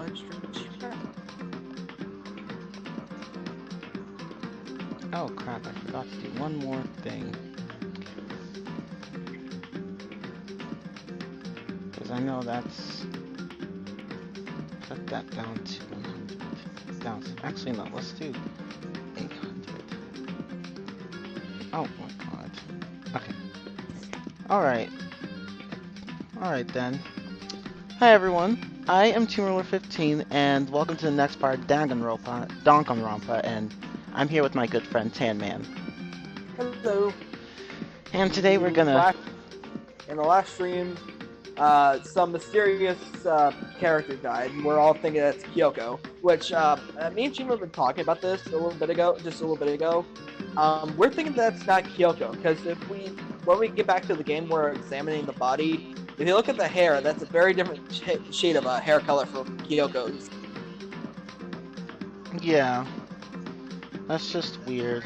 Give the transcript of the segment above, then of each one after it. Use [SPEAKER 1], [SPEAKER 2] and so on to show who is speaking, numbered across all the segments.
[SPEAKER 1] Livestream chat.
[SPEAKER 2] Oh crap, I forgot to do one more thing. Because I know that's... Put that down to 100. Down to... Actually, no, let's do 800. Oh my god. Okay. Alright. Alright then. Hi everyone, I am TeamRuler15 and welcome to the next part of Danganronpa, and I'm here with my good friend TanMan.
[SPEAKER 1] Hello.
[SPEAKER 2] And today we're gonna...
[SPEAKER 1] In the last stream, some mysterious character died, and we're all thinking that's Kyoko. Which me and Chima have been talking about this just a little bit ago. We're thinking that's not Kyoko because when we get back to the game, we're examining the body. If you look at the hair, that's a very different shade of a hair color from Kyoko's.
[SPEAKER 2] Yeah. That's just weird.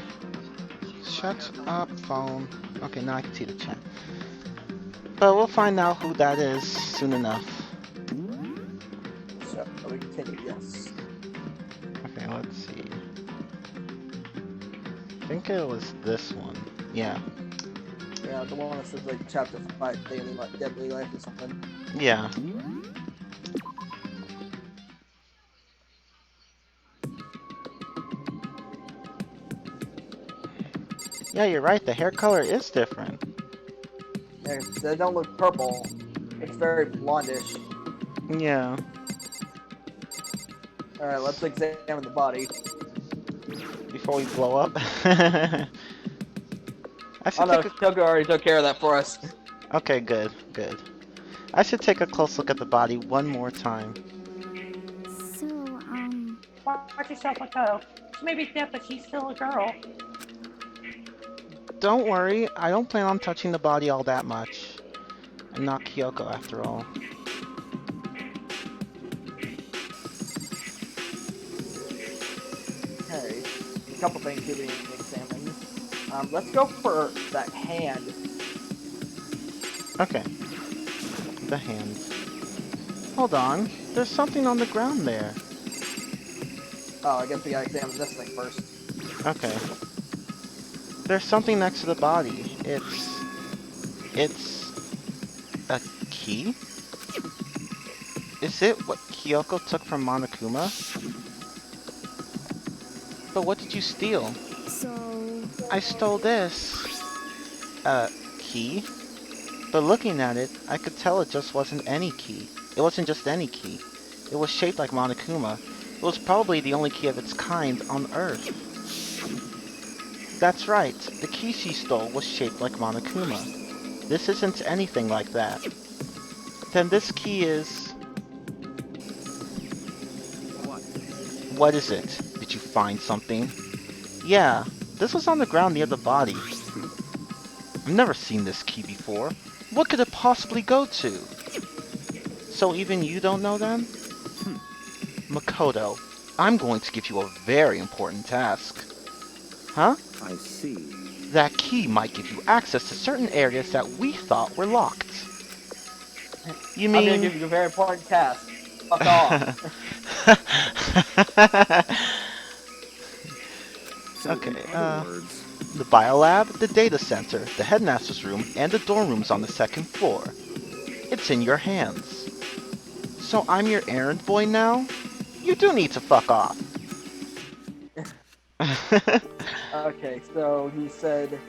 [SPEAKER 2] Shut up, phone. Okay, now I can see the chat. But we'll find out who that is soon enough.
[SPEAKER 1] So we continue, yes.
[SPEAKER 2] Okay, let's see. I think it was this one. Yeah.
[SPEAKER 1] Yeah, the one that says like chapter 5, Deadly Life or something.
[SPEAKER 2] Yeah. Yeah, you're right, the hair color is different.
[SPEAKER 1] They don't look purple. It's very blondish.
[SPEAKER 2] Yeah.
[SPEAKER 1] Alright, let's examine the body.
[SPEAKER 2] Before we blow up.
[SPEAKER 1] Oh no, Kyoko already took care of that for us.
[SPEAKER 2] Okay, good, good. I should take a close look at the body one more time.
[SPEAKER 3] So,
[SPEAKER 4] Watch yourself, Makoto. She may be dead, but she's still a girl.
[SPEAKER 2] Don't worry, I don't plan on touching the body all that much. I'm not Kyoko after all.
[SPEAKER 1] Okay, a couple things here we need to examine. Let's go for that hand.
[SPEAKER 2] Okay. The hand. Hold on, there's something on the ground there.
[SPEAKER 1] Oh, I guess we gotta examine this thing first.
[SPEAKER 2] Okay. There's something next to the body. It's a key? Is it what Kyoko took from Monokuma? But what did you steal?
[SPEAKER 3] so...
[SPEAKER 2] I stole this. Key? But looking at it, I could tell it just wasn't any key. It wasn't just any key. It was shaped like Monokuma. It was probably the only key of its kind on Earth. That's right, the key she stole was shaped like Monokuma. This isn't anything like that. Then this key is... What is it? Did you find something? Yeah, this was on the ground near the body. I've never seen this key before. What could it possibly go to? So even you don't know then? Makoto, I'm going to give you a very important task. Huh?
[SPEAKER 5] I see.
[SPEAKER 2] That key might give you access to certain areas that we thought were locked. You mean...
[SPEAKER 1] I'm gonna give you a very important task. Fuck off.
[SPEAKER 2] Okay,
[SPEAKER 5] In other words,
[SPEAKER 2] the biolab, the data center, the headmaster's room, and the dorm rooms on the second floor. It's in your hands. So I'm your errand boy now? You do need to fuck off.
[SPEAKER 1] Okay, so he said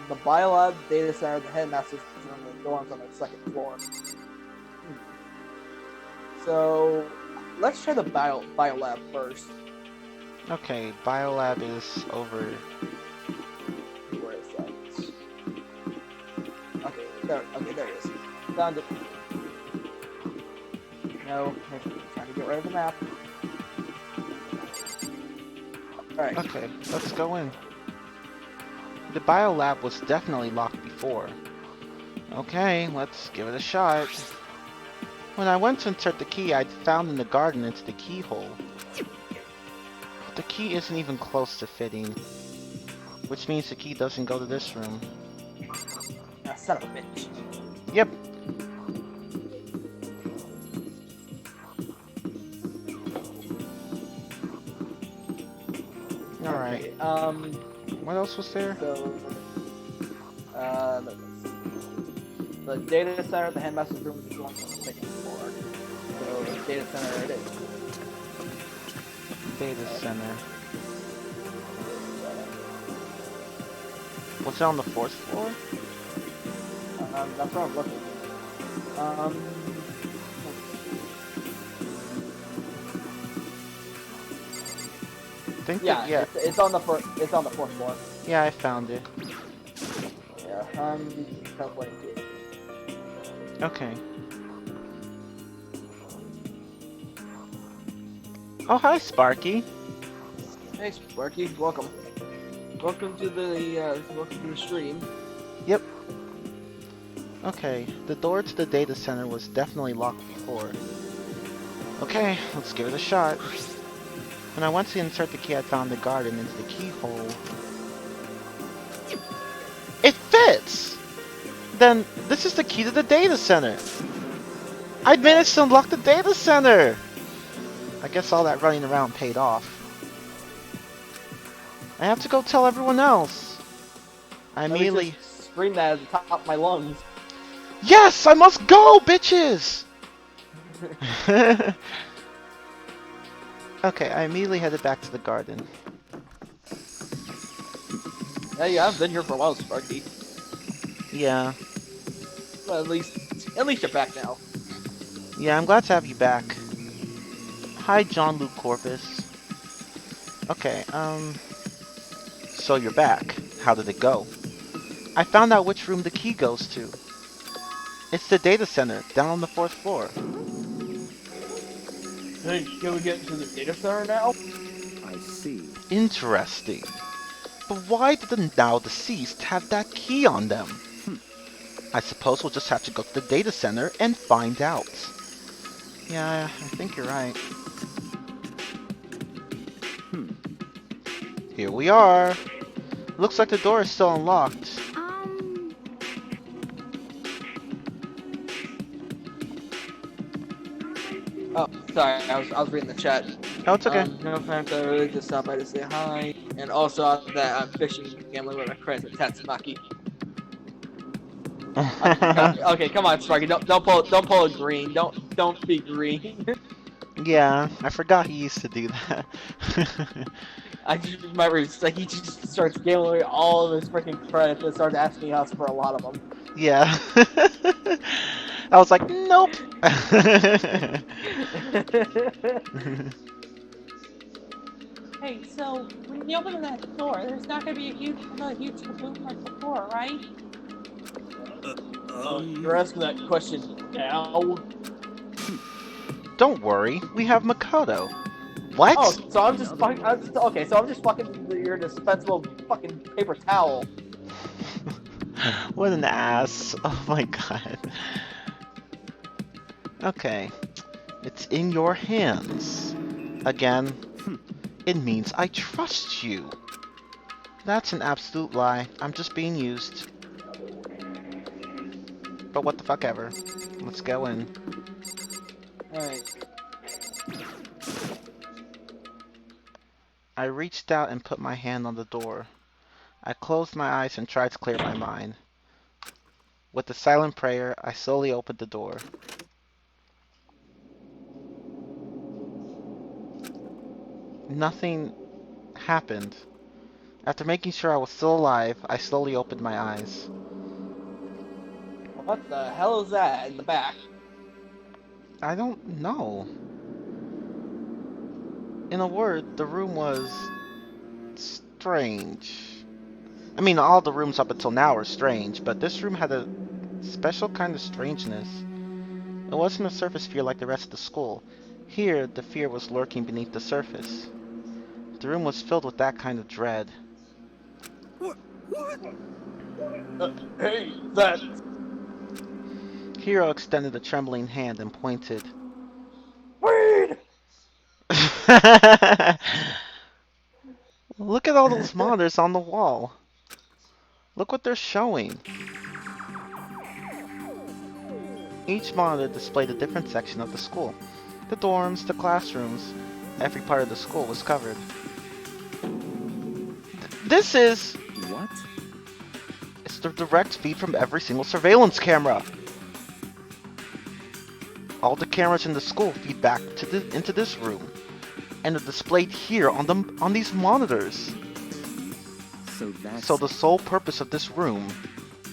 [SPEAKER 1] the biolab, data center, the headmaster's room, and the dorms on the second floor. So let's try the biolab first.
[SPEAKER 2] Okay, biolab is over...
[SPEAKER 1] Where is that? Okay, there it is. Found it. No, trying to get rid of the map. Alright.
[SPEAKER 2] Okay, let's go in. The biolab was definitely locked before. Okay, let's give it a shot. When I went to insert the key, I'd found in the garden into the keyhole. The key isn't even close to fitting, which means the key doesn't go to this room.
[SPEAKER 1] Ah, son of a bitch.
[SPEAKER 2] Yep. Alright.
[SPEAKER 1] Okay,
[SPEAKER 2] What else was there?
[SPEAKER 1] so, let's see. The data center, the headmaster's room is going on the second floor. So, the data center it is.
[SPEAKER 2] Data center. What's it on the 4th floor?
[SPEAKER 1] That's where I'm looking.
[SPEAKER 2] I think
[SPEAKER 1] Yeah,
[SPEAKER 2] that, yeah.
[SPEAKER 1] it's on the it's on the 4th floor.
[SPEAKER 2] Yeah, I found it.
[SPEAKER 1] Yeah, calculating it.
[SPEAKER 2] Okay. Oh, hi, Sparky.
[SPEAKER 1] Hey, Sparky, welcome. Welcome to the stream.
[SPEAKER 2] Yep. Okay, the door to the data center was definitely locked before. Okay, let's give it a shot. When I went to insert the key, I found the garden into the keyhole. It fits! Then, this is the key to the data center! I managed to unlock the data center! I guess all that running around paid off. I have to go tell everyone else. I immediately...
[SPEAKER 1] just scream that at the top of my lungs.
[SPEAKER 2] Yes! I must go, bitches! Okay, I immediately headed back to the garden.
[SPEAKER 1] Yeah, I've been here for a while, Sparky.
[SPEAKER 2] Yeah.
[SPEAKER 1] Well, at least you're back now.
[SPEAKER 2] Yeah, I'm glad to have you back. Hi, John Luke Corpus. Okay, so you're back. How did it go? I found out which room the key goes to. It's the data center, down on the 4th floor.
[SPEAKER 1] Hey, can we get to the data center now?
[SPEAKER 5] I see.
[SPEAKER 2] Interesting. But why did the now deceased have that key on them? I suppose we'll just have to go to the data center and find out. Yeah, I think you're right. Here we are. Looks like the door is still unlocked.
[SPEAKER 1] Oh, sorry, I was reading the chat.
[SPEAKER 2] Oh, it's okay.
[SPEAKER 1] No offense, I really just stopped by to say hi, and also that I'm fishing gambling with my friends at Tatsumaki. Okay, come on, Sparky, don't pull a green. Don't be green.
[SPEAKER 2] Yeah, I forgot he used to do that.
[SPEAKER 1] I just remember it's like he just starts gambling away all of his freaking credits and starts asking us for a lot of them.
[SPEAKER 2] Yeah. I was like, nope.
[SPEAKER 4] Hey, so when you open that door, there's not gonna be another huge kaboom like before, right?
[SPEAKER 1] You're asking that question now.
[SPEAKER 2] Don't worry, we have Makoto. What?
[SPEAKER 1] Oh, so I'm just fucking. Okay, so I'm just fucking your dispensable fucking paper towel.
[SPEAKER 2] What an ass. Oh my god. Okay. It's in your hands. Again, it means I trust you. That's an absolute lie. I'm just being used. But what the fuck ever. Let's go in.
[SPEAKER 1] Alright.
[SPEAKER 2] I reached out and put my hand on the door. I closed my eyes and tried to clear my mind. With a silent prayer, I slowly opened the door. Nothing happened. After making sure I was still alive, I slowly opened my eyes.
[SPEAKER 1] What the hell is that in the back?
[SPEAKER 2] I don't know. In a word, the room was strange. I mean, all the rooms up until now are strange, but this room had a special kind of strangeness. It wasn't a surface fear like the rest of the school. Here, the fear was lurking beneath the surface. The room was filled with that kind of dread.
[SPEAKER 5] What?
[SPEAKER 1] Hey, that.
[SPEAKER 2] Hiro extended a trembling hand and pointed.
[SPEAKER 1] Weed!
[SPEAKER 2] Look at all those monitors on the wall. Look what they're showing. Each monitor displayed a different section of the school. The dorms, the classrooms, every part of the school was covered. This is...
[SPEAKER 5] What?
[SPEAKER 2] It's the direct feed from every single surveillance camera. All the cameras in the school feed back to into this room, and are displayed here on these monitors.
[SPEAKER 5] So that's...
[SPEAKER 2] So the sole purpose of this room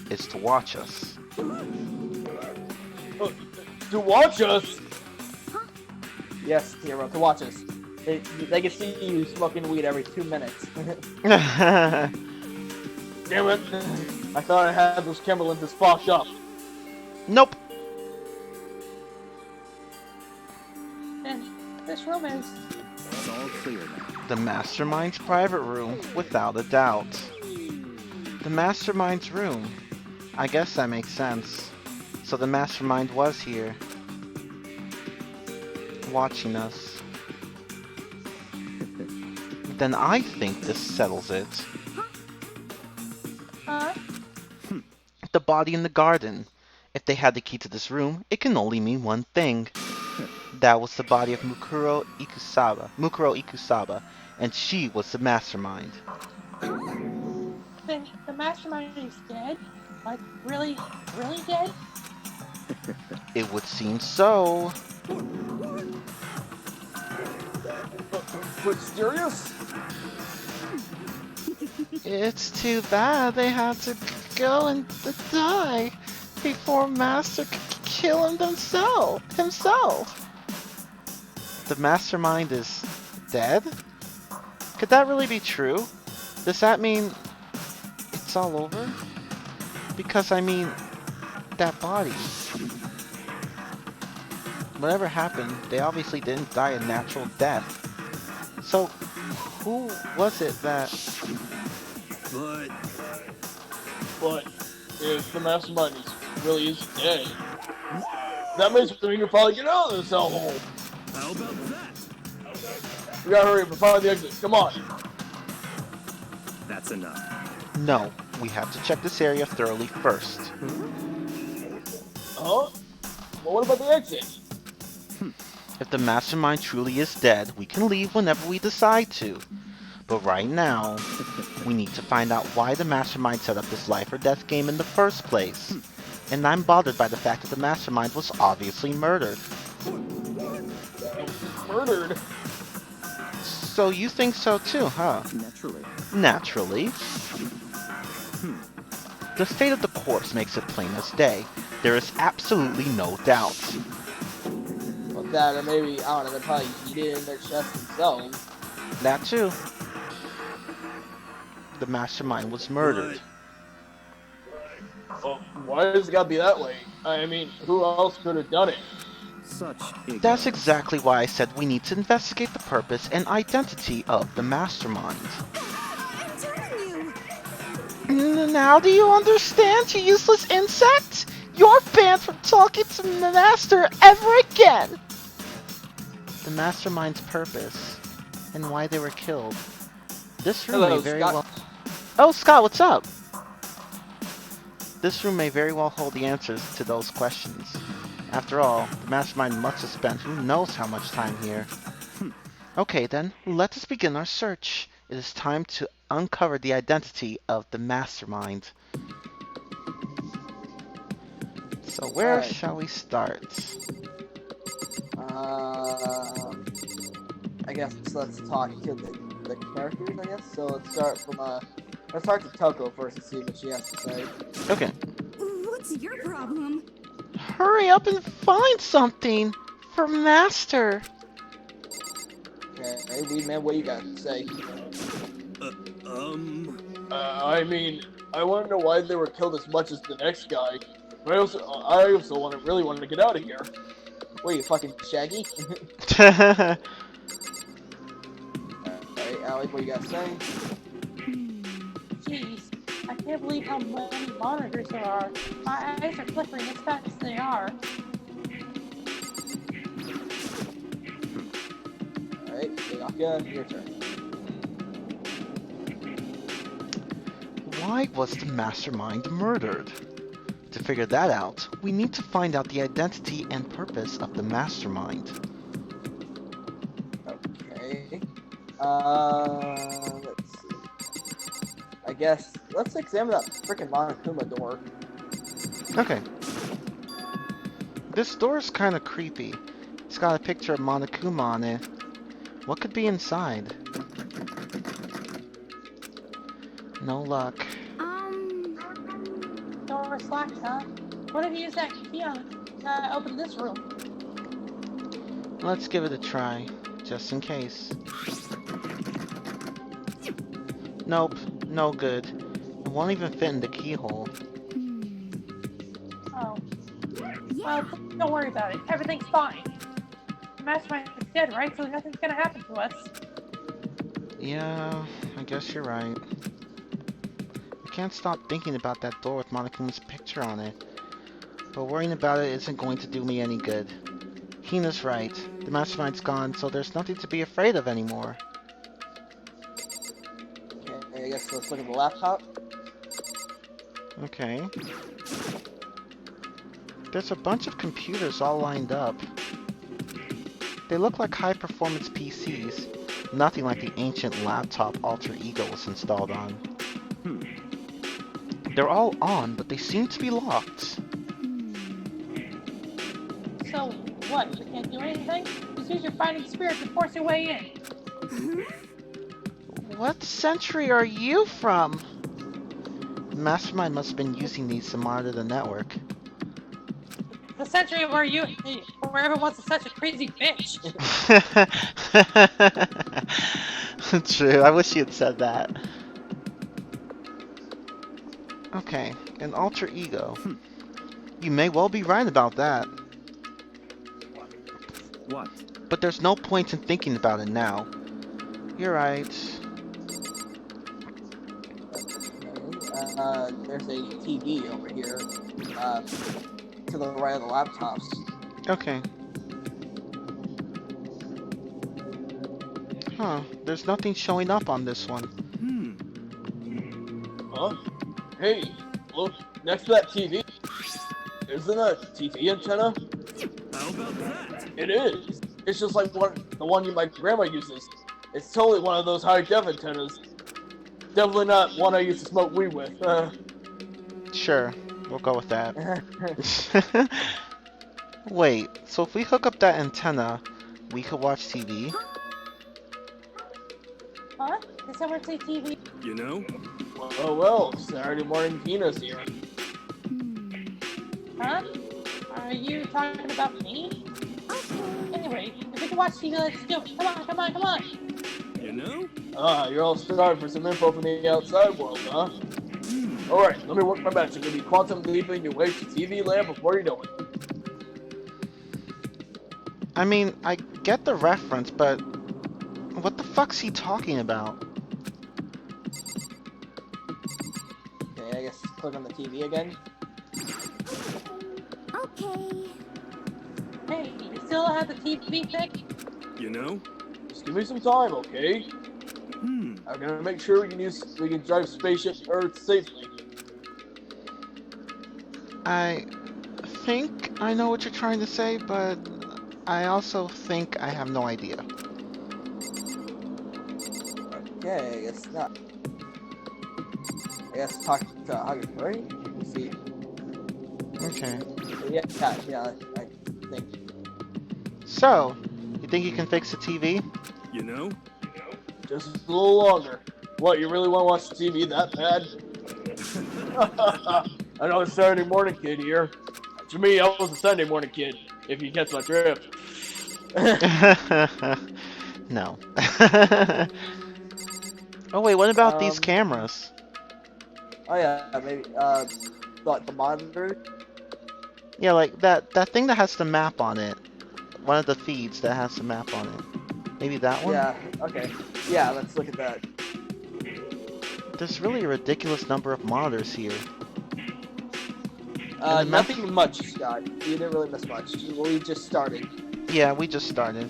[SPEAKER 2] is to watch us.
[SPEAKER 1] To watch us? Yes, hero, to watch us. They can see you smoking weed every 2 minutes. Damn it! I thought I had those camera lenses fogged up.
[SPEAKER 2] Nope.
[SPEAKER 4] And this room is.
[SPEAKER 5] It's all clear now.
[SPEAKER 2] The Mastermind's private room, without a doubt. The Mastermind's room. I guess that makes sense. So the Mastermind was here, watching us. Then I think this settles it.
[SPEAKER 4] Huh?
[SPEAKER 2] The body in the garden. If they had the key to this room, it can only mean one thing. That was the body of Mukuro Ikusaba, and she was the Mastermind.
[SPEAKER 4] Then the mastermind is dead? Like, really, really dead?
[SPEAKER 2] It would seem so.
[SPEAKER 1] Mysterious?
[SPEAKER 2] It's too bad they had to go and die before Master could kill him himself. The Mastermind is dead? Could that really be true? Does that mean it's all over? Because, I mean, that body. Whatever happened, they obviously didn't die a natural death. So, who was it that...
[SPEAKER 5] But
[SPEAKER 1] if the mastermind really is dead, that means we can probably get out of this hellhole.
[SPEAKER 5] how about that?
[SPEAKER 1] We gotta hurry up and find the exit. Come on.
[SPEAKER 5] That's enough.
[SPEAKER 2] No, we have to check this area thoroughly first.
[SPEAKER 1] Huh? Well, what about the exit?
[SPEAKER 2] If the Mastermind truly is dead, we can leave whenever we decide to. But right now, we need to find out why the Mastermind set up this life or death game in the first place. And I'm bothered by the fact that the Mastermind was obviously murdered.
[SPEAKER 1] Murdered?
[SPEAKER 2] So you think so too, huh?
[SPEAKER 5] Naturally.
[SPEAKER 2] Naturally. The state of the corpse makes it plain as day. There is absolutely no doubt.
[SPEAKER 1] Well, that or maybe, I don't know, they probably eat it in their chest themselves.
[SPEAKER 2] That too. The Mastermind was murdered.
[SPEAKER 1] Well, why does it gotta be that way? I mean, who else could have done it?
[SPEAKER 5] Such ignorance.
[SPEAKER 2] That's exactly why I said we need to investigate the purpose and identity of the Mastermind.
[SPEAKER 3] I'm telling you!
[SPEAKER 2] Now do you understand, you useless insect? You're banned from talking to the Master ever again! The Mastermind's purpose and why they were killed. This room
[SPEAKER 1] Hello,
[SPEAKER 2] may very
[SPEAKER 1] Scott.
[SPEAKER 2] well... Oh, Scott, what's up? This room may very well hold the answers to those questions. After all, the Mastermind must have spent who knows how much time here. Okay then, let us begin our search. It is time to uncover the identity of the Mastermind. So where
[SPEAKER 1] Alright.
[SPEAKER 2] shall we start?
[SPEAKER 1] I guess let's talk to the characters, I guess. So let's start from, let's start to Toko first and see what she has to say.
[SPEAKER 2] Okay.
[SPEAKER 3] What's your problem?
[SPEAKER 2] Hurry up and find something for Master.
[SPEAKER 1] Okay, Weed Man, what do you got to say? I mean, I want to know why they were killed as much as the next guy. But I also really wanted to get out of here. What are you, fucking Shaggy? Alright, Alec, what do you got to say?
[SPEAKER 4] Jeez, I can't believe how many monitors there are. My eyes are flickering as fast as they are.
[SPEAKER 1] Alright, Yaka, your turn.
[SPEAKER 2] Why was the Mastermind murdered? To figure that out, we need to find out the identity and purpose of the Mastermind.
[SPEAKER 1] Okay. Let's see. guess let's examine that freaking Monokuma door.
[SPEAKER 2] Okay. This door is kind of creepy. It's got a picture of Monokuma on it. What could be inside? No luck.
[SPEAKER 4] Door's locked, huh? What if you use that key on open this room?
[SPEAKER 2] Let's give it a try, just in case. Nope, no good. It won't even fit in the keyhole.
[SPEAKER 4] Oh. Well, don't worry about it. Everything's fine. The mastermind is dead, right? So nothing's gonna happen to us.
[SPEAKER 2] Yeah, I guess you're right. I can't stop thinking about that door with Monokuma's picture on it. But worrying about it isn't going to do me any good. Hina's right. The mastermind's gone, so there's nothing to be afraid of anymore.
[SPEAKER 1] Okay, I guess let's look at the laptop.
[SPEAKER 2] Okay. There's a bunch of computers all lined up. They look like high-performance PCs. Nothing like the ancient laptop Alter Ego was installed on. They're all on, but they seem to be locked.
[SPEAKER 4] So, what? You can't do anything? Just use your fighting spirit to force your way in.
[SPEAKER 2] What century are you from? The mastermind must have been using these to monitor the network.
[SPEAKER 4] The century where everyone's such a crazy bitch.
[SPEAKER 2] True, I wish you had said that. Okay, an alter ego. You may well be right about that.
[SPEAKER 5] What?
[SPEAKER 2] But there's no point in thinking about it now. You're right.
[SPEAKER 1] There's a TV over here, to the right of the laptops.
[SPEAKER 2] Okay. Huh, there's nothing showing up on this one.
[SPEAKER 1] Huh? Hey, look, next to that TV. Isn't a TV antenna?
[SPEAKER 5] How about that?
[SPEAKER 1] It is. It's just like the one my grandma uses. It's totally one of those high-def antennas. Definitely not one I used to smoke weed with.
[SPEAKER 2] Sure, we'll go with that. Wait, so if we hook up that antenna, we could watch TV?
[SPEAKER 4] Huh? Did someone say TV?
[SPEAKER 5] You know?
[SPEAKER 1] Oh well, Saturday morning Tina's here.
[SPEAKER 4] Huh? Are you talking about me? Anyway, if we can watch TV, let's do it. Come on, come on, come on.
[SPEAKER 5] You know?
[SPEAKER 1] You're all starving for some info from the outside world, huh? Alright, let me work my magic. You'll be quantum leaping your way to TV land before you know it.
[SPEAKER 2] I mean, I get the reference, but what the fuck's he talking about?
[SPEAKER 1] Okay, I guess click on the TV again.
[SPEAKER 3] Okay.
[SPEAKER 4] Hey, you still have the TV thing?
[SPEAKER 5] You know?
[SPEAKER 1] Just give me some time, okay? I'm gonna make sure we can drive spaceship Earth safely.
[SPEAKER 2] I think I know what you're trying to say, but I also think I have no idea.
[SPEAKER 1] Okay, I guess not. I guess talk to Havoc, right? Let's see.
[SPEAKER 2] Okay.
[SPEAKER 1] Yeah, I think.
[SPEAKER 2] So, you think you can fix the TV?
[SPEAKER 5] You know?
[SPEAKER 1] Just a little longer. What, you really want to watch the TV that bad? I know it's Saturday morning kid here. To me, I was a Sunday morning kid, if you catch my drift.
[SPEAKER 2] No. Oh wait, what about these cameras?
[SPEAKER 1] Oh yeah, maybe, like the monitor?
[SPEAKER 2] Yeah, like that thing that has the map on it. One of the feeds that has the map on it. Maybe that one?
[SPEAKER 1] Yeah, okay. Yeah, let's look at that.
[SPEAKER 2] There's really a ridiculous number of monitors here. And the
[SPEAKER 1] Nothing much, Scott. You didn't really miss much. We just started.
[SPEAKER 2] Yeah, we just started.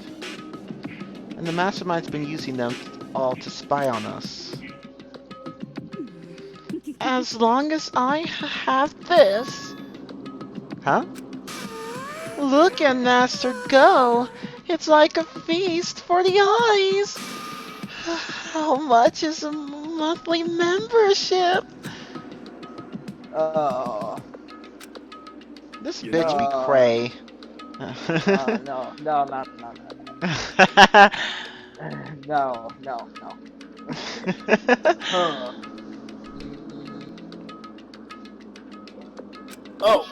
[SPEAKER 2] And the mastermind's been using them all to spy on us. As long as I have this. Huh? Look at Master go! It's like a feast for the eyes! How much is monthly membership. This
[SPEAKER 5] You
[SPEAKER 2] bitch be
[SPEAKER 1] know.
[SPEAKER 2] cray.
[SPEAKER 1] No, not. No. Huh. Oh.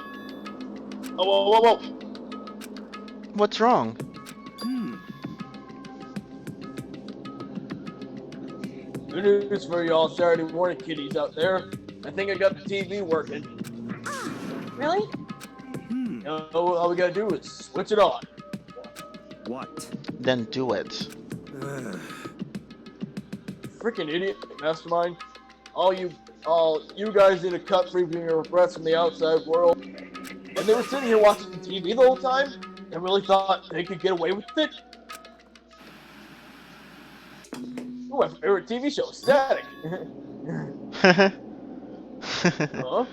[SPEAKER 1] Whoa.
[SPEAKER 2] What's wrong?
[SPEAKER 1] Good news for y'all Saturday morning kiddies out there. I think I got the TV working.
[SPEAKER 4] Really?
[SPEAKER 1] All we gotta do is switch it on.
[SPEAKER 5] What?
[SPEAKER 2] Then do it.
[SPEAKER 1] Freaking idiot, mastermind. All you guys need to cut freaking your breaths from the outside world. And they were sitting here watching TV the whole time and really thought they could get away with it. Ooh, my favorite TV show, Static. Huh?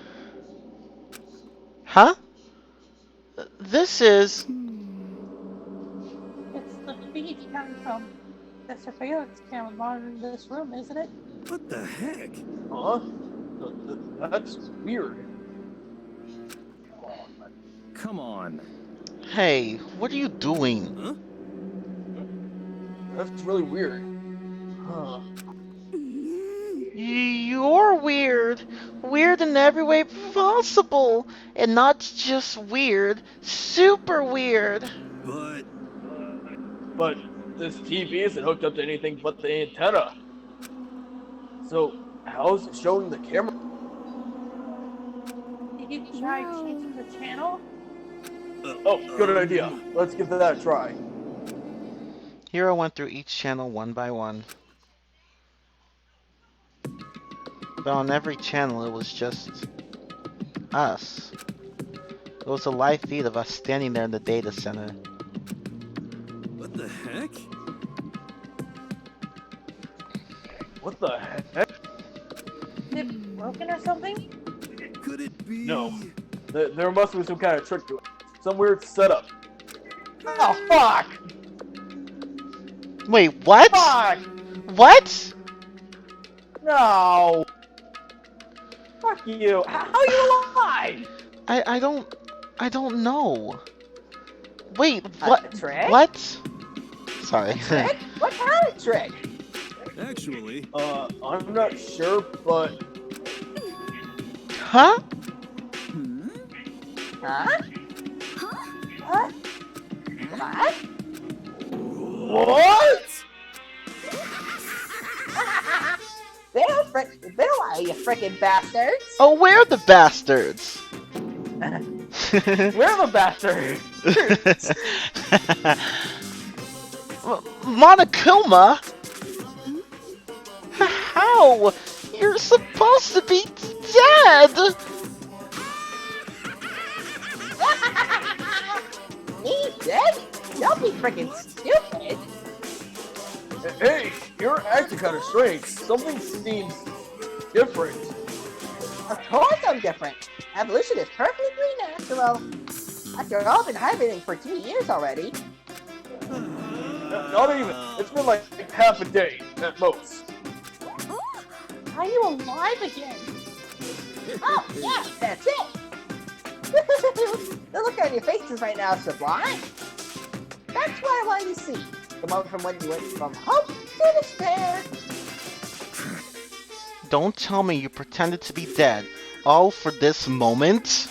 [SPEAKER 2] Huh? This is...
[SPEAKER 4] It's the feed coming from the surveillance camera monitoring this room, isn't it?
[SPEAKER 5] What the heck?
[SPEAKER 1] Huh? That's weird.
[SPEAKER 5] Come on.
[SPEAKER 2] Hey, what are you doing?
[SPEAKER 5] Huh?
[SPEAKER 1] That's really weird. Huh.
[SPEAKER 2] You're weird. Weird in every way possible. And not just weird, super weird.
[SPEAKER 5] But
[SPEAKER 1] this TV isn't hooked up to anything but the antenna. So, how is it showing the camera?
[SPEAKER 4] Did you try changing the channel?
[SPEAKER 1] Oh, good idea. Let's give that a try.
[SPEAKER 2] Hero went through each channel one by one. But on every channel it was just us. It was a live feed of us standing there in the data center.
[SPEAKER 5] what the heck?
[SPEAKER 1] What the heck?
[SPEAKER 4] Is it broken or something?
[SPEAKER 5] Could it be?
[SPEAKER 1] No. There must be some kind of trick to it. Some weird setup. Oh, fuck!
[SPEAKER 2] Wait, what?
[SPEAKER 1] Fuck!
[SPEAKER 2] What?
[SPEAKER 1] No! Fuck you! How are you alive?
[SPEAKER 2] I don't know. Wait,
[SPEAKER 1] A
[SPEAKER 2] what?
[SPEAKER 1] trick?
[SPEAKER 2] What? Sorry.
[SPEAKER 1] Trick? What kind of trick?
[SPEAKER 5] Actually,
[SPEAKER 1] I'm not sure, but...
[SPEAKER 2] Huh?
[SPEAKER 1] Huh? What? What? Bill, you frickin' bastards!
[SPEAKER 2] Oh, we're the bastards.
[SPEAKER 1] We're the bastards!
[SPEAKER 2] Monokuma? How? You're supposed to be dead!
[SPEAKER 1] Me dead? Don't be frickin' stupid! Hey, you're acting kind of strange. Something seems different. Of course I'm different. Evolution is perfectly natural. After all, I've been hibernating for 2 years already. Not even. It's been like half a day at most.
[SPEAKER 4] Are you alive again?
[SPEAKER 1] Oh, yeah, that's it. The look on your faces right now is sublime. That's what I wanted to see. The moment from when you went from hope to despair.
[SPEAKER 2] Don't tell me you pretended to be dead, all for this moment?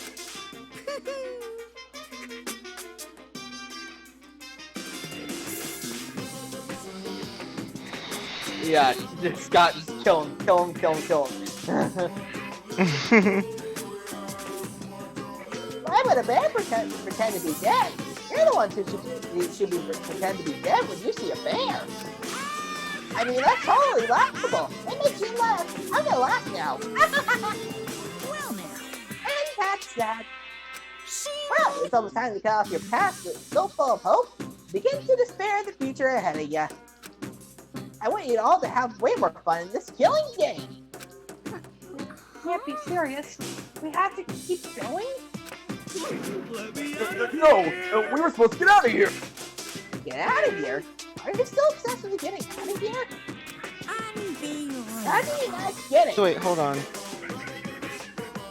[SPEAKER 1] Yeah, Scott, just kill him. Why would a bear pretend to be dead? You're the ones who should pretend to be dead when you see a bear. I mean, that's totally laughable. It makes you laugh. I'm gonna laugh now.
[SPEAKER 3] Well now.
[SPEAKER 1] And that's that. Well, it's almost time to cut off your past that's so full of hope. Begin to despair of the future ahead of you. I want you all to have way more fun in this killing game.
[SPEAKER 4] Can't be serious. We have to keep going?
[SPEAKER 1] No, we were supposed to get out of here. Get out of here? Are you still obsessed with getting out of here?
[SPEAKER 3] I'm being How do you not get it?
[SPEAKER 2] Wait, hold on.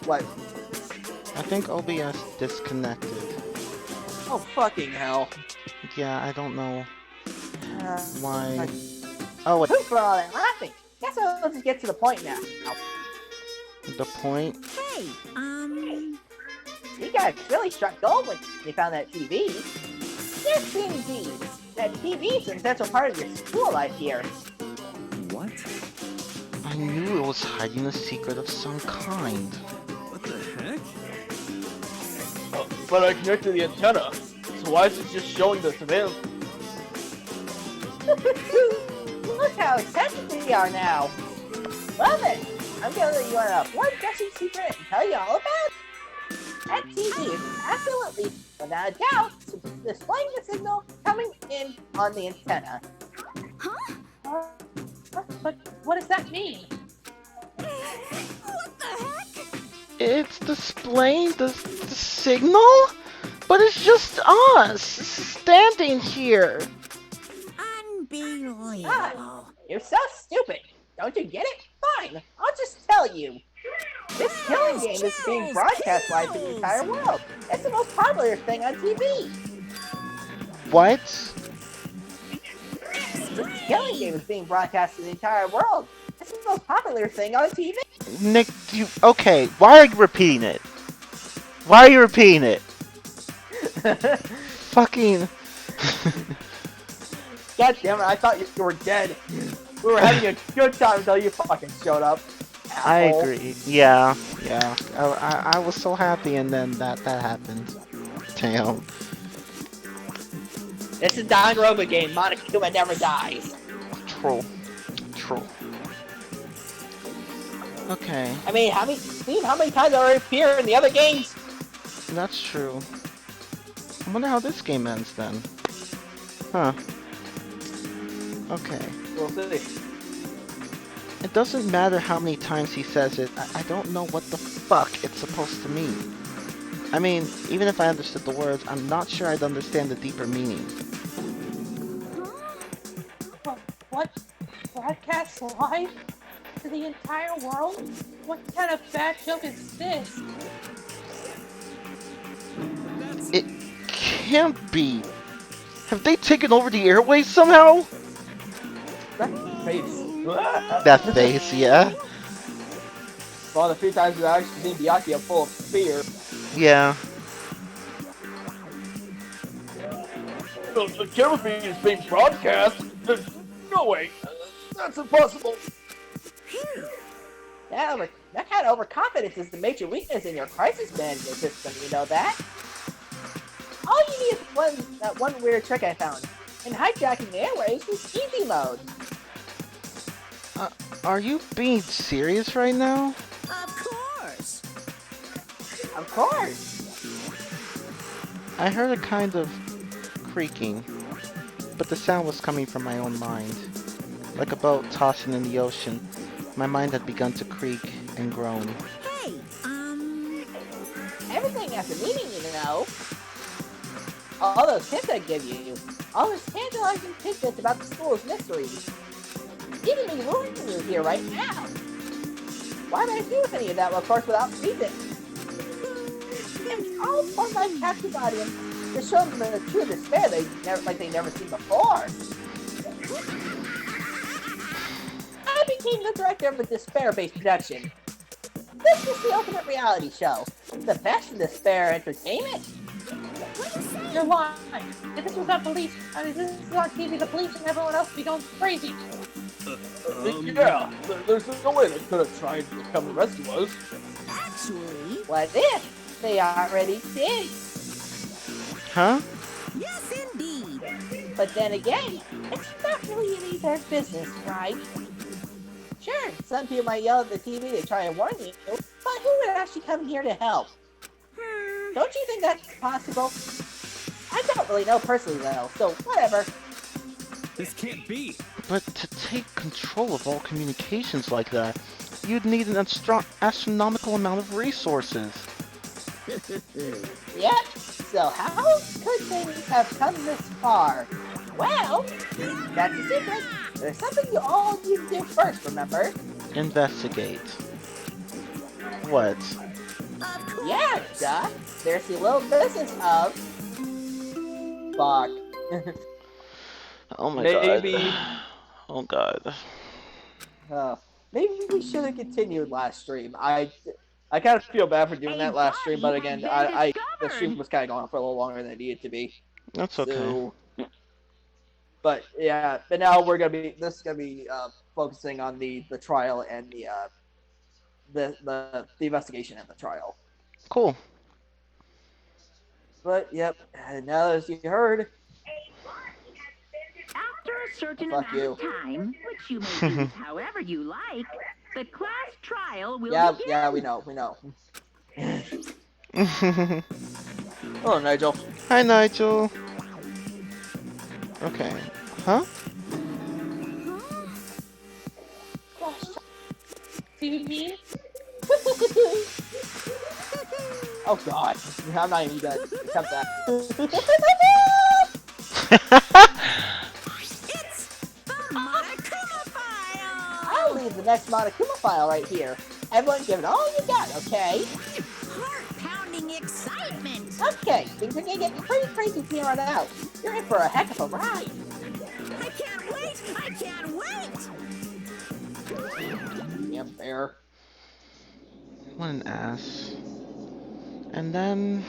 [SPEAKER 1] What?
[SPEAKER 2] I think OBS disconnected.
[SPEAKER 1] Oh, fucking hell.
[SPEAKER 2] Yeah, I don't know
[SPEAKER 1] Uh,
[SPEAKER 2] why. Oh, wait.
[SPEAKER 3] Who for all that laughing? Guess I'll just get to the point now.
[SPEAKER 2] The point?
[SPEAKER 3] Hey, you guys really struck gold when you found that TV. Yes, indeed. That TV is an essential part of your school life here.
[SPEAKER 5] What?
[SPEAKER 2] I knew it was hiding a secret of some kind.
[SPEAKER 5] What the heck?
[SPEAKER 1] but I connected the antenna, so why is it just showing the surveillance?
[SPEAKER 3] Look how excited we are now. Well then, I'm gonna let you on a blood gushing secret and tell you all about it. That TV is absolutely, without a doubt, displaying the signal coming in on the antenna.
[SPEAKER 4] But what does that mean?
[SPEAKER 3] What the heck?
[SPEAKER 2] It's displaying the signal? But it's just us standing here.
[SPEAKER 3] Unbelievable. You're so stupid. Don't you get it? Fine, I'll just tell you. This killing game is being broadcast live to the entire world. It's the most popular thing on TV.
[SPEAKER 2] What?
[SPEAKER 3] This killing game is being broadcast to the entire world. It's the most popular thing on TV.
[SPEAKER 2] Nick, okay, why are you repeating it? Why are you repeating it? Fucking...
[SPEAKER 1] God damn it, I thought you were dead. We were having a good time until you fucking showed up.
[SPEAKER 2] I
[SPEAKER 1] Asshole.
[SPEAKER 2] agree. Yeah. I was so happy and then that happened. Damn.
[SPEAKER 3] This is Danganronpa game. Monokuma never dies.
[SPEAKER 2] True. Okay,
[SPEAKER 3] I mean, how many times I already appear in the other games?
[SPEAKER 2] that's true. I wonder how this game ends then. Huh. Okay.
[SPEAKER 1] We'll see.
[SPEAKER 2] It doesn't matter how many times he says it, I don't know what the fuck it's supposed to mean. I mean, even if I understood the words, I'm not sure I'd understand the deeper meaning.
[SPEAKER 4] What? Broadcast live to the entire world? What kind of bad joke is this?
[SPEAKER 2] It can't be! Have they taken over the airways somehow?
[SPEAKER 1] That face.
[SPEAKER 2] That face, yeah.
[SPEAKER 1] Well, the few times I've actually seen Byakuya full of fear.
[SPEAKER 2] Yeah.
[SPEAKER 1] The camera feed is being broadcast. No way. That's impossible.
[SPEAKER 3] That kind of overconfidence is the major weakness in your crisis management system, you know that? All you need is that one weird trick I found. In hijacking the airwaves is easy mode.
[SPEAKER 2] Are you being serious right now?
[SPEAKER 3] Of course. Of course.
[SPEAKER 2] I heard a kind of creaking, but the sound was coming from my own mind. Like a boat tossing in the ocean, my mind had begun to creak and groan.
[SPEAKER 3] Hey, everything has a meaning, you know. All those hints I give you, all those tantalizing tidbits about the school's mysteries. Even me ruining you here right now. Why would I do any of that, well, of course, without reason? It's all for my captive audience to show them the true despair they've never seen before. I became the director of a despair-based production. This was the ultimate reality show. The best in despair entertainment.
[SPEAKER 4] You're lying. If this was on police, this is on TV, the police and everyone else would be going crazy.
[SPEAKER 1] Yeah, there's no way they could have tried to come and rescue us.
[SPEAKER 3] Actually, what if they already did?
[SPEAKER 2] Huh?
[SPEAKER 3] Yes, indeed. But then again, it's not really any of their business, right? Sure, some people might yell at the TV to try and warn you, but who would actually come here to help? Don't you think that's possible? I don't really know personally, though, so whatever.
[SPEAKER 5] This can't be.
[SPEAKER 2] But to take control of all communications like that, you'd need an astronomical amount of resources.
[SPEAKER 3] Yep, so how could things have come this far? Well, that's a secret. There's something you all need to do first, remember?
[SPEAKER 2] Investigate. What?
[SPEAKER 3] Yeah, duh. There's the little business of.
[SPEAKER 1] Fuck.
[SPEAKER 2] Oh my god.
[SPEAKER 1] Maybe.
[SPEAKER 2] Oh god.
[SPEAKER 1] Uh, maybe we should have continued last stream. I kind of feel bad for doing
[SPEAKER 6] A
[SPEAKER 1] that last stream, but
[SPEAKER 6] body
[SPEAKER 1] again,
[SPEAKER 6] has been
[SPEAKER 1] the stream
[SPEAKER 6] discovered.
[SPEAKER 1] was kind of going on for a little longer than it needed to be.
[SPEAKER 2] That's okay.
[SPEAKER 1] So, but yeah, but now this is gonna be focusing on the trial and the investigation and the trial.
[SPEAKER 2] Cool.
[SPEAKER 1] But yep, and now as you heard,
[SPEAKER 6] After a certain
[SPEAKER 1] Fuck
[SPEAKER 6] amount
[SPEAKER 1] you.
[SPEAKER 6] of time, which you may use however you like, the class trial will
[SPEAKER 1] yeah,
[SPEAKER 6] begin.
[SPEAKER 1] yeah, we know. Hello, Nigel.
[SPEAKER 2] Hi, Nigel. Okay. Huh?
[SPEAKER 4] Do you mean?
[SPEAKER 1] Oh god, I'm not even gonna attempt that.
[SPEAKER 3] I'll leave the next Monokuma file right here. Everyone give it all you got, okay?
[SPEAKER 6] Heart-pounding excitement.
[SPEAKER 3] Okay, things are gonna get pretty crazy from here on out. You're in for a heck of a ride.
[SPEAKER 6] I can't wait! I can't wait!
[SPEAKER 1] Damn bear.
[SPEAKER 2] What an ass. And then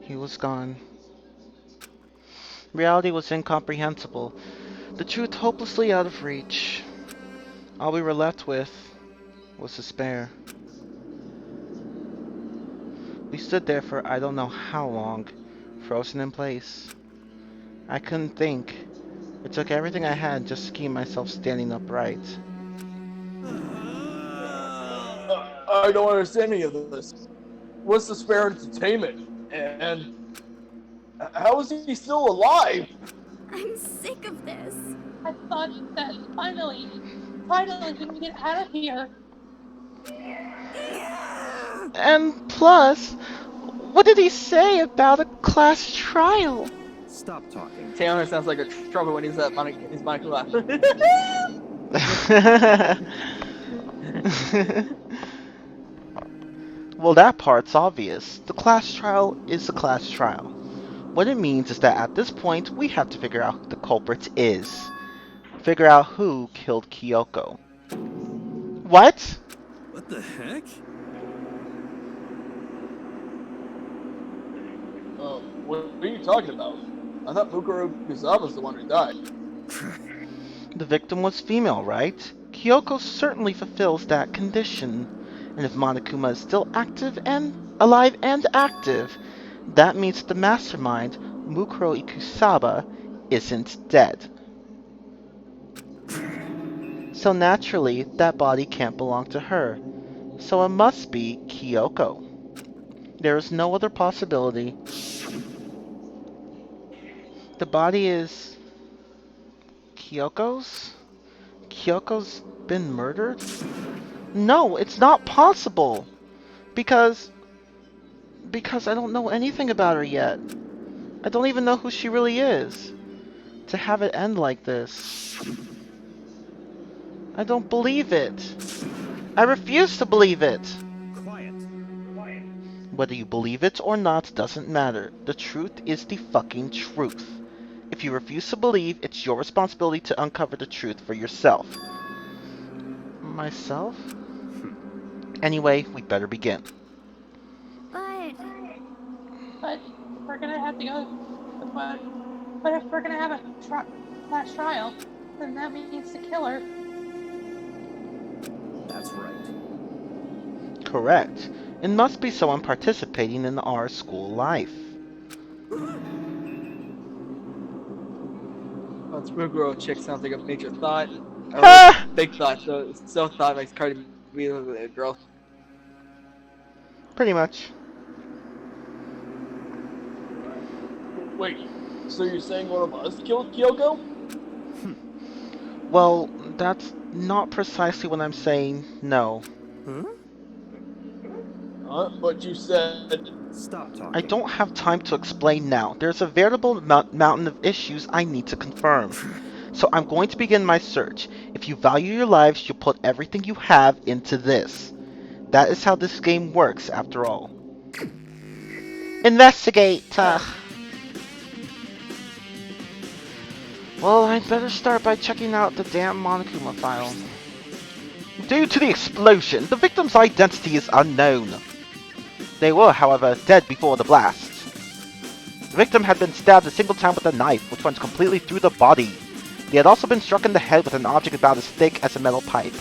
[SPEAKER 2] he was gone. Reality was incomprehensible. The truth hopelessly out of reach. All we were left with was despair. We stood there for I don't know how long, frozen in place. I couldn't think. It took everything I had just to keep myself standing upright.
[SPEAKER 1] I don't understand any of this. What's the spare entertainment? And how is he still alive?
[SPEAKER 6] I'm sick of this.
[SPEAKER 4] I thought that finally we can get out of here.
[SPEAKER 2] And plus, what did he say about a class trial?
[SPEAKER 5] Stop talking.
[SPEAKER 1] Taylor sounds like a trumpet when he's at his Monokuma.
[SPEAKER 2] Well, that part's obvious. The class trial is the class trial. What it means is that at this point, we have to figure out who the culprit is. Figure out who killed Kyoko. What?
[SPEAKER 5] What the heck?
[SPEAKER 1] What are you talking about? I thought Mukuro Kusawa was the one who died.
[SPEAKER 2] The victim was female, right? Kyoko certainly fulfills that condition. And if Monokuma is still alive and active, that means the mastermind, Mukuro Ikusaba, isn't dead. So naturally, that body can't belong to her. So it must be Kyoko. There is no other possibility. The body is Kyoko's? Kyoko's been murdered? No, it's not possible. Because I don't know anything about her yet. I don't even know who she really is. To have it end like this. I don't believe it. I refuse to believe it.
[SPEAKER 5] Quiet.
[SPEAKER 2] Whether you believe it or not doesn't matter. The truth is the fucking truth. If you refuse to believe, it's your responsibility to uncover the truth for yourself. Myself? Anyway, we better begin.
[SPEAKER 4] But we're gonna have to go. But if we're gonna have a class trial, then that means the killer.
[SPEAKER 5] That's right.
[SPEAKER 2] Correct. It must be someone participating in our school life.
[SPEAKER 1] This Mukuro chick sounds like a major thought.
[SPEAKER 2] Ah!
[SPEAKER 1] Or big thought, so thought makes Cardi B look like a girl.
[SPEAKER 2] Pretty much.
[SPEAKER 1] Wait, so you're saying one of us killed Kyoko?
[SPEAKER 2] Well, that's not precisely what I'm saying, no.
[SPEAKER 1] But you said...
[SPEAKER 5] Stop talking.
[SPEAKER 2] I don't have time to explain now. There's a veritable mountain of issues I need to confirm. So I'm going to begin my search. If you value your lives, you put everything you have into this. That is how this game works, after all. Investigate! Well, I'd better start by checking out the damn Monokuma file. Due to the explosion, the victim's identity is unknown. They were, however, dead before the blast. The victim had been stabbed a single time with a knife, which went completely through the body. They had also been struck in the head with an object about as thick as a metal pipe.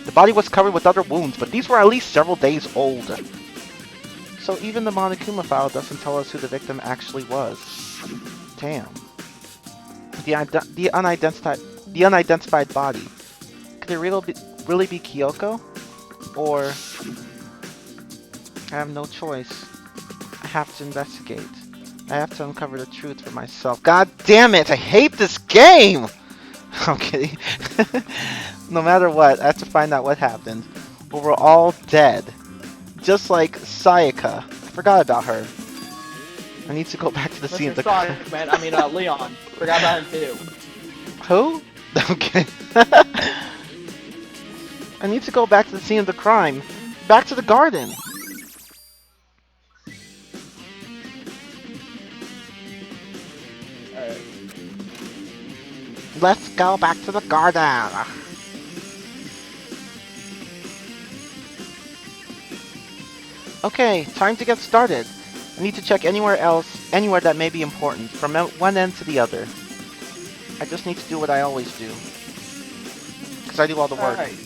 [SPEAKER 2] The body was covered with other wounds, but these were at least several days old. So even the Monokuma file doesn't tell us who the victim actually was. Damn. The unidentified body. Could it really be Kyoko? Or I have no choice. I have to investigate. I have to uncover the truth for myself. God damn it! I hate this game! I'm kidding. No matter what, I have to find out what happened. But we're all dead. Just like Sayaka. I forgot about her. I need to go back to the scene of the crime.
[SPEAKER 1] Man, I mean, Leon. Forgot about him too.
[SPEAKER 2] Who? Okay. I need to go back to the scene of the crime. Back to the garden. Let's go back to the garden. Okay, time to get started. I need to check anywhere that may be important, from one end to the other. I just need to do what I always do. Because I do all the work.
[SPEAKER 1] Alright,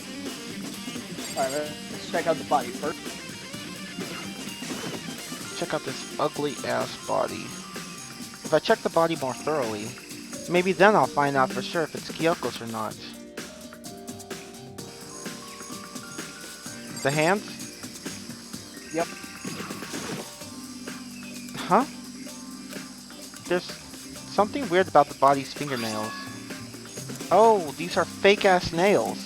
[SPEAKER 1] let's check out the body first.
[SPEAKER 2] Check out this ugly ass body. If I check the body more thoroughly, maybe then I'll find out for sure if it's Kyoko's or not. The hands?
[SPEAKER 1] Yep.
[SPEAKER 2] Huh? There's something weird about the body's fingernails. Oh, these are fake-ass nails.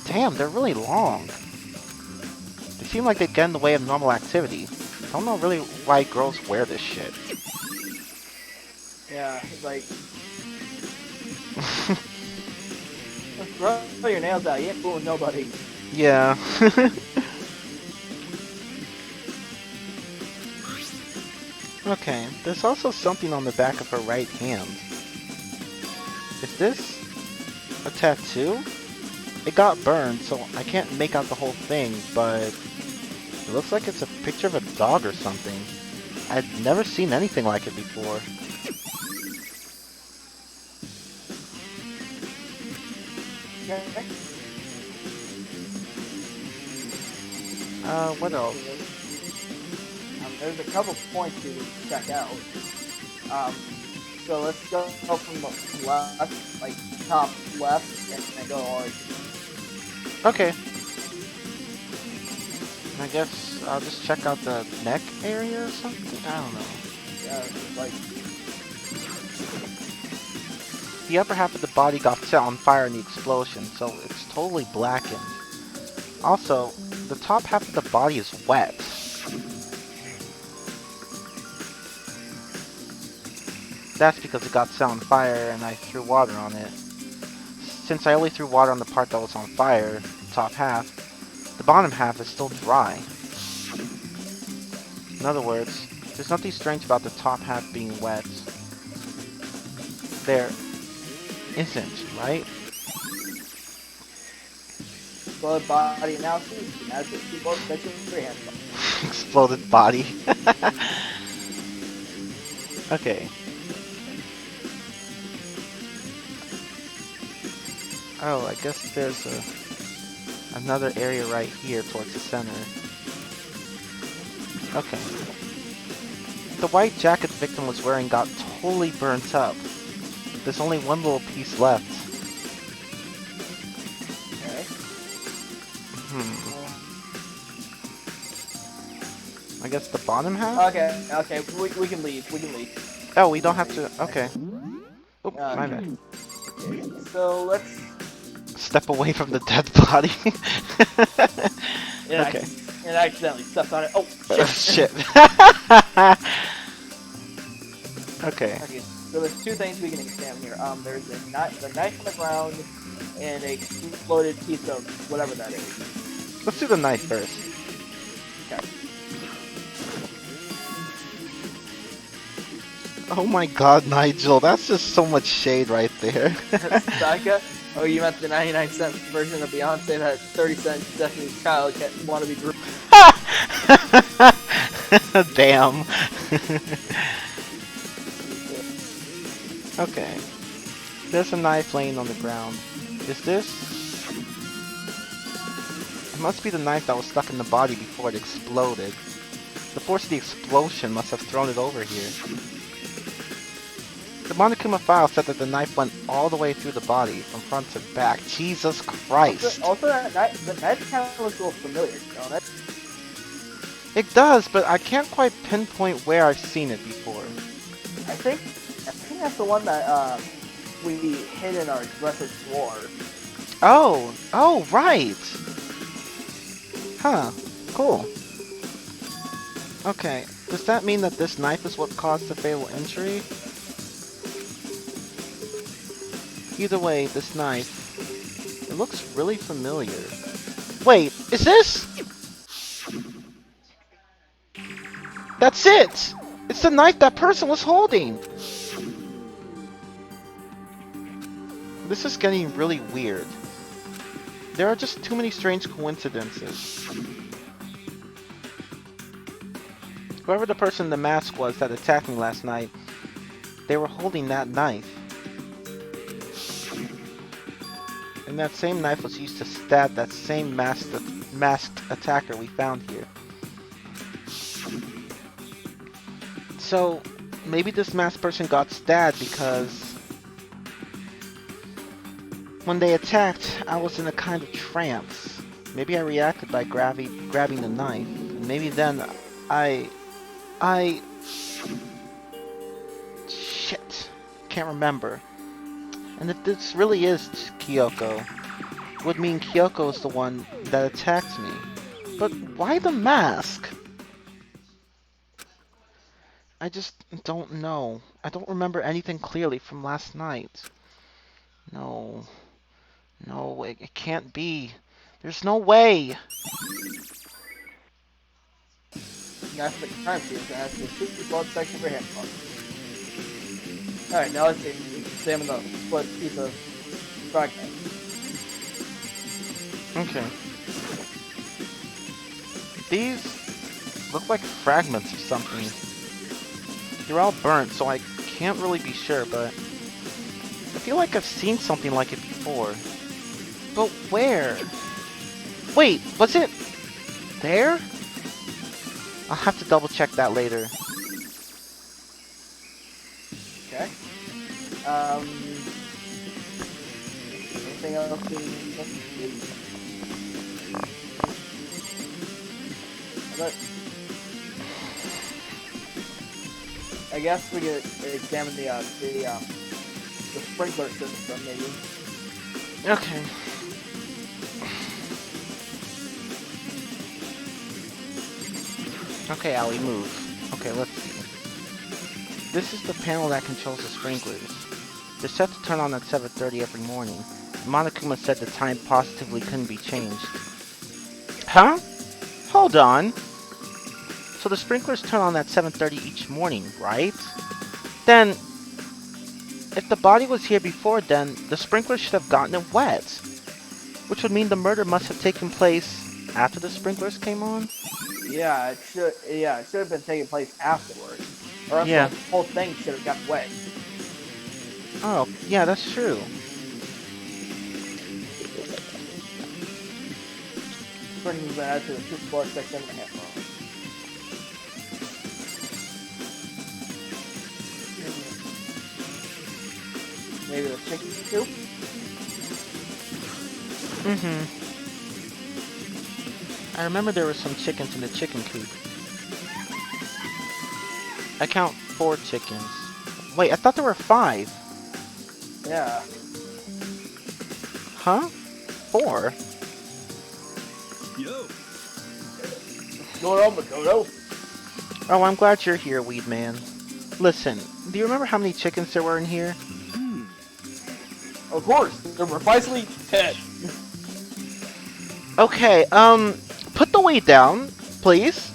[SPEAKER 2] Damn, they're really long. They seem like they get in the way of normal activity. I don't know really why girls wear this shit.
[SPEAKER 1] Yeah, it's like... Throw your nails out, you ain't fooling nobody.
[SPEAKER 2] Yeah. Okay, there's also something on the back of her right hand. Is this a tattoo? It got burned, so I can't make out the whole thing, but it looks like it's a picture of a dog or something. I've never seen anything like it before. What else?
[SPEAKER 1] There's a couple points to check out. So let's go from the left, like top left, and then go all the way to
[SPEAKER 2] Okay. I guess I'll just check out the neck area or something? I don't know.
[SPEAKER 1] yeah, it's like
[SPEAKER 2] The upper half of the body got set on fire in the explosion, so it's totally blackened. Also, the top half of the body is wet. That's because it got set on fire and I threw water on it. Since I only threw water on the part that was on fire, the top half, the bottom half is still dry. In other words, there's nothing strange about the top half being wet. There isn't, right?
[SPEAKER 1] exploded body analysis. As the keyboard section of your hand.
[SPEAKER 2] Exploded body. Okay. Oh, I guess there's another area right here towards the center. Okay. The white jacket the victim was wearing got totally burnt up. There's only one little piece left.
[SPEAKER 1] Okay.
[SPEAKER 2] I guess the bottom half?
[SPEAKER 1] Okay, okay, we can leave, we can leave.
[SPEAKER 2] Oh, we don't have to... Okay. Oop, my
[SPEAKER 1] Okay.
[SPEAKER 2] bad.
[SPEAKER 1] Okay, so let's...
[SPEAKER 2] Step away from the dead body.
[SPEAKER 1] Yeah,
[SPEAKER 2] Okay.
[SPEAKER 1] and I accidentally stepped on it. Oh,
[SPEAKER 2] Oh,
[SPEAKER 1] shit.
[SPEAKER 2] shit. Okay.
[SPEAKER 1] Okay, so So there's two things we can examine here. There's the knife on the ground and a exploded piece of whatever that is.
[SPEAKER 2] Let's do the knife first.
[SPEAKER 1] Okay.
[SPEAKER 2] Oh my god, Nigel, that's just so much shade right there.
[SPEAKER 1] Saka? Oh, you meant the 99-cent version of Beyonce that 30-cent Destiny's Child want to be group.
[SPEAKER 2] Damn. Okay. There's a knife laying on the ground. Is this? It must be the knife that was stuck in the body before it exploded. The force of the explosion must have thrown it over here. The Monokuma file said that the knife went all the way through the body, from front to back. Jesus Christ!
[SPEAKER 1] Also the knife kind of looks a little familiar, don't it?
[SPEAKER 2] It does, but I can't quite pinpoint where I've seen it before.
[SPEAKER 1] I think that's the one that we hid in our dresser drawer.
[SPEAKER 2] Oh, right! Huh, cool. Okay, does that mean that this knife is what caused the fatal injury? Either way, this knife, it looks really familiar. Wait, is this? That's it! It's the knife that person was holding! This is getting really weird. There are just too many strange coincidences. Whoever the person in the mask was that attacked me last night, they were holding that knife. And that same knife was used to stab that same masked attacker we found here. So, maybe this masked person got stabbed because when they attacked, I was in a kind of trance. Maybe I reacted by grabbing the knife. And maybe then shit, can't remember. And if this really is Kyoko, it would mean Kyoko is the one that attacked me. But why the mask? I just don't know. I don't remember anything clearly from last night. No, it can't be. There's no way.
[SPEAKER 1] Knife of the crime scene that has the blood section of your hand. Alright, now let's examine the split piece of fragment.
[SPEAKER 2] Okay. These look like fragments of something. They're all burnt, so I can't really be sure, but I feel like I've seen something like it before. But where? Wait, was it there? I'll have to double check that later.
[SPEAKER 1] Okay. Anything else we I guess we could examine the sprinkler system, maybe.
[SPEAKER 2] Okay. Okay, Allie, move. Okay, let's see. This is the panel that controls the sprinklers. They're set to turn on at 7:30 every morning. Monokuma said the time positively couldn't be changed. Huh? Hold on. So the sprinklers turn on at 7:30 each morning, right? Then, if the body was here before then, the sprinklers should have gotten it wet. Which would mean the murder must have taken place after the sprinklers came on?
[SPEAKER 1] Yeah, it should have been taking place afterwards. Or else
[SPEAKER 2] Yeah.
[SPEAKER 1] the whole thing should have got wet.
[SPEAKER 2] Oh, yeah, that's true.
[SPEAKER 1] Brings that to the 246 and a half. Maybe the chicken soup?
[SPEAKER 2] Mm-hmm. I remember there were some chickens in the chicken coop. I count 4 chickens. Wait, I thought there were 5.
[SPEAKER 1] Yeah.
[SPEAKER 2] Huh? 4?
[SPEAKER 5] Yo,
[SPEAKER 1] What's going on, Makoto?
[SPEAKER 2] Oh, I'm glad you're here, Weed Man. Listen, do you remember how many chickens there were in here?
[SPEAKER 1] Of course, there were precisely 10.
[SPEAKER 2] Okay, put the weight down, please.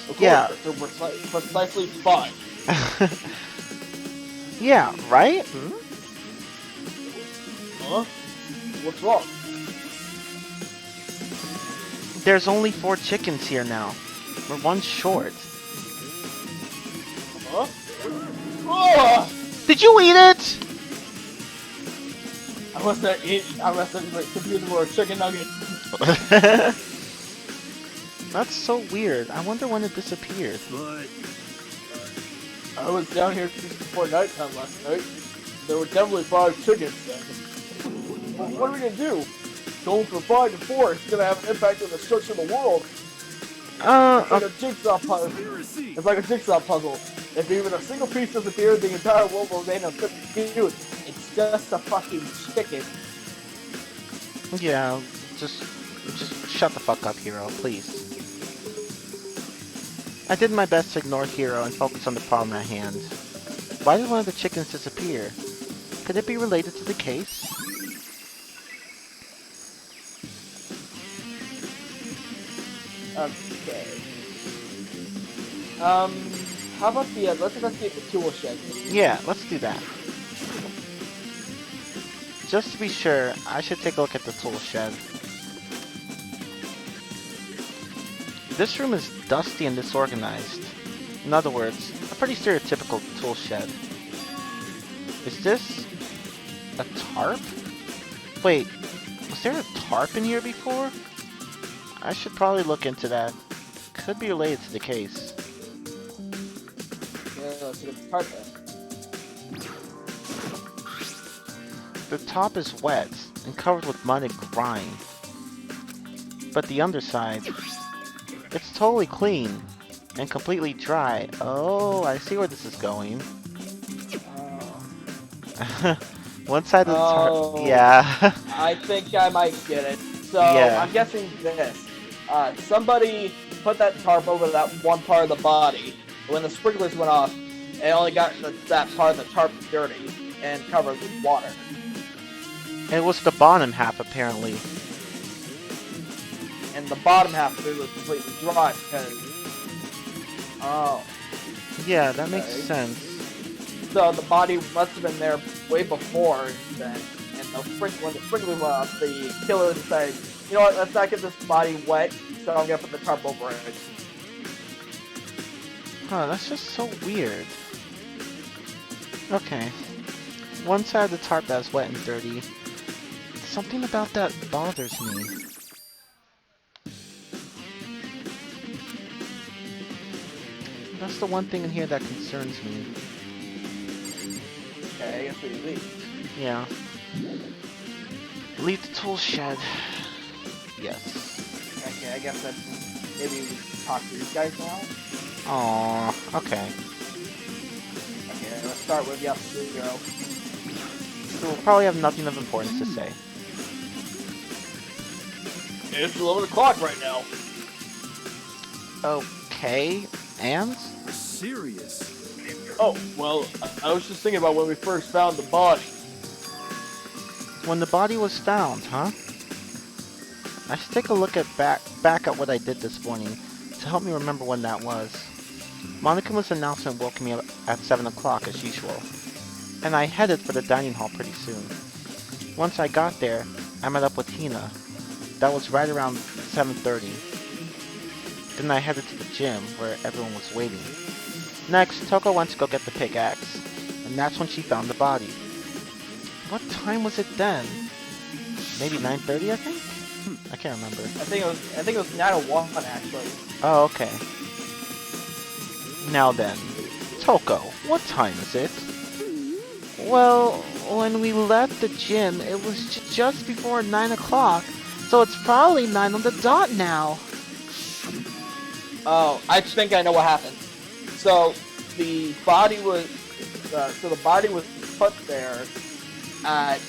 [SPEAKER 1] Of
[SPEAKER 2] Yeah.
[SPEAKER 1] course, there were precisely 5.
[SPEAKER 2] Yeah, right?
[SPEAKER 1] Huh? What's wrong?
[SPEAKER 2] There's only 4 chickens here now. We're 1 short.
[SPEAKER 1] Huh? Oh!
[SPEAKER 2] Did you eat it?
[SPEAKER 1] I must have confused for a chicken nugget.
[SPEAKER 2] That's so weird. I wonder when it disappeared.
[SPEAKER 5] But
[SPEAKER 1] I was down here just before nighttime last night. There were definitely 5 chickens then. What are we gonna do? Going for 5 to 4 is gonna have an impact on the structure of the world. It's like a jigsaw puzzle.
[SPEAKER 5] conspiracy.
[SPEAKER 1] It's like a jigsaw puzzle. If even a single piece disappears, the entire world will remain unconfused. It's just a fucking chicken.
[SPEAKER 2] Yeah, just shut the fuck up, Hero, please. I did my best to ignore Hero and focus on the problem at hand. Why did one of the chickens disappear? Could it be related to the case?
[SPEAKER 1] Okay. How about let's investigate the tool shed.
[SPEAKER 2] Yeah, let's do that. Just to be sure, I should take a look at the tool shed. This room is dusty and disorganized. In other words, a pretty stereotypical tool shed. Is this a tarp? Wait, was there a tarp in here before? I should probably look into that. Could be related to the case.
[SPEAKER 1] Yeah, let's get the cart then.
[SPEAKER 2] The top is wet and covered with mud and grime. But the underside, it's totally clean and completely dry. Oh, I see where this is going. One side of the tarp. Yeah.
[SPEAKER 1] I think I might get it. So
[SPEAKER 2] Yeah.
[SPEAKER 1] I'm guessing this. Somebody put that tarp over that one part of the body. When the sprinklers went off, it only got that part of the tarp dirty and covered with water.
[SPEAKER 2] It was the bottom half, apparently.
[SPEAKER 1] And the bottom half of it was completely dry because... Oh.
[SPEAKER 2] Yeah, that makes
[SPEAKER 1] Okay.
[SPEAKER 2] sense.
[SPEAKER 1] So the body must have been there way before then. And when the sprinkler went off, the killer decided, you know what, let's not get this body wet, so I'm gonna put the tarp over it.
[SPEAKER 2] Huh, that's just so weird. Okay. One side of the tarp that's wet and dirty. Something about that bothers me. That's the one thing in here that concerns me.
[SPEAKER 1] Okay, I guess we leave.
[SPEAKER 2] Yeah. Leave the tool shed. Yes.
[SPEAKER 1] Okay, I guess that's... Maybe we talk to these guys now?
[SPEAKER 2] Aww, okay.
[SPEAKER 1] Okay, let's start with Yasuhiro.
[SPEAKER 2] So we'll probably have nothing of importance to say.
[SPEAKER 1] It's 11 o'clock right now.
[SPEAKER 2] Okay, and?
[SPEAKER 5] Serious.
[SPEAKER 1] Oh, well, I was just thinking about when we first found the body.
[SPEAKER 2] When the body was found, huh? I should take a look at back at what I did this morning to help me remember when that was. Monika's announcement woke me up at 7 o'clock as usual, and I headed for the dining hall pretty soon. Once I got there, I met up with Hina. That was right around 7:30. Then I headed to the gym where everyone was waiting. Next, Toko went to go get the pickaxe, and that's when she found the body. What time was it then? Maybe 9:30, I think? I can't remember.
[SPEAKER 1] I think it was 9:01 actually.
[SPEAKER 2] Oh, okay. Now then, Toko, what time is it? Well, when we left the gym, it was just before 9 o'clock, so it's probably 9 on the dot now.
[SPEAKER 1] Oh, I think I know what happened. So the body was put there at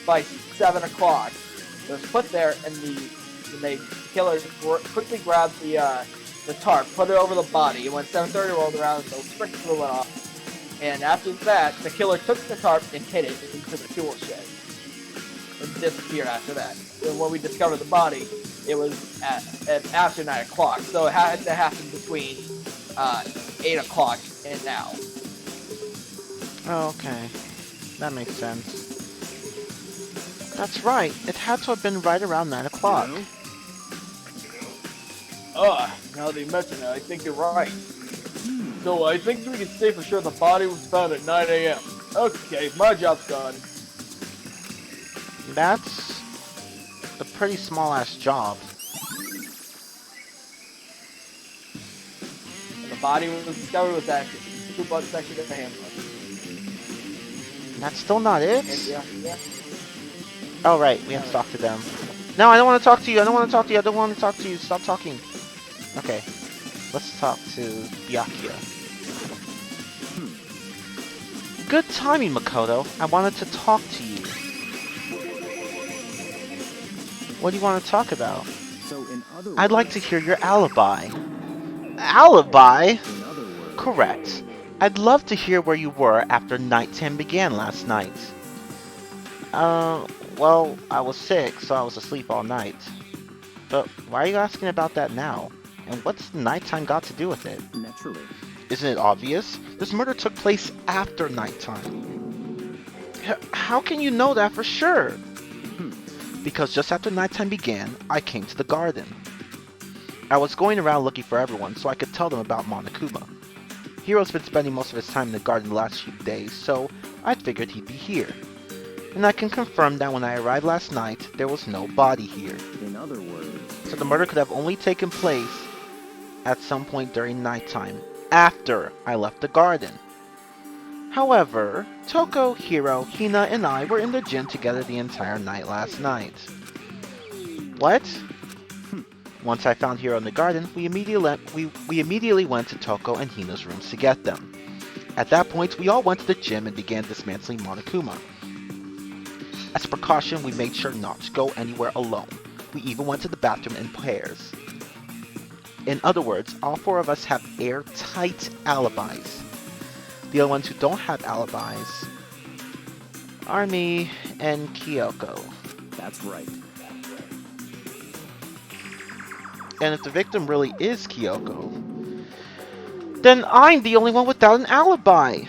[SPEAKER 1] by 7 o'clock, It was put there, and the killer quickly grabbed the tarp, put it over the body, and when 7:30 rolled around, the sprinkler went off. And after that, the killer took the tarp and hid it into the tool shed. And disappeared after that. And when we discovered the body, it was at after 9 o'clock. So it had to happen between 8 o'clock and now.
[SPEAKER 2] Oh, okay. That makes sense. That's right. It had to have been right around 9 o'clock.
[SPEAKER 1] Now that you mention it, I think you're right. So I think we can say for sure the body was found at 9 a.m. Okay, my job's done.
[SPEAKER 2] That's a pretty small-ass job.
[SPEAKER 1] And the body was discovered with that two blood section of the handbook.
[SPEAKER 2] That's still not it?
[SPEAKER 1] Yeah.
[SPEAKER 2] Oh, right. We have to talk to them. No, I don't want to talk to you. I don't want to talk to you. I don't want to talk to you. Stop talking. Okay. Let's talk to Byakuya. Good timing, Makoto. I wanted to talk to you. What do you want to talk about?
[SPEAKER 5] So in other
[SPEAKER 2] I'd like to hear your alibi. Alibi?
[SPEAKER 5] In other words,
[SPEAKER 2] Correct. I'd love to hear where you were after Night 10 began last night. Well, I was sick, so I was asleep all night. But why are you asking about that now? And what's nighttime got to do with it?
[SPEAKER 5] naturally.
[SPEAKER 2] Isn't it obvious? This murder took place after nighttime. How can you know that for sure? Because just after nighttime began, I came to the garden. I was going around looking for everyone so I could tell them about Monokuma. Hiro's been spending most of his time in the garden the last few days, so I figured he'd be here. And I can confirm that when I arrived last night, there was no body here.
[SPEAKER 5] In other words,
[SPEAKER 2] So the murder could have only taken place at some point during nighttime, after I left the garden. However, Toko, Hiro, Hina, and I were in the gym together the entire night last night. What? Once I found Hiro in the garden, we immediately went to Toko and Hina's rooms to get them. At that point, we all went to the gym and began dismantling Monokuma. As a precaution, we made sure not to go anywhere alone. We even went to the bathroom in pairs. In other words, all four of us have airtight alibis. The only ones who don't have alibis are me and Kyoko.
[SPEAKER 5] that's right.
[SPEAKER 2] And if the victim really is Kyoko, then I'm the only one without an alibi!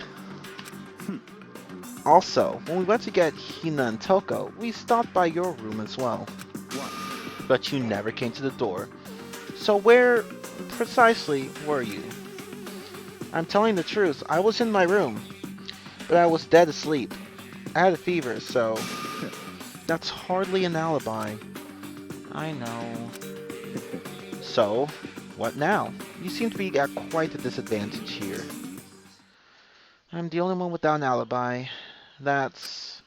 [SPEAKER 2] Also, when we went to get Hina and Toko, we stopped by your room as well.
[SPEAKER 5] What?
[SPEAKER 2] But you never came to the door. So where precisely were you? I'm telling the truth, I was in my room, but I was dead asleep. I had a fever, so that's hardly an alibi. I know. So, what now? You seem to be at quite a disadvantage here. I'm the only one without an alibi. That's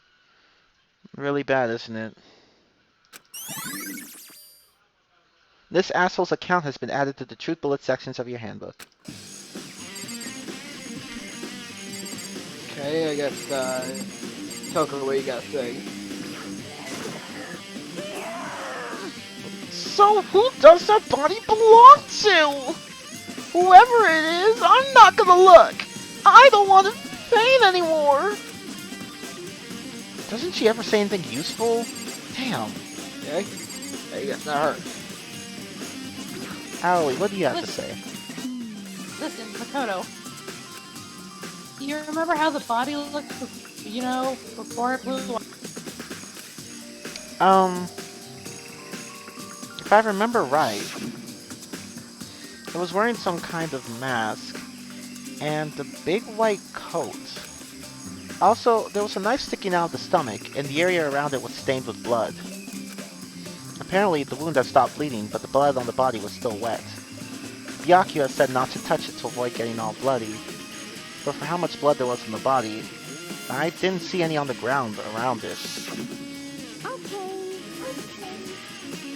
[SPEAKER 2] really bad, isn't it? This asshole's account has been added to the Truth Bullet sections of your handbook.
[SPEAKER 1] Okay, I guess, Toko, what you gotta say?
[SPEAKER 2] So who does that body belong to? Whoever it is, I'm not gonna look. I don't want to faint anymore. Doesn't she ever say anything useful? Damn.
[SPEAKER 1] Okay? I guess not her.
[SPEAKER 2] Aoi, what do you have to say?
[SPEAKER 4] Listen, Makoto. You remember how the body looked, before it blew away?
[SPEAKER 2] If I remember right, it was wearing some kind of mask and a big white coat. Also, there was a knife sticking out of the stomach, and the area around it was stained with blood. Apparently, the wound had stopped bleeding, but the blood on the body was still wet. Byakuya said not to touch it to avoid getting all bloody, but for how much blood there was in the body, I didn't see any on the ground around it.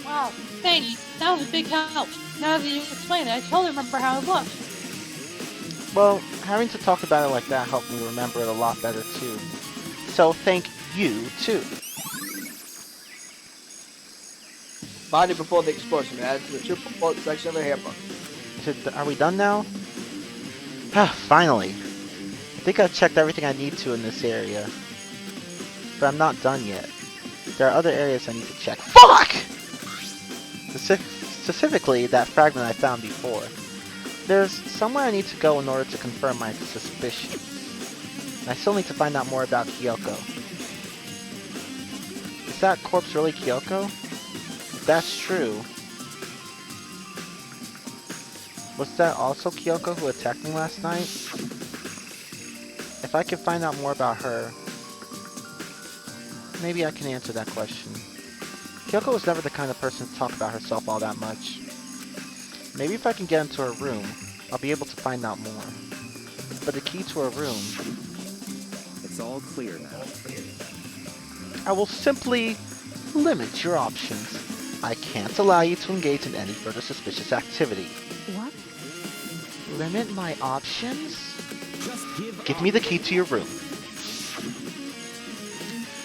[SPEAKER 4] Wow, thanks. That was a big help. Now that you explain it, I totally remember how it looked.
[SPEAKER 2] Well, having to talk about it like that helped me remember it a lot better too. So thank you too.
[SPEAKER 1] Body before the explosion. Added to the triple bullet section of the handbook.
[SPEAKER 2] Are we done now? Finally. I think I've checked everything I need to in this area. But I'm not done yet. There are other areas I need to check. Fuck! Specifically, that fragment I found before. There's somewhere I need to go in order to confirm my suspicions. And I still need to find out more about Kyoko. Is that corpse really Kyoko? If that's true, was that also Kyoko who attacked me last night? If I can find out more about her, maybe I can answer that question. Kyoko was never the kind of person to talk about herself all that much. Maybe if I can get into her room, I'll be able to find out more. But the key to her room...
[SPEAKER 5] It's all clear now.
[SPEAKER 2] I will simply limit your options. I can't allow you to engage in any further suspicious activity.
[SPEAKER 6] What?
[SPEAKER 2] Limit my options?
[SPEAKER 5] Just
[SPEAKER 2] Give me the key to your room.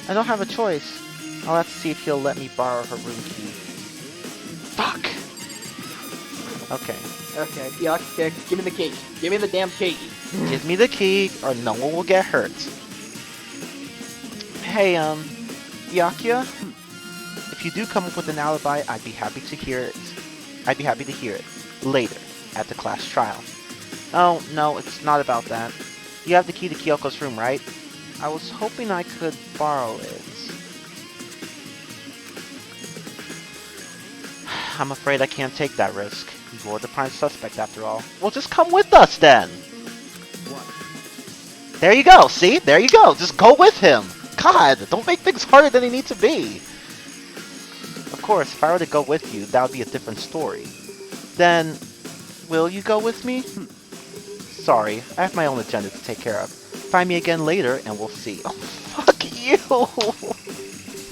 [SPEAKER 2] I don't have a choice. I'll have to see if he'll let me borrow her room key. Fuck! Okay.
[SPEAKER 1] Okay, yeah, okay, give me the key. Give me the damn key.
[SPEAKER 2] Give me the key, or no one will get hurt. Hey, Byakuya? If you do come up with an alibi, I'd be happy to hear it. I'd be happy to hear it. Later, at the class trial. Oh, no, it's not about that. You have the key to Kyoko's room, right? I was hoping I could borrow it. I'm afraid I can't take that risk. You're the prime suspect after all. Well, just come with us then!
[SPEAKER 5] What?
[SPEAKER 2] There you go, see? There you go! Just go with him! God, don't make things harder than they need to be! Of course, if I were to go with you, that would be a different story. Then, will you go with me? Sorry, I have my own agenda to take care of. Find me again later, and we'll see. Oh, fuck you!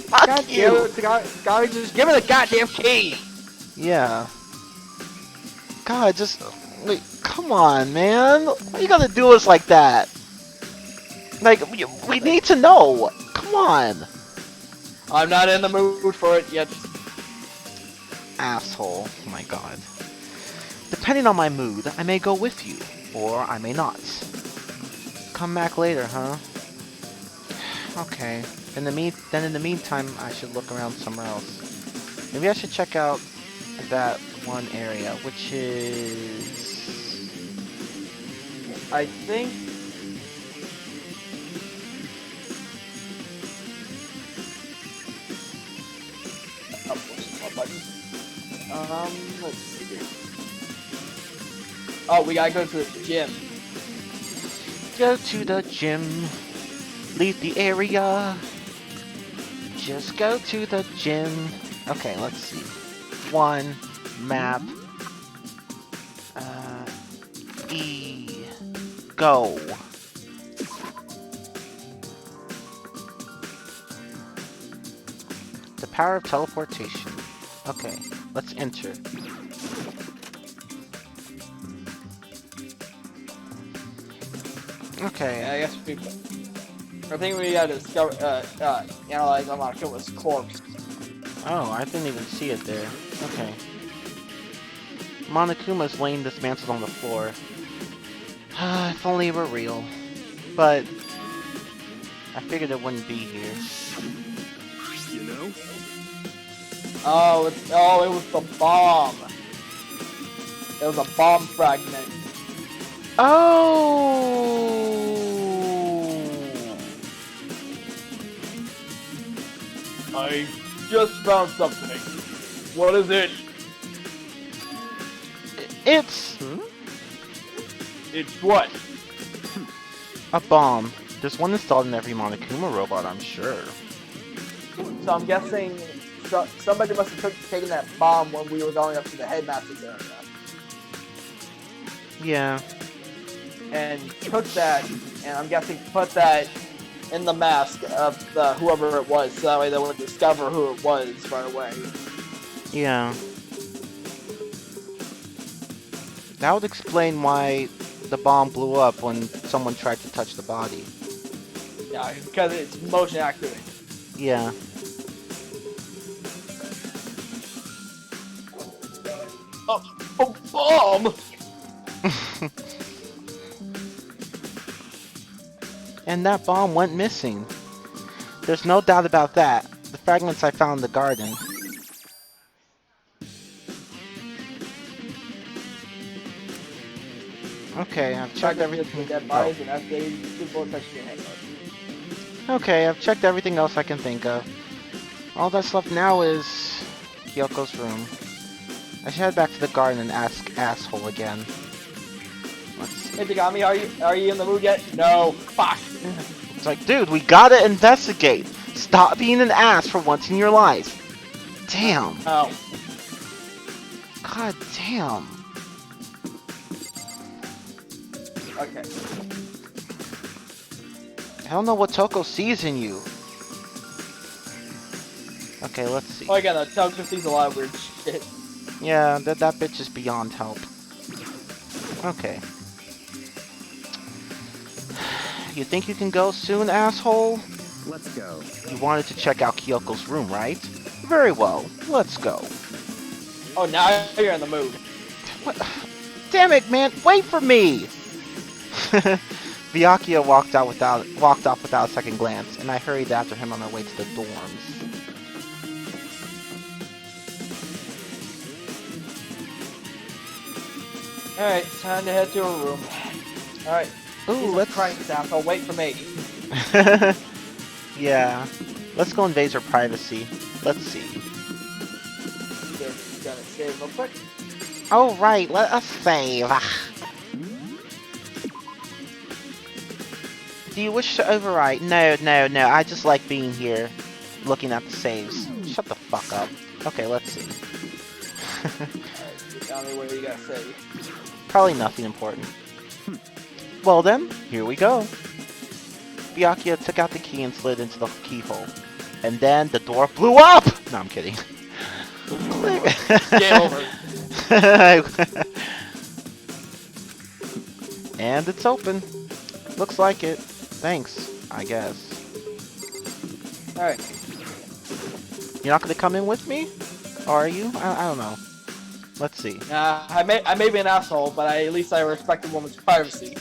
[SPEAKER 2] Fuck
[SPEAKER 1] God
[SPEAKER 2] you!
[SPEAKER 1] damn it, God, just give me the goddamn key!
[SPEAKER 2] Yeah. God, just... Wait, come on, man! Why you gotta do us like that? Like, we need to know! Come on!
[SPEAKER 1] I'm not in the mood for it yet.
[SPEAKER 2] Asshole. Oh my god. Depending on my mood, I may go with you, or I may not. Come back later, huh? Okay. In the meantime, I should look around somewhere else. Maybe I should check out that one area, which is...
[SPEAKER 1] I think... Oh, what's the button? Let's see here. Oh, we gotta go to the gym.
[SPEAKER 2] Go to the gym. Leave the area. Just go to the gym. Okay, let's see. One map. E. Go. The power of teleportation. Okay, let's enter. Okay.
[SPEAKER 1] Yeah, I guess I think we gotta discover, analyze Amakuma's corpse.
[SPEAKER 2] Oh, I didn't even see it there. Okay. Monokuma's laying dismantled on the floor. If only it were real. But I figured it wouldn't be here.
[SPEAKER 5] You know?
[SPEAKER 1] Oh, it was the bomb. It was a bomb fragment.
[SPEAKER 2] Oh!
[SPEAKER 1] I just found something. What is it?
[SPEAKER 2] It's
[SPEAKER 1] It's what?
[SPEAKER 2] a bomb. There's one installed in every Monokuma robot, I'm sure.
[SPEAKER 1] So I'm guessing somebody must have taken that bomb when we were going up to the headmaster's area.
[SPEAKER 2] Yeah.
[SPEAKER 1] And took that, and I'm guessing put that in the mask of the whoever it was, so that way they would discover who it was right away.
[SPEAKER 2] Yeah. That would explain why the bomb blew up when someone tried to touch the body.
[SPEAKER 1] Yeah, because it's motion activated.
[SPEAKER 2] Yeah. And that bomb went missing. There's no doubt about that. The fragments I found in the garden. Okay, I've checked everything.
[SPEAKER 1] Dead bodies and FDA's 2 bullet touch your hand.
[SPEAKER 2] Okay, I've checked everything else I can think of. All that's left now is Kyoko's room. I should head back to the garden and ask Asshole again. Let's see.
[SPEAKER 1] Hey, Tagami, are you in the mood yet? No. Fuck.
[SPEAKER 2] It's like, dude, we gotta investigate. Stop being an ass for once in your life. Damn.
[SPEAKER 1] Oh.
[SPEAKER 2] God damn.
[SPEAKER 1] Okay.
[SPEAKER 2] I don't know what Toko sees in you. Okay, let's see.
[SPEAKER 1] Oh, again, Toko sees a lot of weird shit.
[SPEAKER 2] Yeah, that bitch is beyond help. Okay. You think you can go soon, asshole?
[SPEAKER 5] Let's go.
[SPEAKER 2] You wanted to check out Kyoko's room, right? Very well. Let's go.
[SPEAKER 1] Oh, now you're in the mood.
[SPEAKER 2] What? Damn it, man! Wait for me! Byakuya walked off without a second glance, and I hurried after him on our way to the dorms.
[SPEAKER 1] Alright, time to head to a room. Alright.
[SPEAKER 2] Ooh, let's...
[SPEAKER 1] Christ, asshole, wait for me.
[SPEAKER 2] Yeah. Let's go invade her privacy. Let's see.
[SPEAKER 1] Just gonna save real quick.
[SPEAKER 2] Oh, right, let us save. Do you wish to overwrite? No, I just like being here, looking at the saves. Shut the fuck up. Okay, let's see.
[SPEAKER 1] Alright, tell me what you gotta save.
[SPEAKER 2] Probably nothing important. Well then, here we go. Byakuya took out the key and slid into the keyhole. And then the door blew up! No, I'm kidding.
[SPEAKER 1] Game over.
[SPEAKER 2] And it's open. Looks like it. Thanks, I guess.
[SPEAKER 1] Alright.
[SPEAKER 2] You're not gonna come in with me? Or are you? I don't know. Let's see.
[SPEAKER 1] I may be an asshole, but at least I respect a woman's privacy.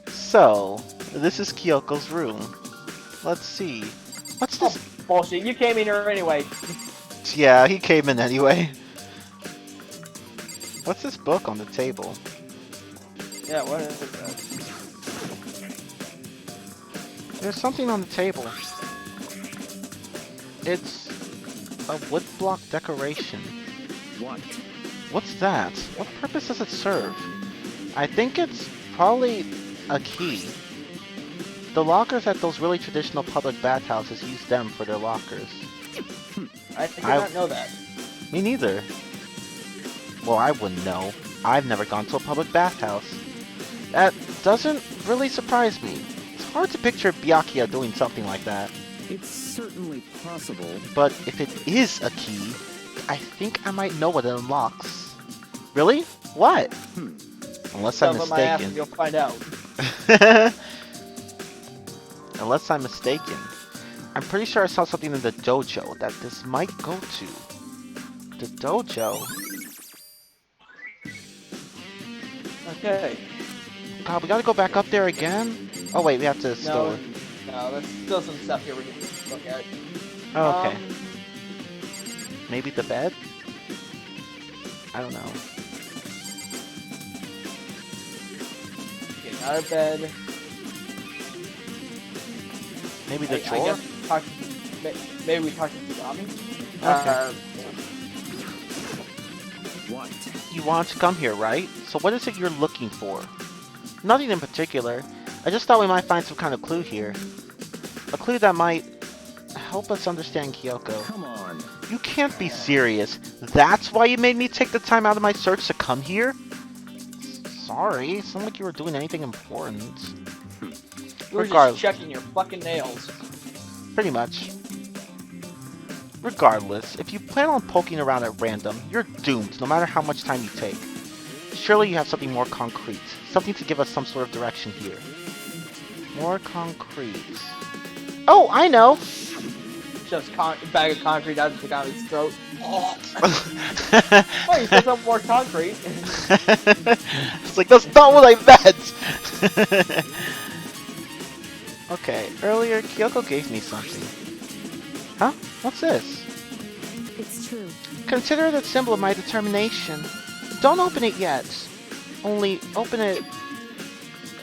[SPEAKER 2] So, this is Kyoko's room. Let's see. What's this?
[SPEAKER 1] Oh, bullshit, you came in here anyway.
[SPEAKER 2] Yeah, he came in anyway. What's this book on the table?
[SPEAKER 1] Yeah, what is that?
[SPEAKER 2] There's something on the table. It's a woodblock decoration.
[SPEAKER 5] What?
[SPEAKER 2] What's that? What purpose does it serve? I think it's probably a key. The lockers at those really traditional public bathhouses use them for their lockers.
[SPEAKER 1] I did not know that.
[SPEAKER 2] Me neither. Well, I wouldn't know. I've never gone to a public bathhouse. That doesn't really surprise me. It's hard to picture Byakuya doing something like that.
[SPEAKER 5] It's certainly possible.
[SPEAKER 2] But if it is a key, I think I might know what it unlocks. Really? What? Unless I'm
[SPEAKER 1] Sounds like my ass,
[SPEAKER 2] mistaken.
[SPEAKER 1] you'll find out.
[SPEAKER 2] Unless I'm mistaken. I'm pretty sure I saw something in the dojo that this might go to. The dojo?
[SPEAKER 1] Okay.
[SPEAKER 2] God, we gotta go back up there again? Oh wait, we have to still...
[SPEAKER 1] No, there's still some stuff here we can look at.
[SPEAKER 2] Oh, okay. Maybe the bed? I don't know.
[SPEAKER 1] Getting out of bed.
[SPEAKER 2] Maybe the drawer?
[SPEAKER 1] Maybe we talk to Tagami?
[SPEAKER 2] Okay.
[SPEAKER 5] What?
[SPEAKER 2] You want to come here, right? So what is it you're looking for? Nothing in particular. I just thought we might find some kind of clue here. A clue that might help us understand Kyoko.
[SPEAKER 5] Come on.
[SPEAKER 2] You can't be serious. That's why you made me take the time out of my search to come here? Sorry, it's not like you were doing anything important.
[SPEAKER 1] You were just checking your fucking nails.
[SPEAKER 2] Pretty much. Regardless, if you plan on poking around at random, you're doomed no matter how much time you take. Surely you have something more concrete. Something to give us some sort of direction here. More concrete. Oh, I know!
[SPEAKER 1] Shoves a bag of concrete out of Tagami's throat. Oh, you said something more concrete.
[SPEAKER 2] It's like, that's not what I meant! Okay, earlier Kyoko gave me something. Huh? What's this?
[SPEAKER 7] It's true.
[SPEAKER 2] Consider it a symbol of my determination. Don't open it yet. Only open it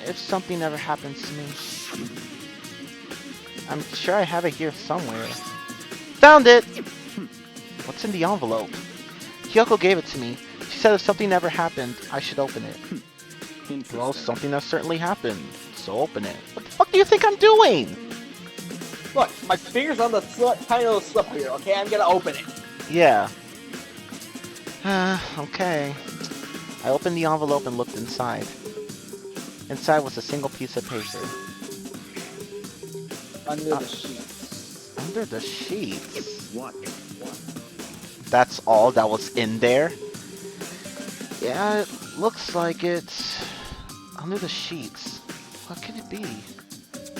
[SPEAKER 2] if something ever happens to me. I'm sure I have it here somewhere. Found it! What's in the envelope? Kyoko gave it to me. She said if something ever happened, I should open it. Well, something has certainly happened, so open it. What the fuck do you think I'm doing?
[SPEAKER 1] Look, my finger's on the tiny little slip here, okay? I'm gonna open it.
[SPEAKER 2] Yeah. Okay. I opened the envelope and looked inside. Inside was a single piece of paper.
[SPEAKER 1] Under the sheets.
[SPEAKER 2] Under the sheets?
[SPEAKER 5] What?
[SPEAKER 2] That's all that was in there? Yeah, it looks like it's under the sheets. What could it be?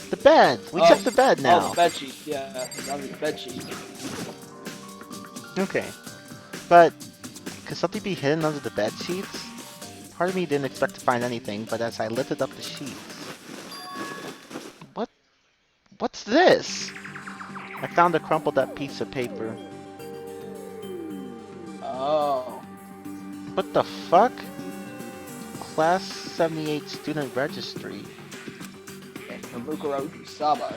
[SPEAKER 2] The bed! We checked the bed now.
[SPEAKER 1] Oh, the bed sheet. Yeah, under the bed sheet.
[SPEAKER 2] Okay. But, could something be hidden under the bed sheets? Part of me didn't expect to find anything, but as I lifted up the sheets... What's this? I found a crumpled up piece of paper.
[SPEAKER 1] Oh.
[SPEAKER 2] What the fuck? Class 78 student registry.
[SPEAKER 1] And from Mukuro Usaba.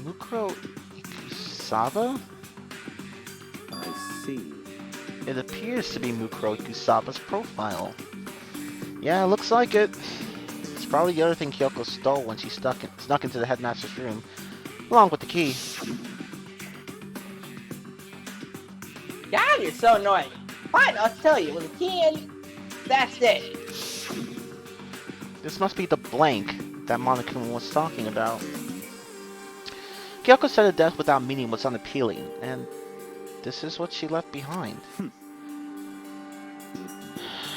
[SPEAKER 2] Mukuro Ikusaba?
[SPEAKER 5] I see.
[SPEAKER 2] It appears to be Mukuro Ikusaba's profile. Yeah, looks like it. It's probably the other thing Kyoko stole when she snuck into the headmaster's room, along with the key.
[SPEAKER 3] God, you're so annoying. Fine, I'll tell you. With a key in, that's it.
[SPEAKER 2] This must be the blank that Monokuma was talking about. Kyoko said a death without meaning was unappealing, and this is what she left behind.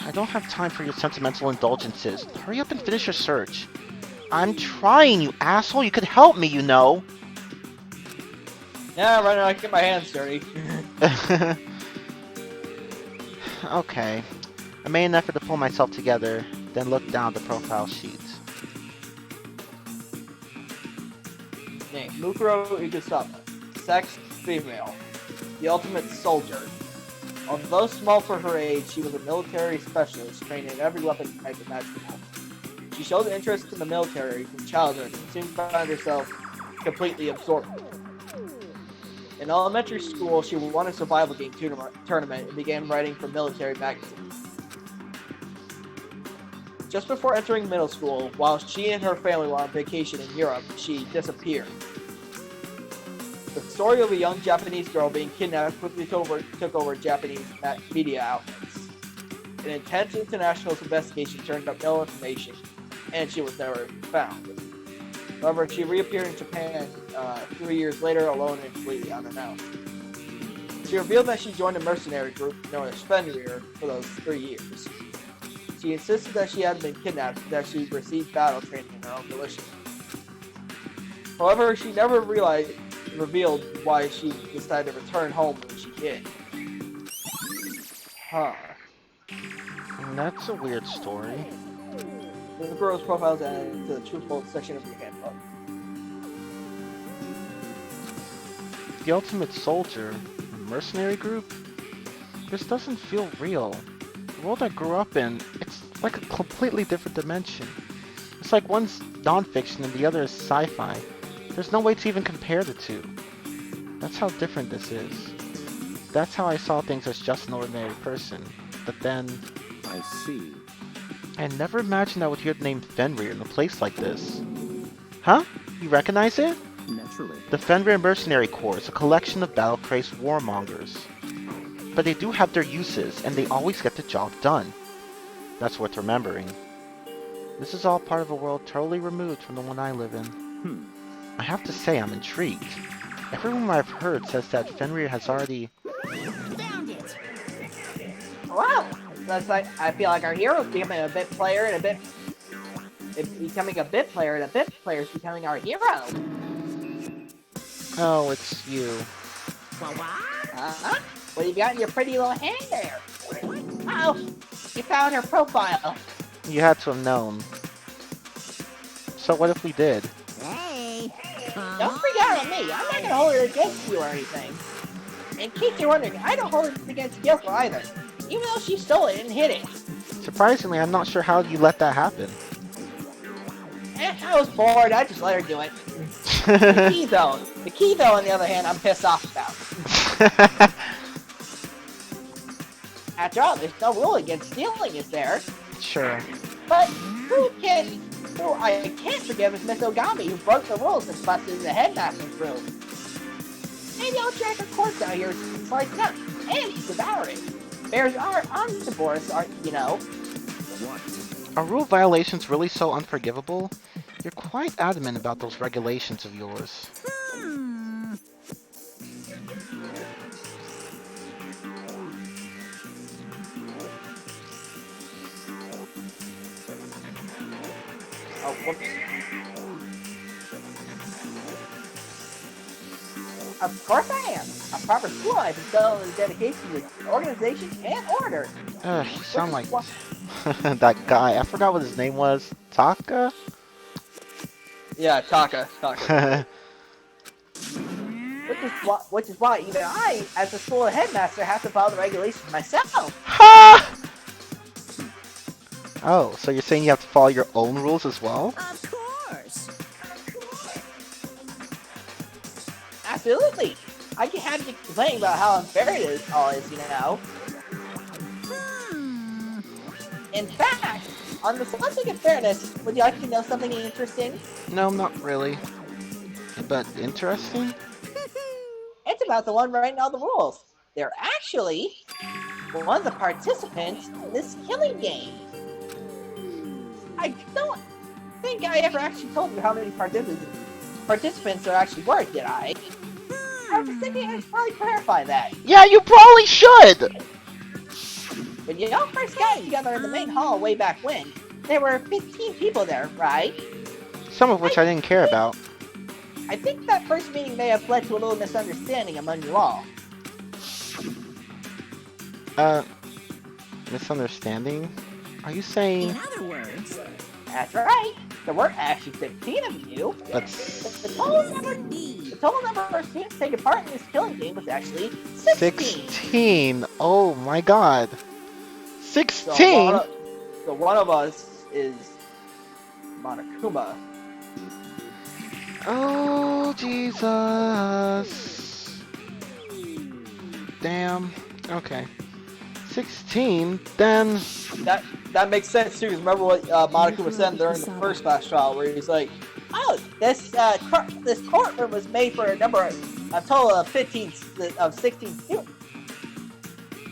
[SPEAKER 2] I don't have time for your sentimental indulgences. Hurry up and finish your search. I'm trying, you asshole. You could help me, you know.
[SPEAKER 1] Yeah, right now I can get my hands dirty.
[SPEAKER 2] Okay. I made an effort to pull myself together, then looked down at the profile sheet.
[SPEAKER 1] Name, Mukuro Ikusaba. Sex, female. The ultimate soldier. Although small for her age, she was a military specialist trained in every weapon type imaginable. She showed interest in the military from childhood and soon found herself completely absorbed. In elementary school, she won a survival game tournament and began writing for military magazines. Just before entering middle school, while she and her family were on vacation in Europe, she disappeared. The story of a young Japanese girl being kidnapped quickly took over Japanese media outlets. An intense international investigation turned up no information, and she was never found. However, she reappeared in Japan 3 years later, alone and completely unannounced. She revealed that she joined a mercenary group known as Fenrir for those 3 years. She insisted that she hadn't been kidnapped and that she received battle training in her own volition. However, she never revealed why she decided to return home when she did. Huh.
[SPEAKER 2] That's a weird story.
[SPEAKER 1] The girl's profile is added to the truthful section of your handbook.
[SPEAKER 2] The ultimate soldier, a mercenary group? This doesn't feel real. The world I grew up in, it's like a completely different dimension. It's like one's non-fiction and the other is sci-fi. There's no way to even compare the two. That's how different this is. That's how I saw things as just an ordinary person. But then...
[SPEAKER 5] I see.
[SPEAKER 2] I never imagined I would hear the name Fenrir in a place like this. Huh? You recognize it?
[SPEAKER 5] Naturally.
[SPEAKER 2] The Fenrir Mercenary Corps is a collection of battle-crazed warmongers. But they do have their uses, and they always get the job done. That's worth remembering. This is all part of a world totally removed from the one I live in. I have to say I'm intrigued. Everyone I've heard says that Fenrir has already...
[SPEAKER 7] Found it.
[SPEAKER 3] Wow, that's like I feel like our hero's becoming a bit player and a bit becoming a bit player and a bit player's becoming our hero.
[SPEAKER 2] Oh, it's you.
[SPEAKER 7] What?
[SPEAKER 3] Uh-huh. What do you got in your pretty little hand there? Oh, you found her profile.
[SPEAKER 2] You had to have known. So what if we did?
[SPEAKER 7] Hey.
[SPEAKER 3] Don't freak out on me. I'm not gonna hold it against you or anything. In case you're wondering, I don't hold it against Kyoko either. Even though she stole it and hid it.
[SPEAKER 2] Surprisingly, I'm not sure how you let that happen.
[SPEAKER 3] I was bored, I just let her do it. The key though, on the other hand, I'm pissed off about. After all, there's no rule against stealing, is there?
[SPEAKER 2] Sure.
[SPEAKER 3] But who I can't forgive is Miss Ogami, who broke the rules and busted in the headmaster's room. Maybe I'll drag her corpse out here to slice it up and devour it. Bears are omnivores, aren't you know?
[SPEAKER 2] Are rule violations really so unforgivable? You're quite adamant about those regulations of yours.
[SPEAKER 7] Hmm.
[SPEAKER 3] Oh, whoops. Of course I am. A proper school life is built on the dedication to organization and order.
[SPEAKER 2] You sound like that guy. I forgot what his name was. Taka?
[SPEAKER 1] Yeah, Taka.
[SPEAKER 3] Which is why even I, as a school headmaster, have to follow the regulations myself.
[SPEAKER 2] Ha! Oh, so you're saying you have to follow your own rules as well?
[SPEAKER 7] Of course.
[SPEAKER 3] Absolutely. I can't have to complain about how unfair it is, all is, you know.
[SPEAKER 7] Hmm.
[SPEAKER 3] In fact, on the subject of fairness, would you like to know something interesting?
[SPEAKER 2] No, not really. But interesting?
[SPEAKER 3] It's about the one writing all the rules. They're actually one of the participants in this killing game. I don't think I ever actually told you how many participants there actually were, did I? I was thinking I should probably clarify that.
[SPEAKER 2] Yeah, you probably should!
[SPEAKER 3] When you all first got together in the main hall way back when, there were 15 people there, right?
[SPEAKER 2] Some of which I didn't care about.
[SPEAKER 3] I think that first meeting may have led to a little misunderstanding among you all.
[SPEAKER 2] Misunderstanding? Are you saying...
[SPEAKER 7] In other words,
[SPEAKER 3] That's right. There were actually 15 of you.
[SPEAKER 2] But...
[SPEAKER 3] The total number of students taking part in this killing game was actually 16.
[SPEAKER 2] 16! Oh my god. 16?!
[SPEAKER 1] So one of us is Monokuma.
[SPEAKER 2] Oh, Jesus. Damn. Okay. 16, then...
[SPEAKER 1] That makes sense too, 'cause remember what Monokuma said during the first class trial, where he's like,
[SPEAKER 3] Oh, this courtroom was made for a total of 16 students.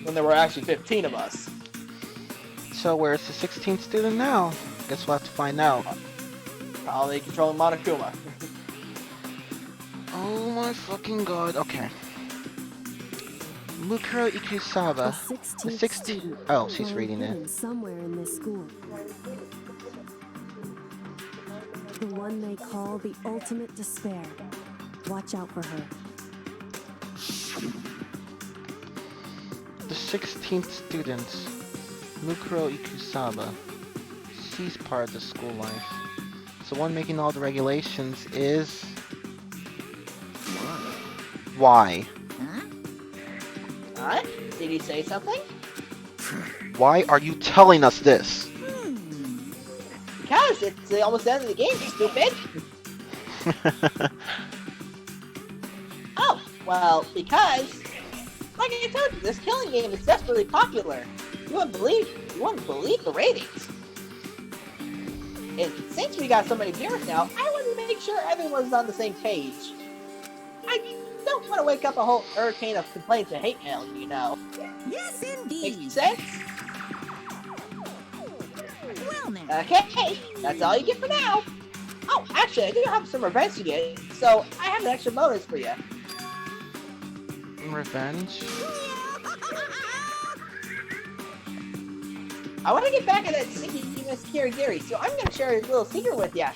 [SPEAKER 1] when there were actually 15 of us.
[SPEAKER 2] So where's the 16th student now? Guess we'll have to find out.
[SPEAKER 1] Probably controlling Monokuma.
[SPEAKER 2] Oh my fucking god. Okay. Mukuro Ikusaba. The 16th. Oh, she's reading it.
[SPEAKER 8] Somewhere in this school. The one they call the ultimate despair. Watch out for her.
[SPEAKER 2] The 16th student, Mukuro Ikusaba. She's part of the school life. So the one making all the regulations is... Why?
[SPEAKER 3] What? Did he say something?
[SPEAKER 2] Why are you telling us this?
[SPEAKER 3] Because it's almost the end of the game, you stupid. Oh, well, because, like I told you, this killing game is desperately popular. You wouldn't believe the ratings. And since we got so many viewers now, I wanted to make sure everyone's on the same page. I don't want to wake up a whole hurricane of complaints and hate mail, you know.
[SPEAKER 7] yes, indeed.
[SPEAKER 3] Makes sense?
[SPEAKER 7] Well now.
[SPEAKER 3] Okay, that's all you get for now. Oh, actually, I do have some revenge to get, so I have an extra bonus for you.
[SPEAKER 2] Revenge?
[SPEAKER 3] I want to get back at that sneaky Miss Kirigiri, so I'm going to share a little secret with you.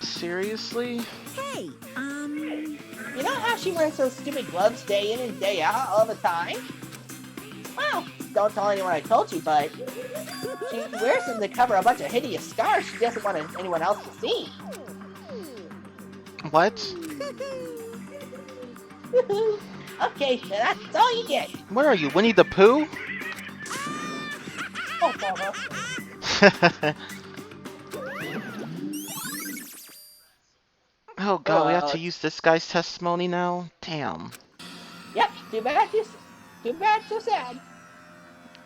[SPEAKER 2] Seriously?
[SPEAKER 7] Hey,
[SPEAKER 3] You know how she wears those stupid gloves day in and day out all the time? Well, don't tell anyone I told you, but she wears them to cover a bunch of hideous scars she doesn't want anyone else to see.
[SPEAKER 2] What?
[SPEAKER 3] Okay, that's all you get.
[SPEAKER 2] Where are you, Winnie the Pooh?
[SPEAKER 3] Oh, Mama.
[SPEAKER 2] Oh god, we have to use this guy's testimony now? Damn.
[SPEAKER 3] Yep, too bad, so sad.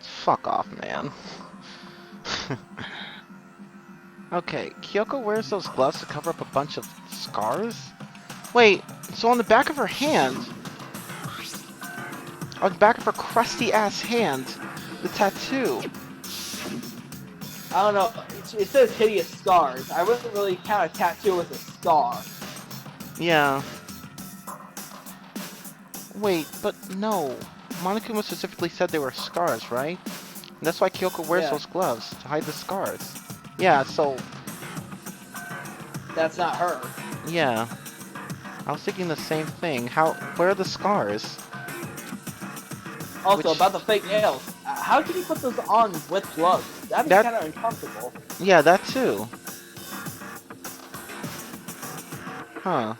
[SPEAKER 2] Fuck off, man. Okay, Kyoko wears those gloves to cover up a bunch of scars? Wait, so on the back of her hand, on the back of her crusty ass hand, the tattoo.
[SPEAKER 1] I don't know. It says hideous scars. I wouldn't really count a tattoo as a scar.
[SPEAKER 2] Yeah. Wait, but no. Monokuma specifically said they were scars, right? And that's why Kyoko wears those gloves, to hide the scars. Yeah, so...
[SPEAKER 1] That's not her.
[SPEAKER 2] Yeah. I was thinking the same thing. Where are the scars?
[SPEAKER 1] Also, about the fake nails. How can you put those on with gloves? That'd be kind of uncomfortable.
[SPEAKER 2] Yeah, that too. Huh.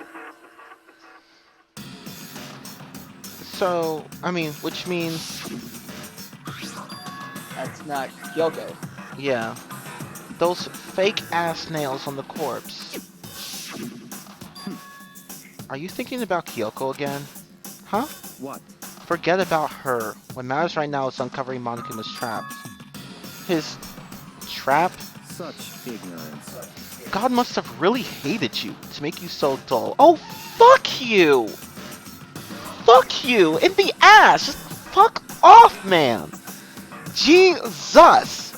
[SPEAKER 2] So, I mean, which means...
[SPEAKER 1] That's not Kyoko.
[SPEAKER 2] Yeah. Those fake-ass nails on the corpse. Are you thinking about Kyoko again? Huh?
[SPEAKER 5] What?
[SPEAKER 2] Forget about her. What matters right now is uncovering Monokuma's traps. His... trap?
[SPEAKER 5] Such ignorance.
[SPEAKER 2] God must have really hated you to make you so dull. Oh, fuck you! Fuck you! In the ass! Just fuck off, man! Jesus!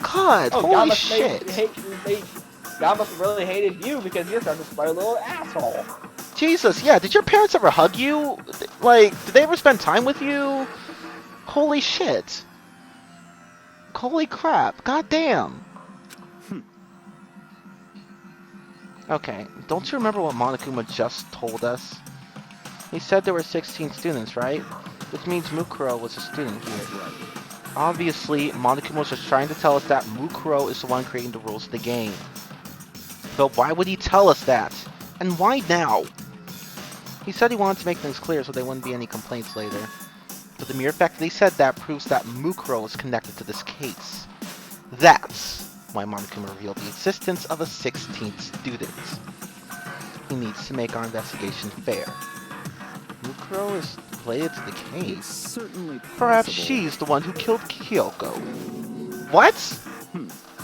[SPEAKER 2] God, holy shit!
[SPEAKER 1] God must have really hated you because you're such a smart little asshole.
[SPEAKER 2] Jesus, yeah, did your parents ever hug you? Like, did they ever spend time with you? Holy shit. Holy crap, god damn. Okay, don't you remember what Monokuma just told us? He said there were 16 students, right? Which means Mukuro was a student here. Obviously, Monokuma was just trying to tell us that Mukuro is the one creating the rules of the game. But why would he tell us that? And why now? He said he wanted to make things clear so there wouldn't be any complaints later. But the mere fact that he said that proves that Mukuro is connected to this case. That's why Monokuma revealed the existence of a 16th student. He needs to make our investigation fair. Mukuro is related to the case.
[SPEAKER 5] Certainly possible.
[SPEAKER 2] Perhaps she's the one who killed Kyoko. What?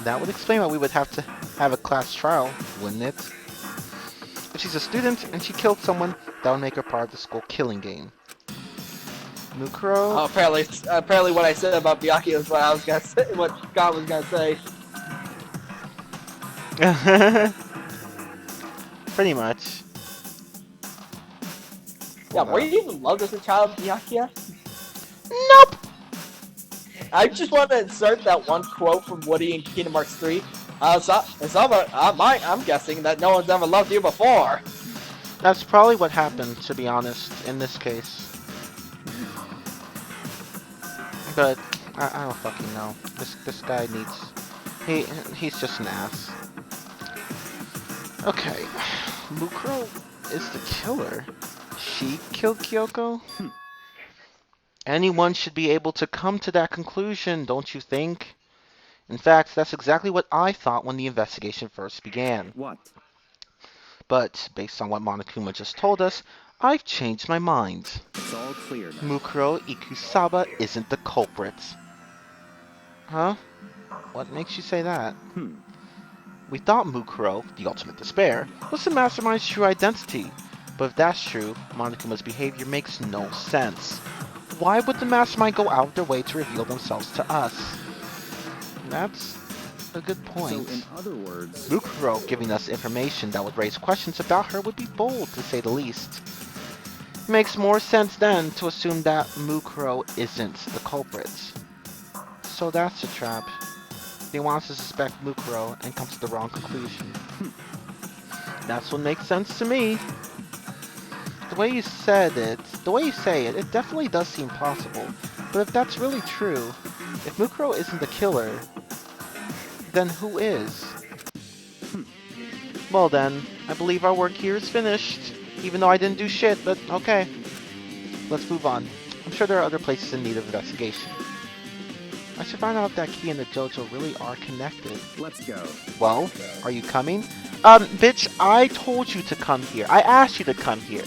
[SPEAKER 2] That would explain why we would have to have a class trial, wouldn't it? If she's a student and she killed someone, that would make her part of the school killing game. Mukuro?
[SPEAKER 1] Oh, apparently what I said about Byakuya is what I was gonna say, what God was gonna say.
[SPEAKER 2] Pretty much.
[SPEAKER 1] Yeah, were you even loved as a child, Byakuya?
[SPEAKER 2] Nope!
[SPEAKER 1] I just want to insert that one quote from Woody in Kingdom Hearts 3. I'm guessing that no one's ever loved you before.
[SPEAKER 2] That's probably what happened, to be honest, in this case. But I don't fucking know. This guy needs... He's just an ass. Okay. Mukuro is the killer. She killed Kyoko? Anyone should be able to come to that conclusion, don't you think? In fact, that's exactly what I thought when the investigation first began.
[SPEAKER 5] What?
[SPEAKER 2] But, based on what Monokuma just told us, I've changed my mind.
[SPEAKER 5] It's all clear now.
[SPEAKER 2] Mukuro Ikusaba isn't the culprit. Huh? What makes you say that? We thought Mukuro, the ultimate despair, was the mastermind's true identity. But if that's true, Monokuma's behavior makes no sense. Why would the mastermind go out of their way to reveal themselves to us? That's a good point.
[SPEAKER 5] So in other words,
[SPEAKER 2] Mukuro giving us information that would raise questions about her would be bold, to say the least. It makes more sense then to assume that Mukuro isn't the culprit. So that's a trap. They want us to suspect Mukuro and come to the wrong conclusion. That's what makes sense to me. the way you said it, the way you say it, it definitely does seem possible. But if that's really true, if Mukuro isn't the killer, then who is? Well then, I believe our work here is finished. Even though I didn't do shit, but okay. Let's move on. I'm sure there are other places in need of investigation. I should find out if that key and the JoJo really are connected.
[SPEAKER 5] Let's go.
[SPEAKER 2] Well, are you coming? Bitch, I told you to come here. I asked you to come here.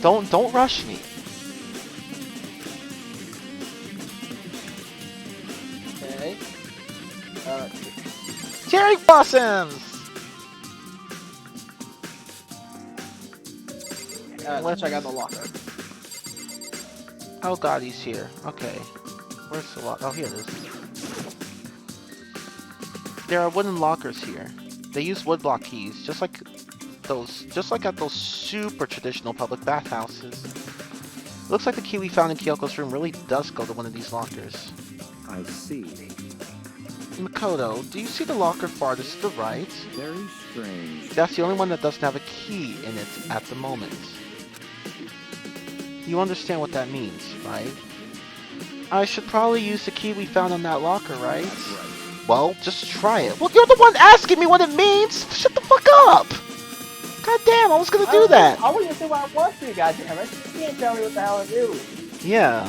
[SPEAKER 2] Don't rush me.
[SPEAKER 1] Okay.
[SPEAKER 2] Cherry blossoms!
[SPEAKER 1] Let's check out the locker.
[SPEAKER 2] Oh god, he's here. Okay. Where's the locker? Oh, here it is. There are wooden lockers here. They use woodblock keys, just like at those super traditional public bathhouses. Looks like the key we found in Kyoko's room really does go to one of these lockers.
[SPEAKER 5] I see.
[SPEAKER 2] Makoto, do you see the locker farthest to the right?
[SPEAKER 5] Very strange.
[SPEAKER 2] That's the only one that doesn't have a key in it at the moment. You understand what that means, right? I should probably use the key we found on that locker, right?
[SPEAKER 5] That's right.
[SPEAKER 2] Well, just try it. Well, you're the one asking me what it means! Shut the fuck up! God damn, I was gonna do that!
[SPEAKER 1] I want you to say what I want to, goddammit. You can't tell me what the hell to do.
[SPEAKER 2] Yeah.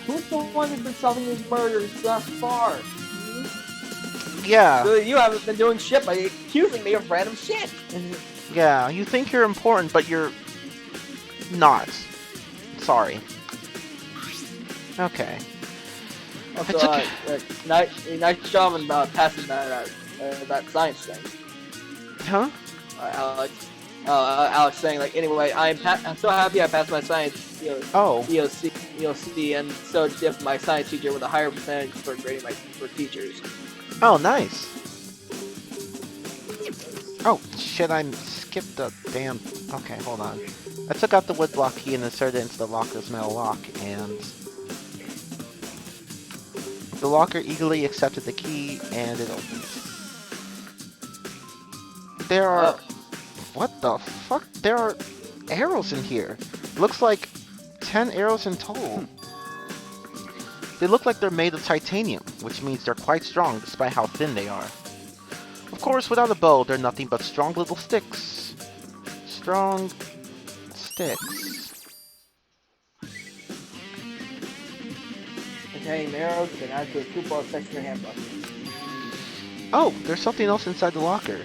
[SPEAKER 1] Who's the one who's been solving these murders thus far?
[SPEAKER 2] Yeah.
[SPEAKER 1] So you haven't been doing shit by accusing me of random shit.
[SPEAKER 2] Yeah, you think you're important, but you're not. Sorry. Okay.
[SPEAKER 1] Also, nice job in passing that science thing.
[SPEAKER 2] Huh?
[SPEAKER 1] Alex. Alex saying like, anyway, I'm so happy I passed my science EOC, and so did my science teacher with a higher percentage for grading for teachers.
[SPEAKER 2] Oh, nice. Oh, shit, I skipped the damn... Okay, hold on. I took out the woodblock key and inserted it into the locker's metal lock, and... the locker eagerly accepted the key, and it opened. There are... What the fuck? There are arrows in here. Looks like 10 arrows in total. They look like they're made of titanium, which means they're quite strong despite how thin they are. Of course, without a bow, they're nothing but strong little sticks. Strong sticks.
[SPEAKER 1] Containing arrows you can add to a two-part section of handbook.
[SPEAKER 2] Oh, there's something else inside the locker.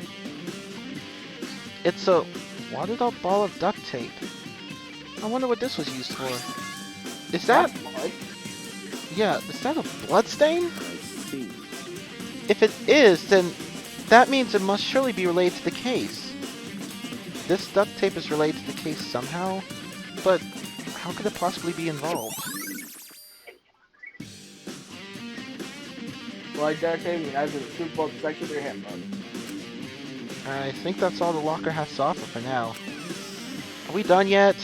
[SPEAKER 2] It's a wadded up ball of duct tape. I wonder what this was used for. Is that... Yeah, is that a blood stain?
[SPEAKER 5] I see.
[SPEAKER 2] If it is, then that means it must surely be related to the case. This duct tape is related to the case somehow, but how could it possibly be involved?
[SPEAKER 1] Like duct tape, you can add to the two-part section of your handbook.
[SPEAKER 2] I think that's all the locker has to offer for now. Are we done yet?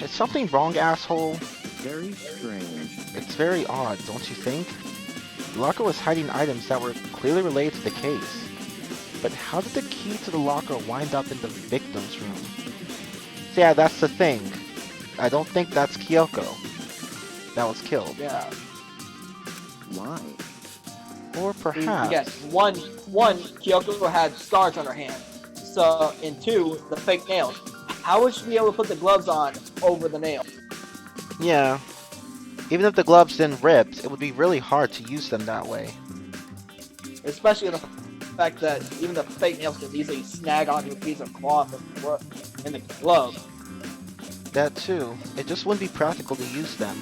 [SPEAKER 2] Is something wrong, asshole?
[SPEAKER 5] Very strange.
[SPEAKER 2] It's very odd, don't you think? The locker was hiding items that were clearly related to the case. But how did the key to the locker wind up in the victim's room? So yeah, that's the thing. I don't think that's Kyoko that was killed.
[SPEAKER 1] Yeah.
[SPEAKER 5] Why?
[SPEAKER 2] Or perhaps...
[SPEAKER 1] Yes, one, Kyoko had scars on her hand. So, and two, the fake nails. How would she be able to put the gloves on over the nails?
[SPEAKER 2] Yeah. Even if the gloves didn't rip, it would be really hard to use them that way.
[SPEAKER 1] Especially the fact that even the fake nails can easily snag onto a piece of cloth in the glove.
[SPEAKER 2] That too. It just wouldn't be practical to use them.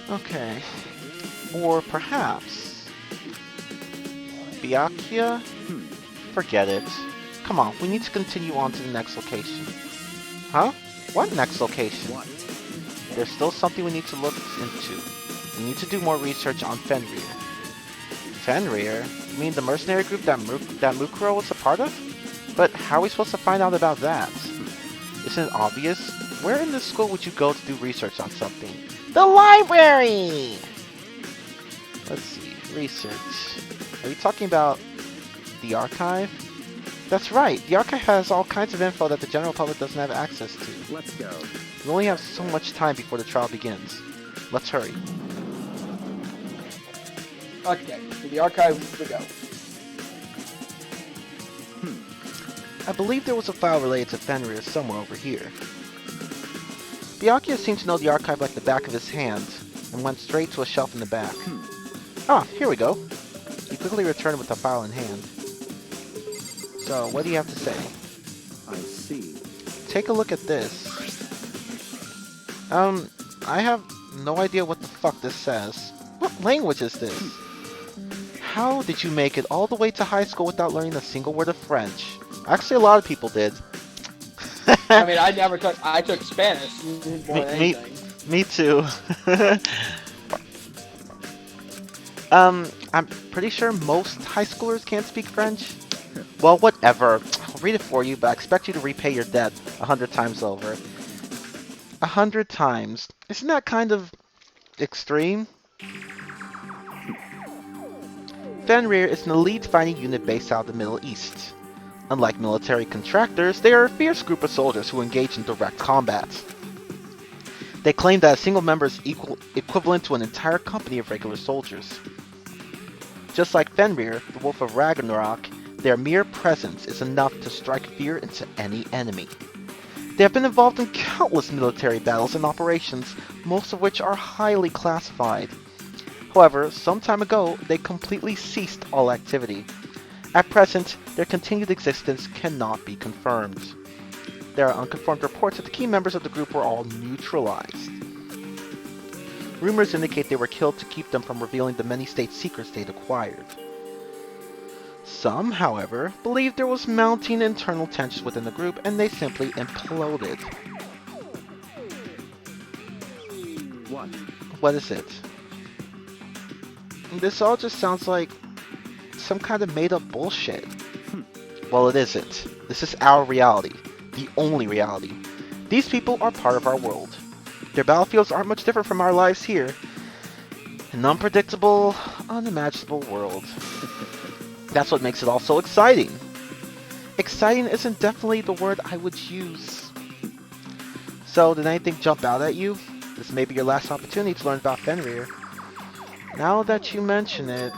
[SPEAKER 2] Okay. Or perhaps... Byakuya? Forget it. Come on, we need to continue on to the next location. Huh? What next location?
[SPEAKER 5] What?
[SPEAKER 2] There's still something we need to look into. We need to do more research on Fenrir. Fenrir? You mean the mercenary group that Mukuro was a part of? But how are we supposed to find out about that? Isn't it obvious? Where in this school would you go to do research on something? The library! Let's see. Research. Are you talking about The archive? That's right. The archive has all kinds of info that the general public doesn't have access to.
[SPEAKER 5] Let's go.
[SPEAKER 2] We only have so much time before the trial begins. Let's hurry.
[SPEAKER 1] Okay, to the archive we go.
[SPEAKER 2] I believe there was a file related to Fenrir somewhere over here. Byakuya seemed to know the archive like the back of his hand, and went straight to a shelf in the back. Ah, here we go. He quickly returned with the file in hand. So, what do you have to say?
[SPEAKER 5] I see.
[SPEAKER 2] Take a look at this. I have no idea what the fuck this says. What language is this? How did you make it all the way to high school without learning a single word of French? Actually, a lot of people did.
[SPEAKER 1] I mean, I took Spanish more than
[SPEAKER 2] Me-
[SPEAKER 1] anything.
[SPEAKER 2] Me too. I'm pretty sure most high schoolers can't speak French. Well, whatever. I'll read it for you, but I expect you to repay your debt 100 times over. 100 times. Isn't that kind of extreme? Fenrir is an elite fighting unit based out of the Middle East. Unlike military contractors, they are a fierce group of soldiers who engage in direct combat. They claim that a single member is equivalent to an entire company of regular soldiers. Just like Fenrir, the Wolf of Ragnarok, their mere presence is enough to strike fear into any enemy. They have been involved in countless military battles and operations, most of which are highly classified. However, some time ago, they completely ceased all activity. At present, their continued existence cannot be confirmed. There are unconfirmed reports that the key members of the group were all neutralized. Rumors indicate they were killed to keep them from revealing the many state secrets they'd acquired. Some, however, believe there was mounting internal tensions within the group and they simply imploded.
[SPEAKER 5] What?
[SPEAKER 2] What is it? This all just sounds like some kind of made-up bullshit. Well, it isn't. This is our reality. The only reality. These people are part of our world. Their battlefields aren't much different from our lives here. An unpredictable, unimaginable world. That's what makes it all so exciting. Exciting isn't definitely the word I would use. So, did anything jump out at you? This may be your last opportunity to learn about Fenrir. Now that you mention it,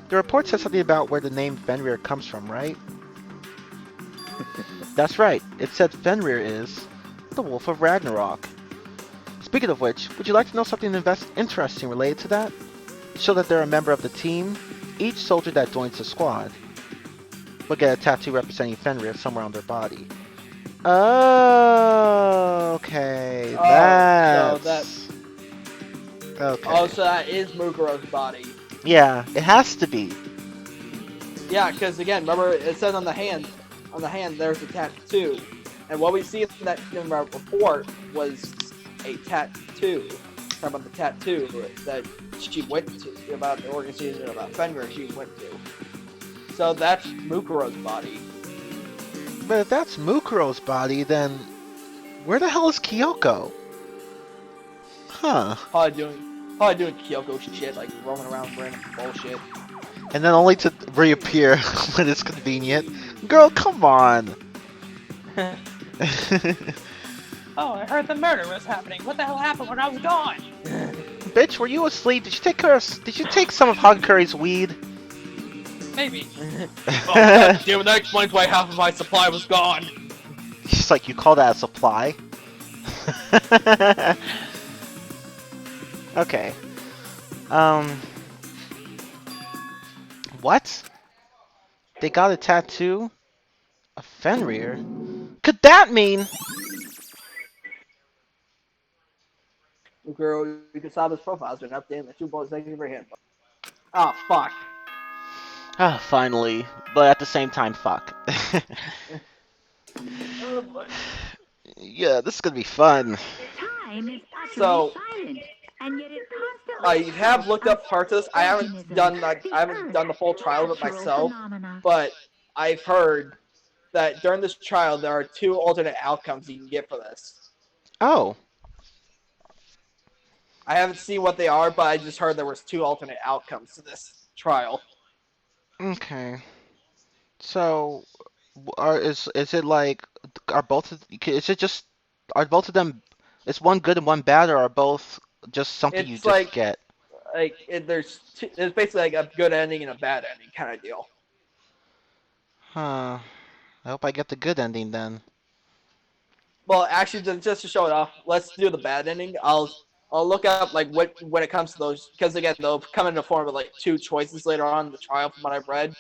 [SPEAKER 2] the report says something about where the name Fenrir comes from, right? That's right. It said Fenrir is the Wolf of Ragnarok. Speaking of which, would you like to know something interesting related to that? To show that they're a member of the team, each soldier that joins the squad will get a tattoo representing Fenrir somewhere on their body. Oh, okay. That's... Okay.
[SPEAKER 1] Oh, so that is Mukuro's body.
[SPEAKER 2] Yeah, it has to be.
[SPEAKER 1] Yeah, because again, remember it says on the hand there's a tattoo, and what we see in that report was a tattoo. Talking about the tattoo that she went to, about the organization, about Fenrir she went to. So that's Mukuro's body.
[SPEAKER 2] But if that's Mukuro's body, then where the hell is Kyoko? Huh.
[SPEAKER 1] Probably doing Kyoko shit, like roaming around random bullshit.
[SPEAKER 2] And then only to reappear when it's convenient. Girl, come on.
[SPEAKER 4] Oh, I heard the murder was happening. What the hell happened when I was gone?
[SPEAKER 2] Bitch, were you asleep? Did you take some of Hagakuri's weed?
[SPEAKER 4] Maybe.
[SPEAKER 1] Oh, God damn it, that explains why half of my supply was gone.
[SPEAKER 2] She's like, you call that a supply? Okay. What? They got a tattoo? A Fenrir? Could that mean...
[SPEAKER 1] Mukuro, you can solve his profile. Has been updated. The 2 bullets taken for him. Oh, fuck.
[SPEAKER 2] Ah, finally. But at the same time, fuck. Yeah, this is gonna be fun.
[SPEAKER 6] Time is utterly
[SPEAKER 1] So,
[SPEAKER 6] silent, and yet it
[SPEAKER 1] I
[SPEAKER 6] constantly
[SPEAKER 1] have looked up parts of this. I haven't
[SPEAKER 6] organisms,
[SPEAKER 1] done the full
[SPEAKER 6] Earth's
[SPEAKER 1] trial of it
[SPEAKER 6] natural
[SPEAKER 1] myself,
[SPEAKER 6] phenomena.
[SPEAKER 1] but I've heard that during this trial there are 2 alternate outcomes you can get for this.
[SPEAKER 2] Oh.
[SPEAKER 1] I haven't seen what they are, but I just heard there was 2 alternate outcomes to this trial.
[SPEAKER 2] Okay. So, is it like are both is it just are both of them is one good and one bad or are both just something you
[SPEAKER 1] It's
[SPEAKER 2] just get?
[SPEAKER 1] there's basically like a good ending and a bad ending kind of deal.
[SPEAKER 2] Huh. I hope I get the good ending then.
[SPEAKER 1] Well, actually, just to show it off, let's do the bad ending. I'll look up like what when it comes to those because again they'll come in the form of like two choices later on in the trial from what I've read,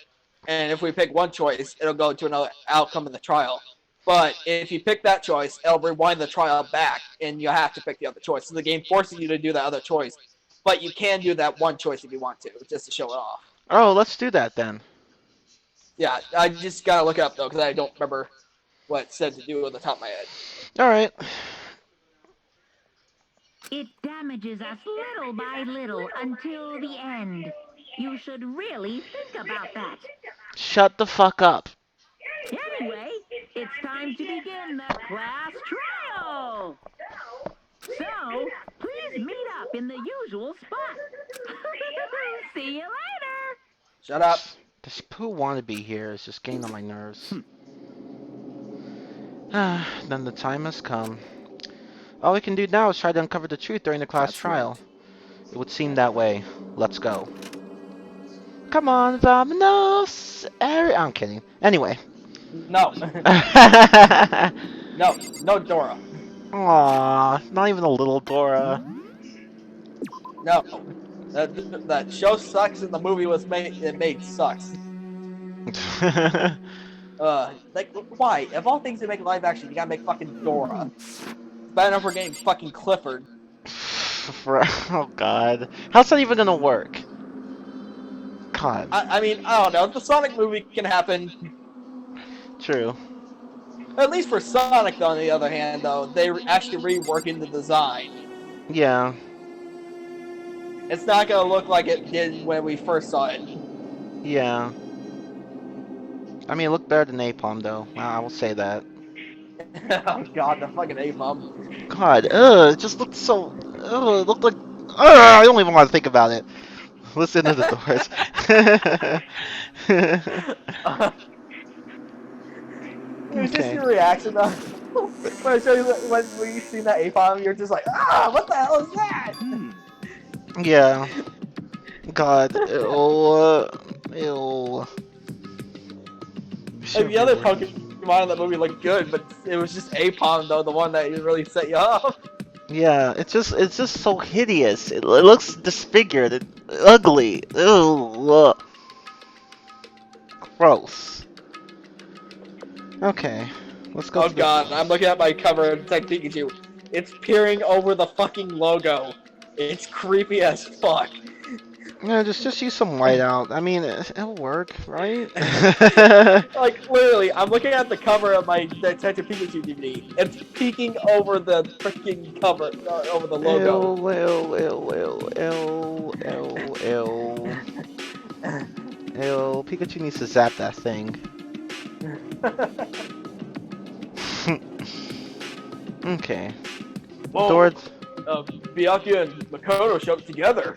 [SPEAKER 1] and if we pick one choice, it'll go to another outcome in the trial. But if you pick that choice, it'll rewind the trial back, and you have to pick the other choice. So the game forces you to do that other choice, but you can do that one choice if you want to, just to show it off.
[SPEAKER 2] Oh, let's do that then.
[SPEAKER 1] Yeah, I just gotta look it up though because I don't remember what it said to do on the top of my head.
[SPEAKER 2] All right.
[SPEAKER 6] It damages us little by little until the end. You should really think about that.
[SPEAKER 2] Shut the fuck up.
[SPEAKER 6] Anyway, it's time to begin the class trial. So, please meet up in the usual spot. See you later.
[SPEAKER 1] Shut up.
[SPEAKER 2] This poo wannabe here is just getting on my nerves. Then the time has come. All we can do now is try to uncover the truth during the class
[SPEAKER 5] That's
[SPEAKER 2] trial.
[SPEAKER 5] right.
[SPEAKER 2] It would seem that way. Let's go. Come on, Vamanos! I'm kidding. Anyway.
[SPEAKER 1] No. No, no Dora.
[SPEAKER 2] Aw, not even a little Dora.
[SPEAKER 1] No. That show sucks and the movie was made sucks. Like why? Of all things to make live action, you gotta make fucking Dora. It's bad enough we're getting fucking Clifford.
[SPEAKER 2] Oh god. How's that even gonna work? God.
[SPEAKER 1] I mean, I don't know. The Sonic movie can happen.
[SPEAKER 2] True.
[SPEAKER 1] At least for Sonic, though, on the other hand, though, they actually reworking the design.
[SPEAKER 2] Yeah.
[SPEAKER 1] It's not gonna look like it did when we first saw it.
[SPEAKER 2] Yeah. I mean, it looked better than Napalm, though. I will say that.
[SPEAKER 1] Oh god, the fucking A-bomb.
[SPEAKER 2] God, it just looked so... it looked like... I don't even want to think about it. Listen to the doors.
[SPEAKER 1] It was just
[SPEAKER 2] Okay.
[SPEAKER 1] your reaction, though. When I show you when you seen that A-bomb, you're just like, ah, what the hell is that?
[SPEAKER 2] Yeah. God. Ew. Ew.
[SPEAKER 1] Like, the other Pokemon in that movie looked good, but it was just A-bomb, though, the one that really set you off.
[SPEAKER 2] Yeah, it's just so hideous. It looks disfigured and ugly. Ew. Gross. Okay, let's go.
[SPEAKER 1] Oh
[SPEAKER 2] To
[SPEAKER 1] god, I'm looking at my cover of Detective Pikachu. It's peering over the fucking logo. It's creepy as fuck.
[SPEAKER 2] Yeah, just use some whiteout. I mean, it'll work, right?
[SPEAKER 1] Like, literally, I'm looking at the cover of my Detective Pikachu DVD. It's peeking over the freaking cover, over the logo.
[SPEAKER 2] Ew, ew, ew, ew, ew, ew, ew. Ew, Pikachu needs to zap that thing. Okay.
[SPEAKER 1] Whoa.
[SPEAKER 2] Dord.
[SPEAKER 1] Byakuya and Makoto show up together.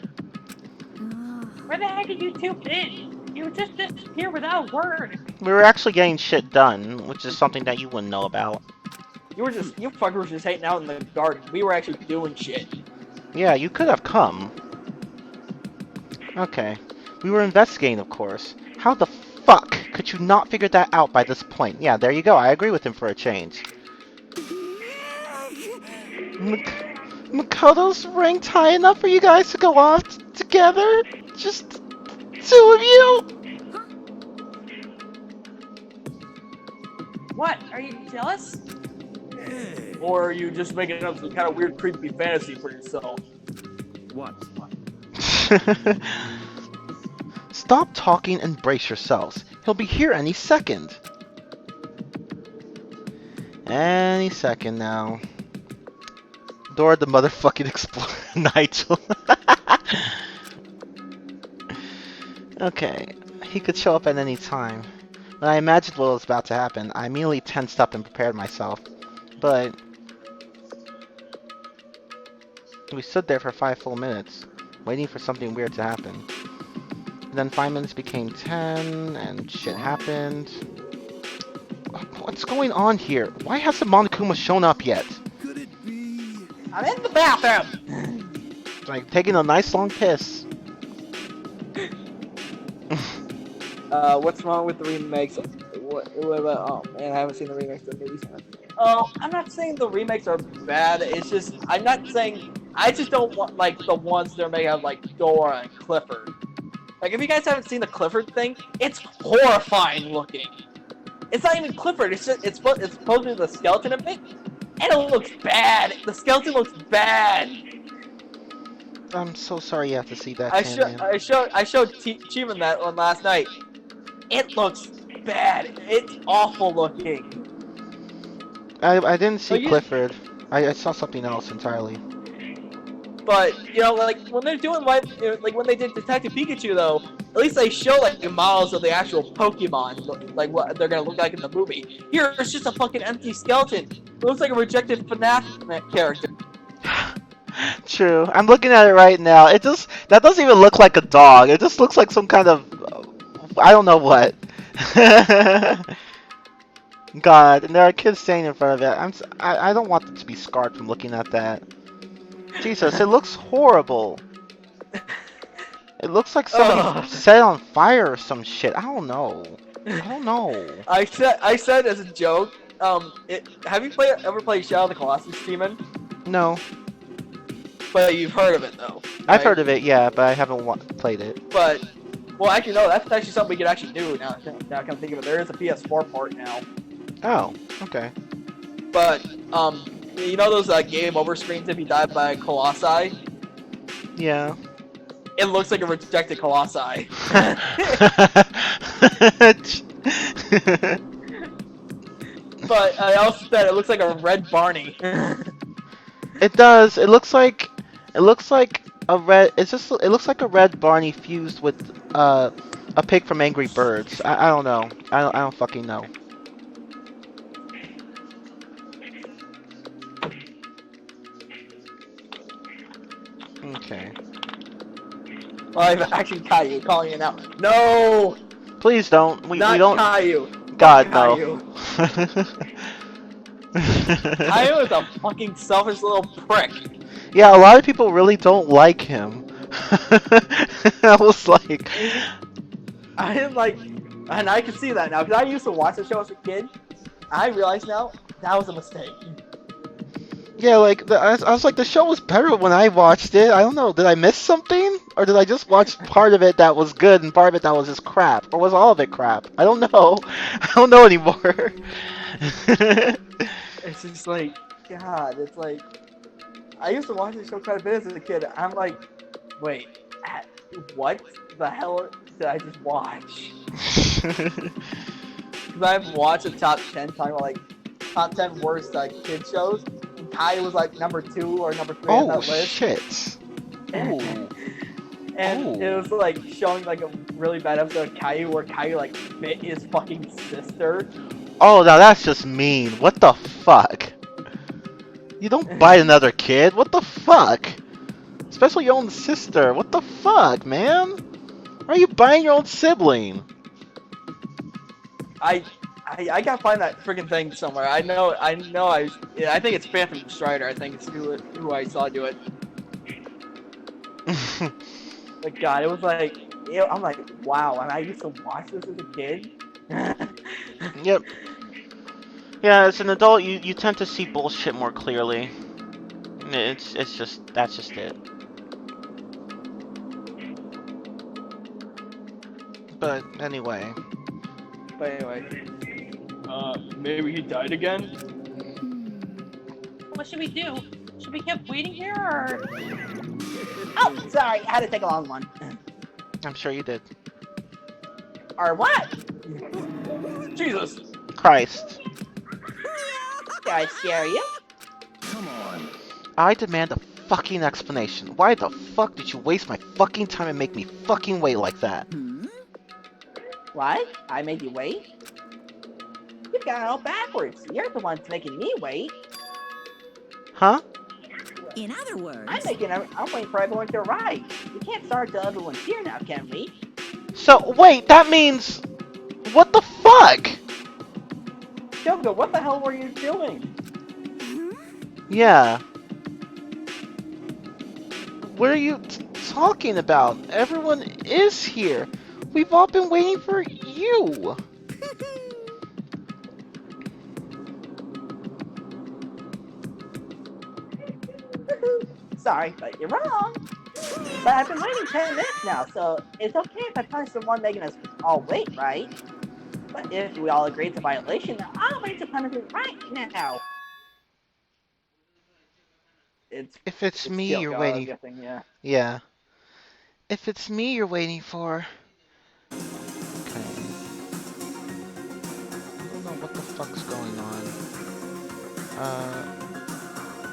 [SPEAKER 4] Where the heck did you two been? You just disappeared without a word.
[SPEAKER 2] We were actually getting shit done, which is something that you wouldn't know about.
[SPEAKER 1] You fuckers were just hanging out in the garden. We were actually doing shit.
[SPEAKER 2] Yeah, you could have come. Okay. We were investigating, of course. How the fuck could you not figure that out by this point? Yeah, there you go. I agree with him for a change. Makoto's ranked high enough for you guys to go off together? Just two of you?
[SPEAKER 4] What? Are you jealous?
[SPEAKER 1] Or are you just making up some kind of weird, creepy fantasy for yourself?
[SPEAKER 5] What?
[SPEAKER 2] Stop talking and brace yourselves. He'll be here any second. Any second now. Dora the motherfucking explorer, Nigel. Okay, he could show up at any time. When I imagined what was about to happen, I immediately tensed up and prepared myself. But we stood there for 5 full minutes, waiting for something weird to happen. Then 5 minutes became 10, and shit happened. What's going on here? Why hasn't Monokuma shown up yet?
[SPEAKER 1] I'm in the bathroom.
[SPEAKER 2] Like, taking a nice long piss.
[SPEAKER 1] What's wrong with the remakes? What about? Oh man, I haven't seen the remakes of the movies. Oh, I'm not saying the remakes are bad. It's just I'm not saying I just don't want like the ones they're making of like Dora and Clifford. Like if you guys haven't seen the Clifford thing, it's horrifying looking. It's not even Clifford. It's just it's supposed to be the skeleton of it, and it looks bad. The skeleton looks bad.
[SPEAKER 2] I'm so sorry you have to see that,
[SPEAKER 1] I
[SPEAKER 2] TanMan.
[SPEAKER 1] showed Chiman that one last night. It looks bad. It's awful looking.
[SPEAKER 2] I didn't see
[SPEAKER 1] Well, you-
[SPEAKER 2] Clifford. I saw something else entirely.
[SPEAKER 1] But you know, like when they're doing like when they did Detective Pikachu, though, at least they show like models of the actual Pokemon, like what they're gonna look like in the movie. Here, it's just a fucking empty skeleton. It looks like a rejected FNAF character.
[SPEAKER 2] True. I'm looking at it right now. That doesn't even look like a dog. It just looks like some kind of I don't know what. God, and there are kids standing in front of it. I don't want them to be scarred from looking at that. Jesus, it looks horrible. It looks like something set on fire or some shit. I don't know.
[SPEAKER 1] I said as a joke. Have you ever played Shadow of the Colossus, Demon?
[SPEAKER 2] No.
[SPEAKER 1] But you've heard of it though.
[SPEAKER 2] I've heard of it, yeah, but I haven't played it.
[SPEAKER 1] But well, actually no, that's actually something we could actually do now. Now I can think of it. There is a PS4 port now.
[SPEAKER 2] Oh, okay.
[SPEAKER 1] But you know those game over screens if you die by a colossi?
[SPEAKER 2] Yeah.
[SPEAKER 1] It looks like a rejected colossi. But I also said it looks like a red Barney.
[SPEAKER 2] It does. It looks like a red. It looks like a red Barney fused with a pig from Angry Birds. I don't know. I don't fucking know. Okay.
[SPEAKER 1] Live action Caillou calling it out. No!
[SPEAKER 2] Please don't. We don't.
[SPEAKER 1] Caillou.
[SPEAKER 2] God,
[SPEAKER 1] Not
[SPEAKER 2] no.
[SPEAKER 1] Caillou is a fucking selfish little prick.
[SPEAKER 2] Yeah, a lot of people really don't like him. I was like...
[SPEAKER 1] I didn't like... And I can see that now, because I used to watch the show as a kid. I realize now, that was a mistake.
[SPEAKER 2] Yeah, like, I was like, the show was better when I watched it. I don't know, did I miss something? Or did I just watch part of it that was good and part of it that was just crap? Or was all of it crap? I don't know. I don't know anymore.
[SPEAKER 1] It's just like, God, it's like... I used to watch this show quite a bit as a kid. I'm like, wait, what the hell did I just watch? Because I've watched the top 10 talking about like top 10 worst kid shows. And Kai was like number 2 or number 3 on that list.
[SPEAKER 2] Shit. Ooh.
[SPEAKER 1] And it was like showing like a really bad episode of Caillou where Caillou like bit his fucking sister.
[SPEAKER 2] Oh, now that's just mean. What the fuck? You don't bite another kid. What the fuck? Especially your own sister. What the fuck, man? Why are you biting your own sibling?
[SPEAKER 1] I gotta find that freaking thing somewhere. I think it's Phantom Strider. I think it's who I saw do it. But God, it was like, I'm like, wow. And I used to watch this as a kid.
[SPEAKER 2] Yep. Yeah, as an adult, you tend to see bullshit more clearly. That's just it. But anyway.
[SPEAKER 1] Maybe he died again?
[SPEAKER 4] What should we do? Should we keep waiting here, or...?
[SPEAKER 3] Oh, sorry, I had to take a long one.
[SPEAKER 2] I'm sure you did.
[SPEAKER 3] Or what?
[SPEAKER 1] Jesus!
[SPEAKER 2] Christ.
[SPEAKER 3] Did I scare you?
[SPEAKER 5] Come on.
[SPEAKER 2] I demand a fucking explanation. Why the fuck did you waste my fucking time and make me fucking wait like that?
[SPEAKER 3] What? I made you wait? You've got it all backwards. You're the ones making me wait.
[SPEAKER 2] Huh?
[SPEAKER 7] In other words,
[SPEAKER 3] I'm waiting for everyone to arrive. We can't start till everyone's here now, can we?
[SPEAKER 2] So, wait, that means... What the fuck?
[SPEAKER 1] Kyoko, what the hell were you doing?
[SPEAKER 2] Yeah. What are you talking about? Everyone is here. We've all been waiting for you.
[SPEAKER 3] Sorry, but you're wrong. But I've been waiting 10 minutes now, so it's okay if I punish the one making us all wait, right? But if we all agree it's a violation, I'll wait to punish it right now.
[SPEAKER 2] If it's me you're
[SPEAKER 1] Kyoko, I'm
[SPEAKER 2] waiting...
[SPEAKER 1] guessing, yeah.
[SPEAKER 2] Yeah. If it's me you're waiting for... Okay. I don't know what the fuck's going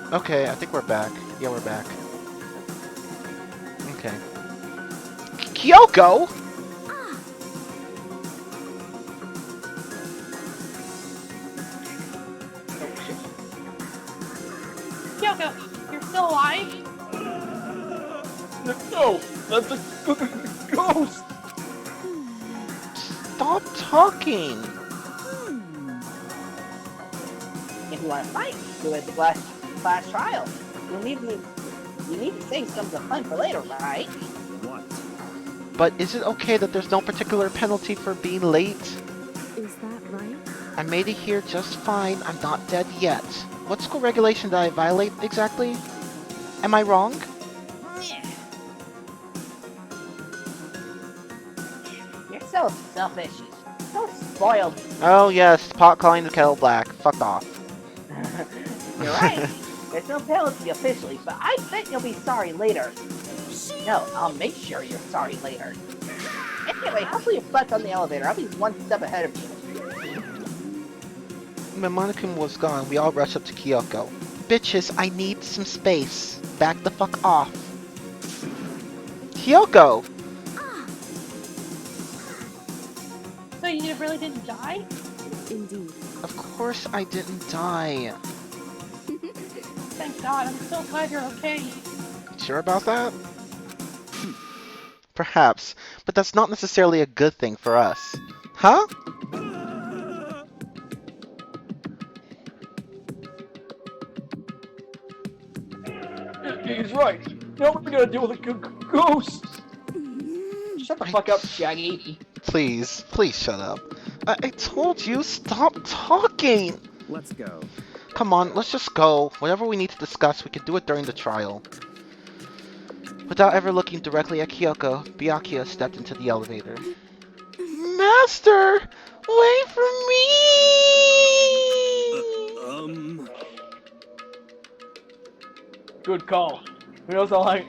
[SPEAKER 2] on. Okay, I think we're back. Yeah, we're back. Okay. Kyoko!
[SPEAKER 4] Kyoko, you're still alive?
[SPEAKER 1] No, that's a ghost.
[SPEAKER 2] Stop talking!
[SPEAKER 3] If you want to fight, do it the class trial. You need to save some of the fun for later, right?
[SPEAKER 2] But is it okay that there's no particular penalty for being late?
[SPEAKER 8] Is that right?
[SPEAKER 2] I made it here just fine. I'm not dead yet. What school regulation did I violate exactly? Am I wrong?
[SPEAKER 3] You're so selfish. So spoiled.
[SPEAKER 2] Oh yes, pot calling the kettle black. Fuck off.
[SPEAKER 3] You're right. There's no penalty officially, but I bet you'll be sorry later. No, I'll make sure you're sorry later. Anyway, hopefully you're stuck on the elevator. I'll be one step ahead of you.
[SPEAKER 2] When Monokuma was gone, we all rushed up to Kyoko. Bitches, I need some space. Back the fuck off. Kyoko!
[SPEAKER 4] So you really didn't die?
[SPEAKER 8] Indeed.
[SPEAKER 2] Of course I didn't die.
[SPEAKER 4] Thank God, I'm so glad you're okay.
[SPEAKER 2] Sure about that? Perhaps, but that's not necessarily a good thing for us. Huh?
[SPEAKER 1] He's right. Now we're gonna deal with a ghost. Shut the fuck up, Shaggy.
[SPEAKER 2] Please, please shut up. I told you, stop talking!
[SPEAKER 5] Let's go.
[SPEAKER 2] Come on, let's just go. Whatever we need to discuss, we can do it during the trial. Without ever looking directly at Kyoko, Byakuya stepped into the elevator. Master! Wait for me!
[SPEAKER 1] Good call. Who knows how long?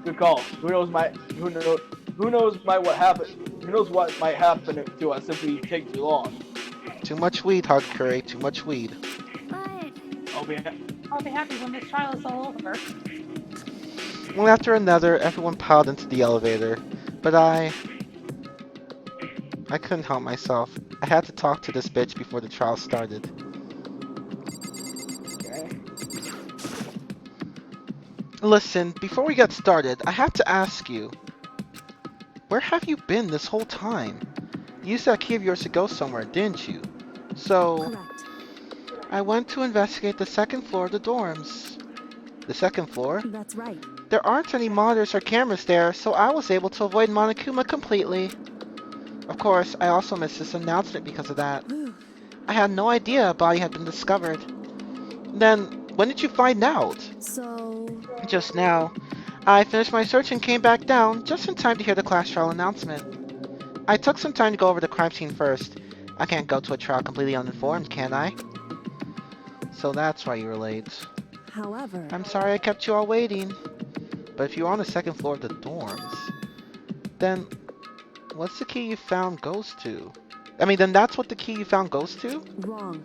[SPEAKER 1] Good call. Who knows what happened? Who knows what might happen to us if we take too long?
[SPEAKER 2] Too much weed, Hardcore. Too much weed.
[SPEAKER 1] I'll be
[SPEAKER 4] happy when this trial is all over.
[SPEAKER 2] One after another, everyone piled into the elevator, but I couldn't help myself. I had to talk to this bitch before the trial started.
[SPEAKER 1] okay.
[SPEAKER 2] Listen, before we get started, I have to ask you, where have you been this whole time? You used that key of yours to go somewhere, didn't you? So,
[SPEAKER 8] Correct.
[SPEAKER 2] I went to investigate the second floor of the dorms. The second floor?
[SPEAKER 8] That's right.
[SPEAKER 2] There aren't any monitors or cameras there, so I was able to avoid Monokuma completely. Of course, I also missed this announcement because of that. I had no idea a body had been discovered. Then, when did you find out?
[SPEAKER 8] So...
[SPEAKER 2] Just now. I finished my search and came back down, just in time to hear the class trial announcement. I took some time to go over the crime scene first. I can't go to a trial completely uninformed, can I? So that's why you were late.
[SPEAKER 8] However...
[SPEAKER 2] I'm sorry I kept you all waiting. But if you're on the second floor of the dorms, then what's the key you found goes to? Then that's what the key you found goes to?
[SPEAKER 8] Wrong.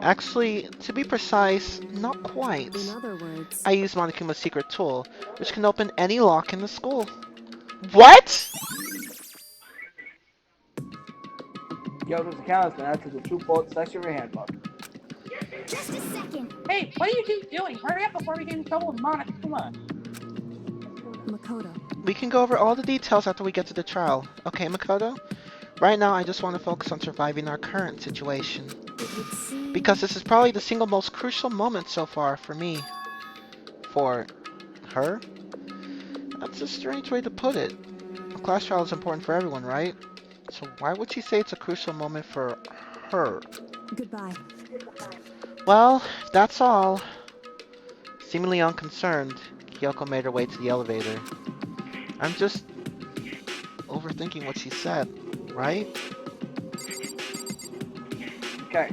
[SPEAKER 2] Actually, to be precise, not quite.
[SPEAKER 8] In other words...
[SPEAKER 2] I used Monokuma's secret tool, which can open any lock in the school. What?!
[SPEAKER 1] Kyoto's account is added to the true bullet section of your handbook.
[SPEAKER 7] Just a second.
[SPEAKER 4] Hey, what are you two doing? Hurry up before we get in trouble with Monokuma.
[SPEAKER 8] Makoto.
[SPEAKER 2] We can go over all the details after we get to the trial. Okay, Makoto? Right now, I just want to focus on surviving our current situation.
[SPEAKER 8] It would seem.
[SPEAKER 2] Because this is probably the single most crucial moment so far for me. For her? That's a strange way to put it. A class trial is important for everyone, right? So why would she say it's a crucial moment for her?
[SPEAKER 8] Goodbye.
[SPEAKER 2] Well, if that's all. Seemingly unconcerned, Kyoko made her way to the elevator. I'm just overthinking what she said, right?
[SPEAKER 1] Okay.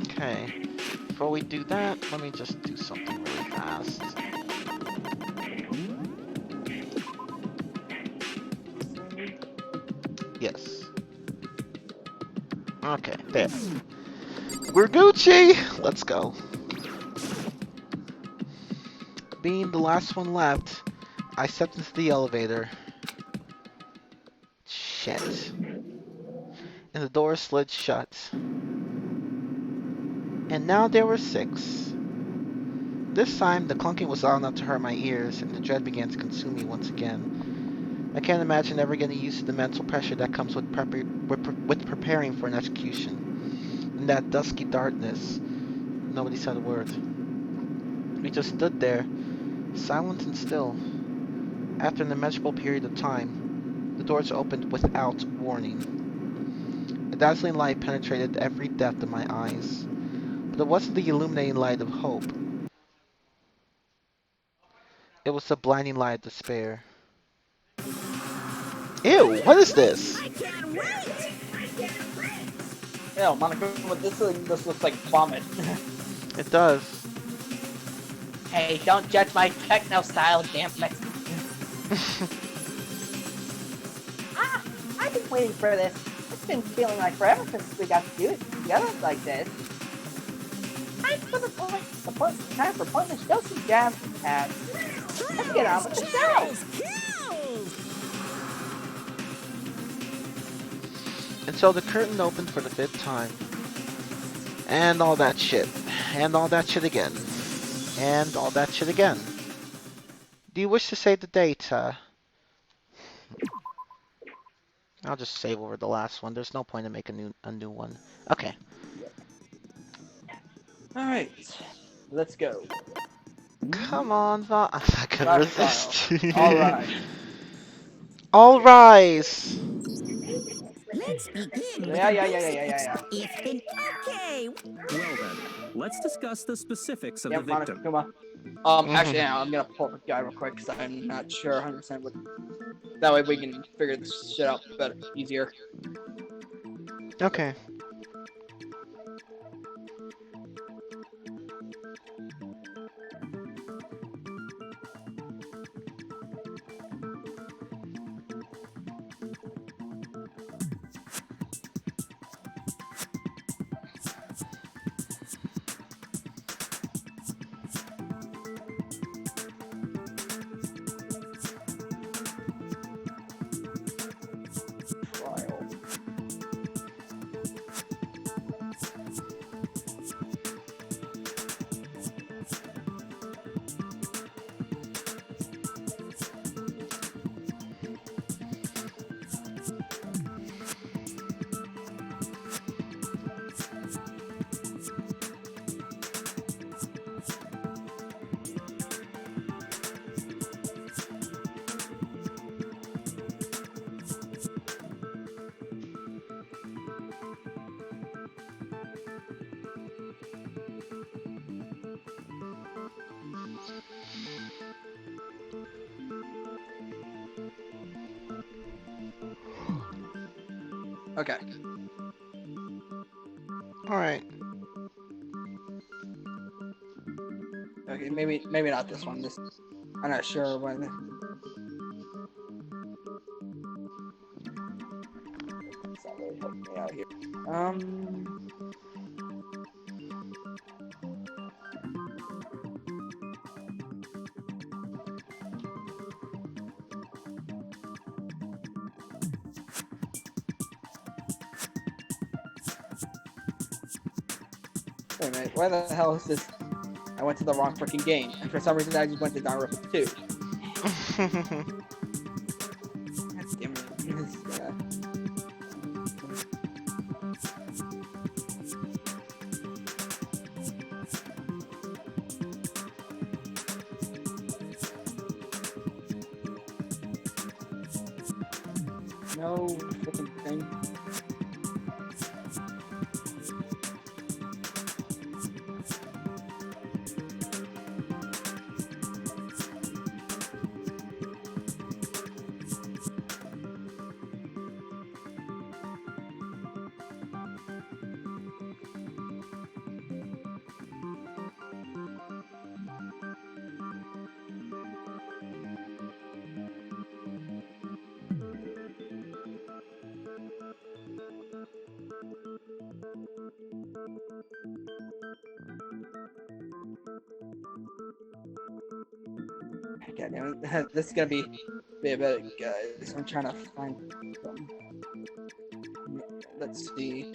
[SPEAKER 2] Okay. Before we do that, let me just do something really fast. Yes. Okay, there. We're Gucci! Let's go. Being the last one left, I stepped into the elevator. Shit. And the door slid shut. And now there were 6. This time, the clunking was loud enough to hurt my ears, and the dread began to consume me once again. I can't imagine ever getting used to the mental pressure that comes with preparing for an execution. In that dusky darkness, nobody said a word. We just stood there, silent and still. After an immeasurable period of time, the doors opened without warning. A dazzling light penetrated every depth of my eyes, but it wasn't the illuminating light of hope. It was the blinding light of despair. Ew, what is this?
[SPEAKER 7] I can't wait!
[SPEAKER 1] Ew, Monica, this looks like vomit.
[SPEAKER 2] It does.
[SPEAKER 3] Hey, don't judge my techno-style damn Mexican. I've been waiting for this. It's been feeling like forever since we got to do it together like this. Time for pointless dosing jam, and let's get on with the show.
[SPEAKER 2] And so the curtain opened for the 5th time. And all that shit. And all that shit again. And all that shit again. Do you wish to save the date? I'll just save over the last one. There's no point in making a new one. Okay.
[SPEAKER 1] Alright. Let's go.
[SPEAKER 2] Come on, Va. I'm not gonna resist.
[SPEAKER 1] Alright.
[SPEAKER 2] All rise.
[SPEAKER 7] Let's begin with
[SPEAKER 1] Yeah.
[SPEAKER 7] It's been okay.
[SPEAKER 5] Well then, let's discuss the specifics of
[SPEAKER 1] Yeah,
[SPEAKER 5] the
[SPEAKER 1] Monica,
[SPEAKER 5] victim.
[SPEAKER 1] come on. Actually, yeah, I'm gonna pull up the guy real quick because I'm not sure 100% what. That way we can figure this shit out better, easier.
[SPEAKER 2] Okay.
[SPEAKER 1] Trial. Okay.
[SPEAKER 2] All right.
[SPEAKER 1] Okay, maybe not this one. I'm not sure when. It's not really helping me out here. Wait a minute, where the hell is this? I went to the wrong freaking game, and for some reason I just went to Danganronpa 2. God damn it. No freaking thing. God damn it. This is gonna be a bit, guys. I'm trying to find something. Let's see.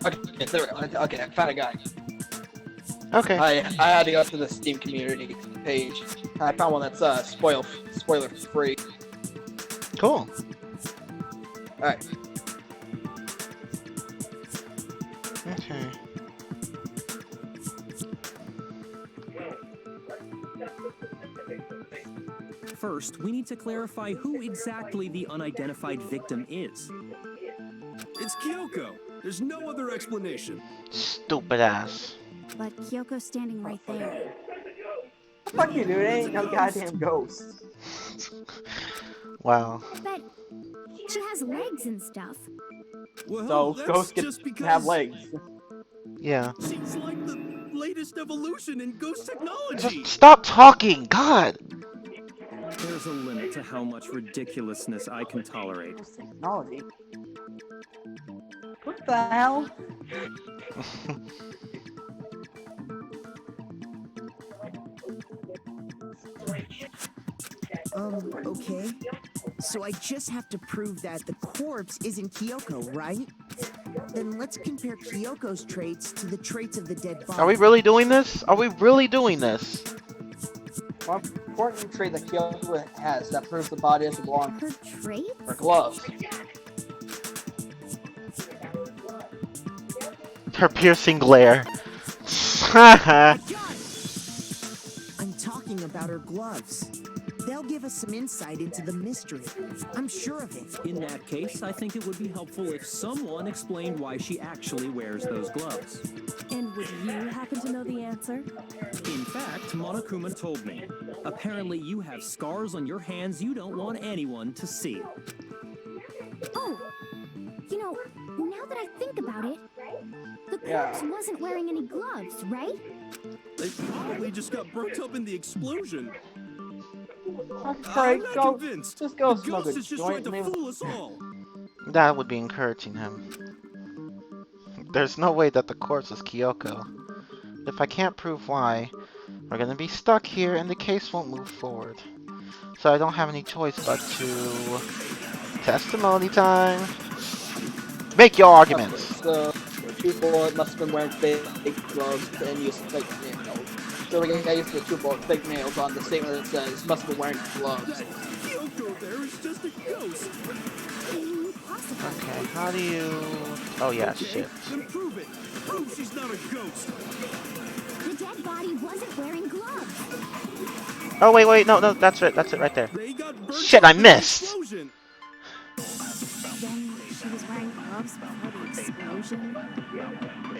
[SPEAKER 1] Okay, there we go. Okay, I found a guy.
[SPEAKER 2] Okay.
[SPEAKER 1] I had to go to the Steam community page. I found one that's spoiler free.
[SPEAKER 2] Cool.
[SPEAKER 1] Alright.
[SPEAKER 2] Okay.
[SPEAKER 5] First, we need to clarify who exactly the unidentified victim is.
[SPEAKER 9] It's Kyoko. There's no other explanation.
[SPEAKER 2] Stupid ass.
[SPEAKER 8] But Kyoko's standing right there.
[SPEAKER 1] Fuck you, dude. It ain't no goddamn ghost.
[SPEAKER 2] Wow.
[SPEAKER 8] But she has legs and stuff.
[SPEAKER 9] Well,
[SPEAKER 1] So
[SPEAKER 9] that's
[SPEAKER 1] ghosts
[SPEAKER 9] just
[SPEAKER 1] can
[SPEAKER 9] because
[SPEAKER 1] have legs.
[SPEAKER 2] Yeah.
[SPEAKER 9] she's like the latest evolution in ghost technology.
[SPEAKER 2] Just stop talking! God!
[SPEAKER 5] There's a limit to how much ridiculousness I can tolerate.
[SPEAKER 1] Technology. What the hell?
[SPEAKER 10] Okay. So I just have to prove that the corpse isn't Kyoko, right? Then let's compare Kyoko's traits to the traits of the dead body.
[SPEAKER 2] Are we really doing this? Are we really doing this?
[SPEAKER 1] One important trait that Kyoko has that proves the body doesn't belong
[SPEAKER 8] Her traits?
[SPEAKER 1] her gloves.
[SPEAKER 2] Her piercing glare. Haha.
[SPEAKER 10] I'm talking about her gloves. They'll give us some insight into the mystery. I'm sure of it.
[SPEAKER 5] In that case, I think it would be helpful if someone explained why she actually wears those gloves.
[SPEAKER 8] And would you happen to know the answer?
[SPEAKER 5] In fact, Monokuma told me. Apparently you have scars on your hands you don't want anyone to see.
[SPEAKER 8] Oh, you know, now that I think about it, the
[SPEAKER 1] Yeah.
[SPEAKER 8] corpse wasn't wearing any gloves, right?
[SPEAKER 9] They probably just got burnt up in the explosion.
[SPEAKER 1] Alright,
[SPEAKER 9] I'm not
[SPEAKER 1] go.
[SPEAKER 9] convinced.
[SPEAKER 1] Just go
[SPEAKER 9] The
[SPEAKER 1] smoke
[SPEAKER 9] ghost
[SPEAKER 1] a
[SPEAKER 9] is just
[SPEAKER 1] joint.
[SPEAKER 9] trying to
[SPEAKER 1] Leave-
[SPEAKER 9] fool us all.
[SPEAKER 2] That would be encouraging him. There's no way that the corpse is Kyoko. If I can't prove why, we're gonna be stuck here and the case won't move forward. So I don't have any choice but to... Testimony time! Make your arguments!
[SPEAKER 1] So, True Bullet must have been wearing fake gloves and used fake nails. So we can use the True Bullet fake nails on the statement that says must have been wearing gloves.
[SPEAKER 9] Kyoko there is just a ghost.
[SPEAKER 2] Okay, how do you... Oh yeah,
[SPEAKER 9] Okay,
[SPEAKER 2] shit.
[SPEAKER 9] then prove it. Prove she's not a ghost.
[SPEAKER 8] The dead body wasn't wearing gloves.
[SPEAKER 2] Oh wait, no, that's it right there.
[SPEAKER 9] They got burnt
[SPEAKER 2] Shit,
[SPEAKER 9] up
[SPEAKER 2] I
[SPEAKER 9] in the
[SPEAKER 2] missed!
[SPEAKER 9] explosion.
[SPEAKER 8] Then she was wearing gloves before the explosion.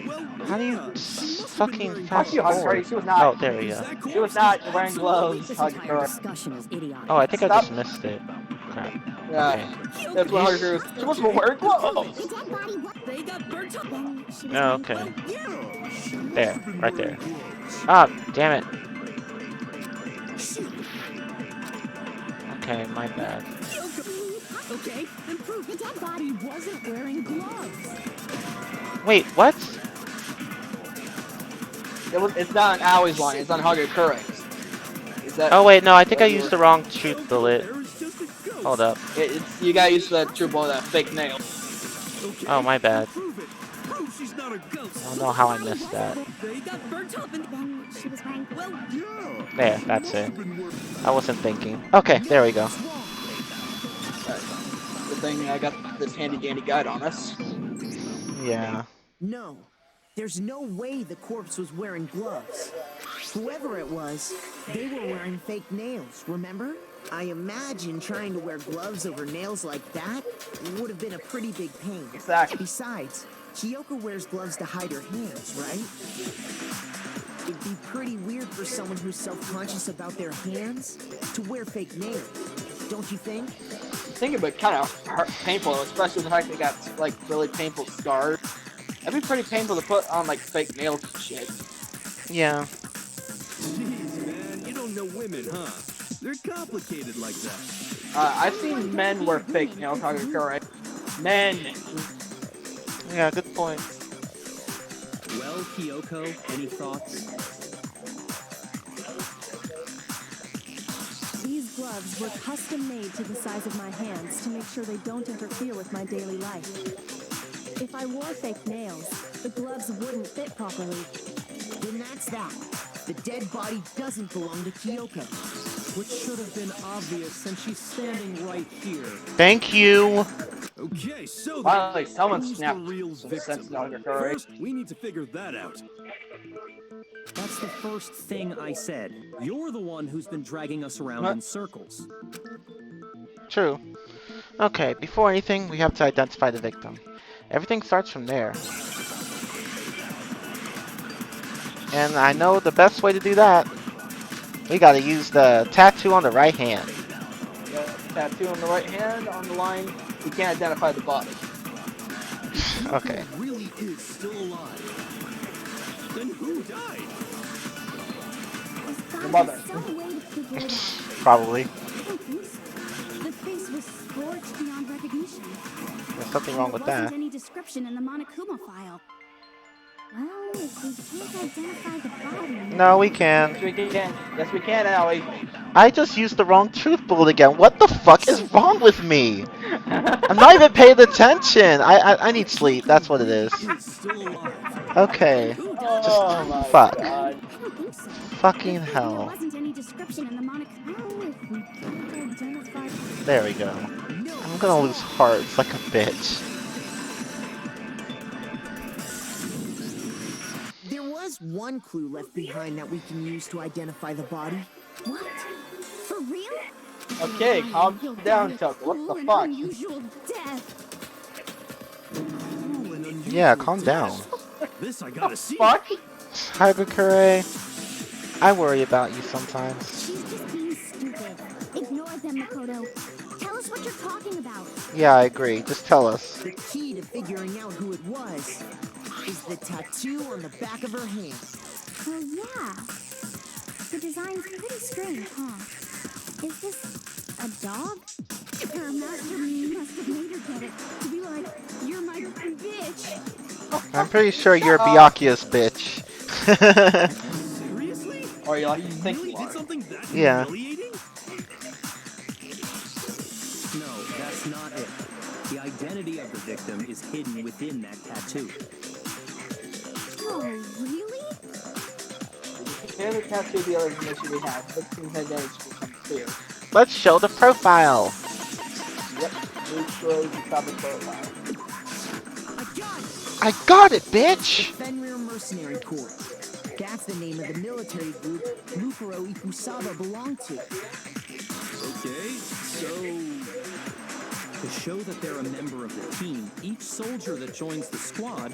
[SPEAKER 9] Well,
[SPEAKER 2] How do you
[SPEAKER 9] yeah, she must have been
[SPEAKER 2] fucking
[SPEAKER 9] wearing
[SPEAKER 2] fast
[SPEAKER 1] Fuck you, Hugger.
[SPEAKER 2] forward?
[SPEAKER 1] She was not.
[SPEAKER 2] Oh, there we
[SPEAKER 9] Is
[SPEAKER 2] go.
[SPEAKER 9] that
[SPEAKER 1] She was
[SPEAKER 9] corpse?
[SPEAKER 1] not wearing gloves.
[SPEAKER 8] This entire
[SPEAKER 1] Hugger.
[SPEAKER 8] discussion is idiotic.
[SPEAKER 2] Oh, I think I
[SPEAKER 1] Stop.
[SPEAKER 2] just missed it. crap.
[SPEAKER 1] Yeah.
[SPEAKER 2] Okay.
[SPEAKER 1] That's what Hagakure was. She wasn't wearing gloves.
[SPEAKER 8] They got burnt up. Then she was
[SPEAKER 2] Oh,
[SPEAKER 8] wearing
[SPEAKER 2] okay.
[SPEAKER 8] gloves.
[SPEAKER 9] Yeah, she must
[SPEAKER 2] There,
[SPEAKER 9] have been
[SPEAKER 2] right
[SPEAKER 9] wearing
[SPEAKER 2] there.
[SPEAKER 9] gloves.
[SPEAKER 2] Ah, damn it. Okay, my bad.
[SPEAKER 8] Okay, then prove the dead body wasn't wearing gloves.
[SPEAKER 2] Wait, what?
[SPEAKER 1] It's not on Awie's line. It's on Hagakure's. Is that?
[SPEAKER 2] Oh wait, no, I think I
[SPEAKER 1] what you
[SPEAKER 2] used
[SPEAKER 1] were-
[SPEAKER 2] the wrong truth bullet.
[SPEAKER 9] There is just a ghost.
[SPEAKER 2] Hold up.
[SPEAKER 1] You gotta use the true bullet, that fake nail.
[SPEAKER 9] Okay,
[SPEAKER 2] Oh, my bad.
[SPEAKER 9] prove it. Prove she's not a ghost.
[SPEAKER 2] I don't know how I missed that.
[SPEAKER 8] They got burnt up and then she was wearing gloves.
[SPEAKER 9] Yeah.
[SPEAKER 2] There, that's
[SPEAKER 9] Must
[SPEAKER 2] it.
[SPEAKER 9] have been wearing-
[SPEAKER 2] I wasn't thinking. Okay, there we go.
[SPEAKER 1] Good thing I got this handy dandy guide on us.
[SPEAKER 2] Yeah.
[SPEAKER 10] No, there's no way the corpse was wearing gloves. Whoever it was, they were wearing fake nails, remember? I imagine trying to wear gloves over nails like that would have been a pretty big pain.
[SPEAKER 1] Exactly.
[SPEAKER 10] Besides, Kyoko wears gloves to hide her hands, right? It'd be pretty weird for someone who's self-conscious about their hands to wear fake nails, don't you think?
[SPEAKER 1] I think it'd be kind of painful, especially the fact they got like really painful scars. That'd be pretty painful to put on like fake nails and shit.
[SPEAKER 2] Yeah.
[SPEAKER 9] Jeez, man, you don't know women, huh? They're complicated like that.
[SPEAKER 1] I've seen men wear fake nails, Hagakure. Men.
[SPEAKER 2] Yeah, good point.
[SPEAKER 5] Well, Kyoko, any thoughts?
[SPEAKER 8] These gloves were custom made to the size of my hands to make sure they don't interfere with my daily life. If I wore fake nails, the gloves wouldn't fit properly.
[SPEAKER 10] Then that's that. The dead body doesn't belong to Kyoko.
[SPEAKER 5] Which should have been obvious since she's standing right here.
[SPEAKER 2] Thank you.
[SPEAKER 9] Okay, so then,
[SPEAKER 1] Finally, someone
[SPEAKER 9] who's the
[SPEAKER 1] snapped
[SPEAKER 9] real
[SPEAKER 1] some
[SPEAKER 9] victim?
[SPEAKER 1] sense in Hagakure.
[SPEAKER 9] First, we need to figure that out.
[SPEAKER 5] That's the first thing I said. You're the one who's been dragging us around in circles.
[SPEAKER 2] True. Okay, before anything, we have to identify the victim. Everything starts from there. And I know the best way to do that. We gotta use the tattoo on the right hand.
[SPEAKER 1] Yeah, tattoo on the right hand, on the line. You can't identify the body.
[SPEAKER 2] Okay.
[SPEAKER 9] Really is still alive. Then who died?
[SPEAKER 1] Your mother.
[SPEAKER 8] Some way to figure it out.
[SPEAKER 2] Probably.
[SPEAKER 8] I don't think so. The face was scorched beyond recognition.
[SPEAKER 2] There's something wrong with
[SPEAKER 8] There wasn't
[SPEAKER 2] that.
[SPEAKER 8] any description in the Monokuma file. Well, if we can't identify the body...
[SPEAKER 2] No, we can.
[SPEAKER 1] Yes, we can. Yes, we can, Allie.
[SPEAKER 2] I just used the wrong truth bullet again. What the fuck is wrong with me? I'm not even paying attention. I need sleep. That's what it is.
[SPEAKER 9] Is still alive.
[SPEAKER 2] Okay.
[SPEAKER 1] Oh my
[SPEAKER 2] fuck.
[SPEAKER 1] god.
[SPEAKER 8] I don't think so.
[SPEAKER 2] Fucking
[SPEAKER 8] There
[SPEAKER 2] hell.
[SPEAKER 8] wasn't any description in the Monokuma... Oh, if we can't identify...
[SPEAKER 2] There we go. I'm gonna lose hearts like a bitch.
[SPEAKER 10] There was one clue left behind that we can use to identify the body.
[SPEAKER 8] What? For real?
[SPEAKER 1] Okay, calm
[SPEAKER 8] You'll
[SPEAKER 1] down,
[SPEAKER 8] die a
[SPEAKER 1] Tuck. What
[SPEAKER 8] cruel
[SPEAKER 1] the
[SPEAKER 8] and
[SPEAKER 1] fuck?
[SPEAKER 8] unusual death.
[SPEAKER 9] Cruel and unusual
[SPEAKER 2] Yeah, calm down.
[SPEAKER 9] This I gotta see.
[SPEAKER 1] Fuck?
[SPEAKER 2] Hibikure, I worry about you sometimes.
[SPEAKER 8] She's just being stupid. Ignore them, Makoto. Tell us what you're talking about.
[SPEAKER 2] Yeah, I agree. Just tell us.
[SPEAKER 10] The key to figuring out who it was is the tattoo on the back of her hand.
[SPEAKER 8] Oh, yeah. The design's pretty strange, huh? Is this a dog? Her master must have made her get it to be like, you're my bitch.
[SPEAKER 2] I'm pretty sure you're Byakuya's bitch.
[SPEAKER 9] Seriously?
[SPEAKER 1] Or you like to
[SPEAKER 9] You
[SPEAKER 1] think
[SPEAKER 9] really
[SPEAKER 1] you
[SPEAKER 9] did
[SPEAKER 1] are.
[SPEAKER 9] something that
[SPEAKER 2] Yeah.
[SPEAKER 9] humiliating?
[SPEAKER 5] No, that's not it. The identity of the victim is hidden within that tattoo.
[SPEAKER 8] Oh, really?
[SPEAKER 1] Share the tattoo the other information we have. Victim's identity will become clear.
[SPEAKER 2] Let's show the profile.
[SPEAKER 1] Yep. Blue shows the top of the profile.
[SPEAKER 2] I got it, bitch!
[SPEAKER 10] Fenrir Mercenary Corps. That's the name of the military group Mukuro Ikusaba belonged to.
[SPEAKER 9] Okay, so
[SPEAKER 5] To show that they're a member of the team, each soldier that joins the squad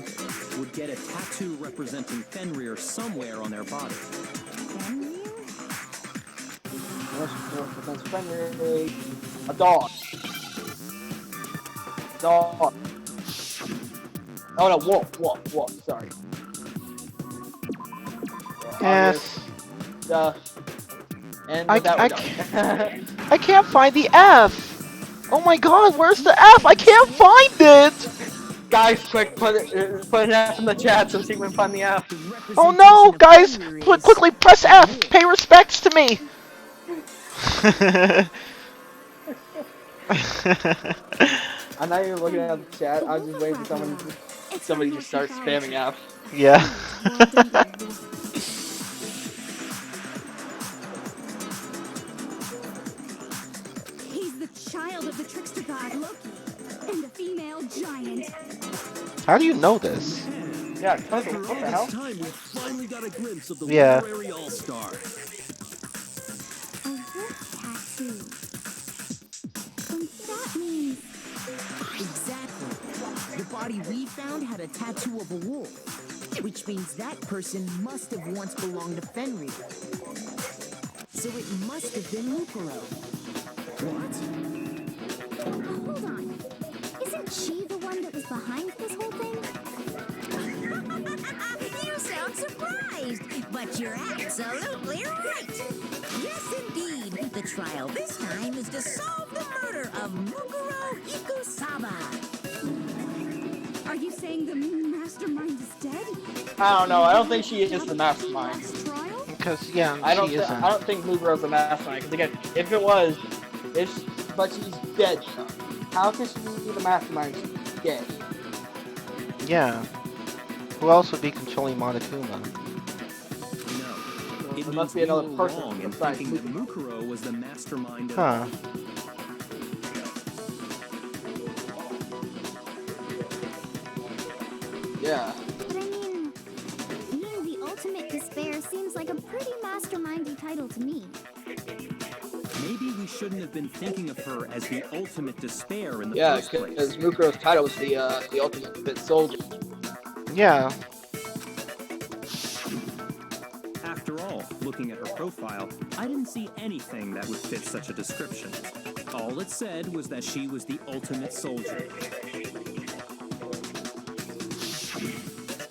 [SPEAKER 5] would get a tattoo representing Fenrir somewhere on their body.
[SPEAKER 8] Fenrir?
[SPEAKER 1] A dog. Dog. Oh no, wolf, sorry.
[SPEAKER 2] Yes.
[SPEAKER 1] And with that, we're done.
[SPEAKER 2] I can't find the F. Oh my god, where's the F? I can't find it!
[SPEAKER 1] Guys, quick, put an F in the chat so she can find the F.
[SPEAKER 2] Oh no, guys! Quickly press F! Pay respects to me!
[SPEAKER 1] I'm not even looking at the chat, I was just waiting for somebody to start spamming F.
[SPEAKER 2] Yeah.
[SPEAKER 8] He's the child of the trickster god Loki and a female giant.
[SPEAKER 2] How do you know this?
[SPEAKER 1] Yeah, what the hell?
[SPEAKER 9] Time we finally got a glimpse of the
[SPEAKER 2] Yeah.
[SPEAKER 9] literary all-star.
[SPEAKER 8] A wolf tattoo. And that means
[SPEAKER 10] Exactly. The body we found had a tattoo of a wolf, which means that person must have once belonged to Fenrir. So it must have been Mukuro.
[SPEAKER 8] hold on. Isn't she the one that was behind this whole thing?
[SPEAKER 7] You sound surprised, but you're absolutely right. Yes, indeed. The trial this time is to solve the murder of Mukuro Ikusaba.
[SPEAKER 8] Are you saying the mastermind is dead?
[SPEAKER 1] I don't know, I don't think she is the mastermind.
[SPEAKER 8] Last trial?
[SPEAKER 2] Because, yeah,
[SPEAKER 1] I don't
[SPEAKER 2] she isn't.
[SPEAKER 1] think Muguro's the mastermind, because again, if it was, but she's dead. How can she be the mastermind? She's dead.
[SPEAKER 2] Yeah. Who else would be controlling Monokuma?
[SPEAKER 5] No. It
[SPEAKER 1] There must be
[SPEAKER 5] means we
[SPEAKER 1] another
[SPEAKER 5] were
[SPEAKER 1] person
[SPEAKER 5] wrong in
[SPEAKER 1] besides
[SPEAKER 5] thinking that Mukuro was the mastermind of
[SPEAKER 2] Huh.
[SPEAKER 1] Yeah.
[SPEAKER 8] But I mean, being the ultimate despair seems like a pretty mastermindy title to me.
[SPEAKER 5] Maybe we shouldn't have been thinking of her as the ultimate despair in the
[SPEAKER 1] Yeah,
[SPEAKER 5] first place.
[SPEAKER 1] because Mukuro's title was the ultimate fit soldier.
[SPEAKER 2] Yeah.
[SPEAKER 5] After all, looking at her profile, I didn't see anything that would fit such a description. All it said was that she was the ultimate soldier.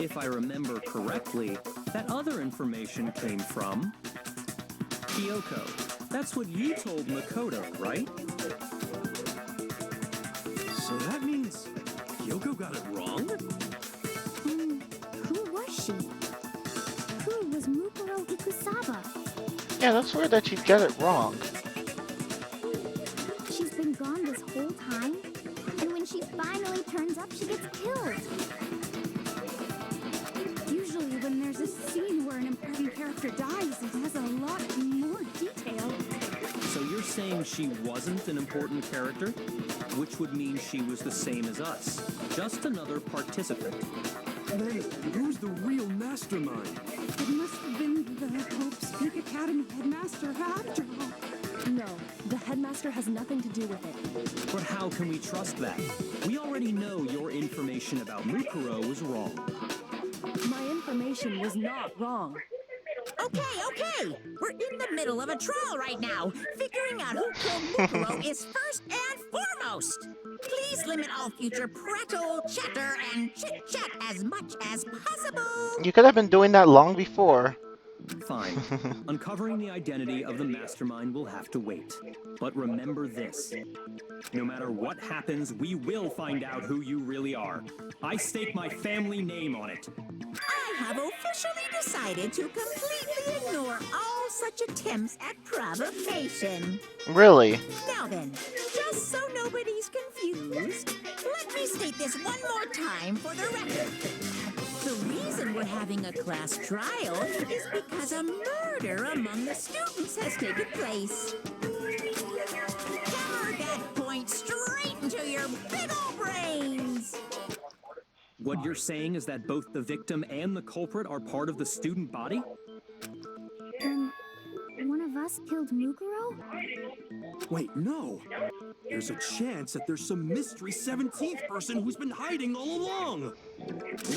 [SPEAKER 5] If I remember correctly, that other information came from Kyoko. That's what you told Makoto, right?
[SPEAKER 9] So that means Kyoko got it wrong?
[SPEAKER 8] Who was she? Who was Mukuro Ikusaba?
[SPEAKER 2] Yeah, that's weird that you'd get it wrong.
[SPEAKER 8] She's been gone this whole time, and when she finally turns up, she gets killed. Usually when there's a scene where an important character dies, it has a lot more detail.
[SPEAKER 5] So you're saying she wasn't an important character? Which would mean she was the same as us. Just another participant.
[SPEAKER 9] Then who's the real mastermind?
[SPEAKER 8] It must have been the Hope's Peak Academy headmaster after all.
[SPEAKER 11] No, the headmaster has nothing to do with it.
[SPEAKER 5] But how can we trust that? We already know your information about Mukuro was wrong.
[SPEAKER 11] My information was not wrong.
[SPEAKER 7] Okay. We're in the middle of a trial right now. Figuring out who killed Mukuro is first and foremost. Please limit all future prattle, chatter, and chit-chat as much as possible.
[SPEAKER 2] You could have been doing that long before.
[SPEAKER 5] Fine. Uncovering the identity of the mastermind will have to wait. But remember this. No matter what happens, we will find out who you really are. I stake my family name on it.
[SPEAKER 7] I have officially decided to completely ignore all such attempts at provocation.
[SPEAKER 2] Really?
[SPEAKER 7] Now then, just so nobody's confused, let me state this one more time for the record. The reason we're having a class trial is because a murder among the students has taken place. Hammer that point straight into your big ol' brains!
[SPEAKER 5] What you're saying is that both the victim and the culprit are part of the student body?
[SPEAKER 8] One of us killed Mukuro?
[SPEAKER 9] Wait, no. There's a chance that there's some mystery 17th person who's been hiding all along.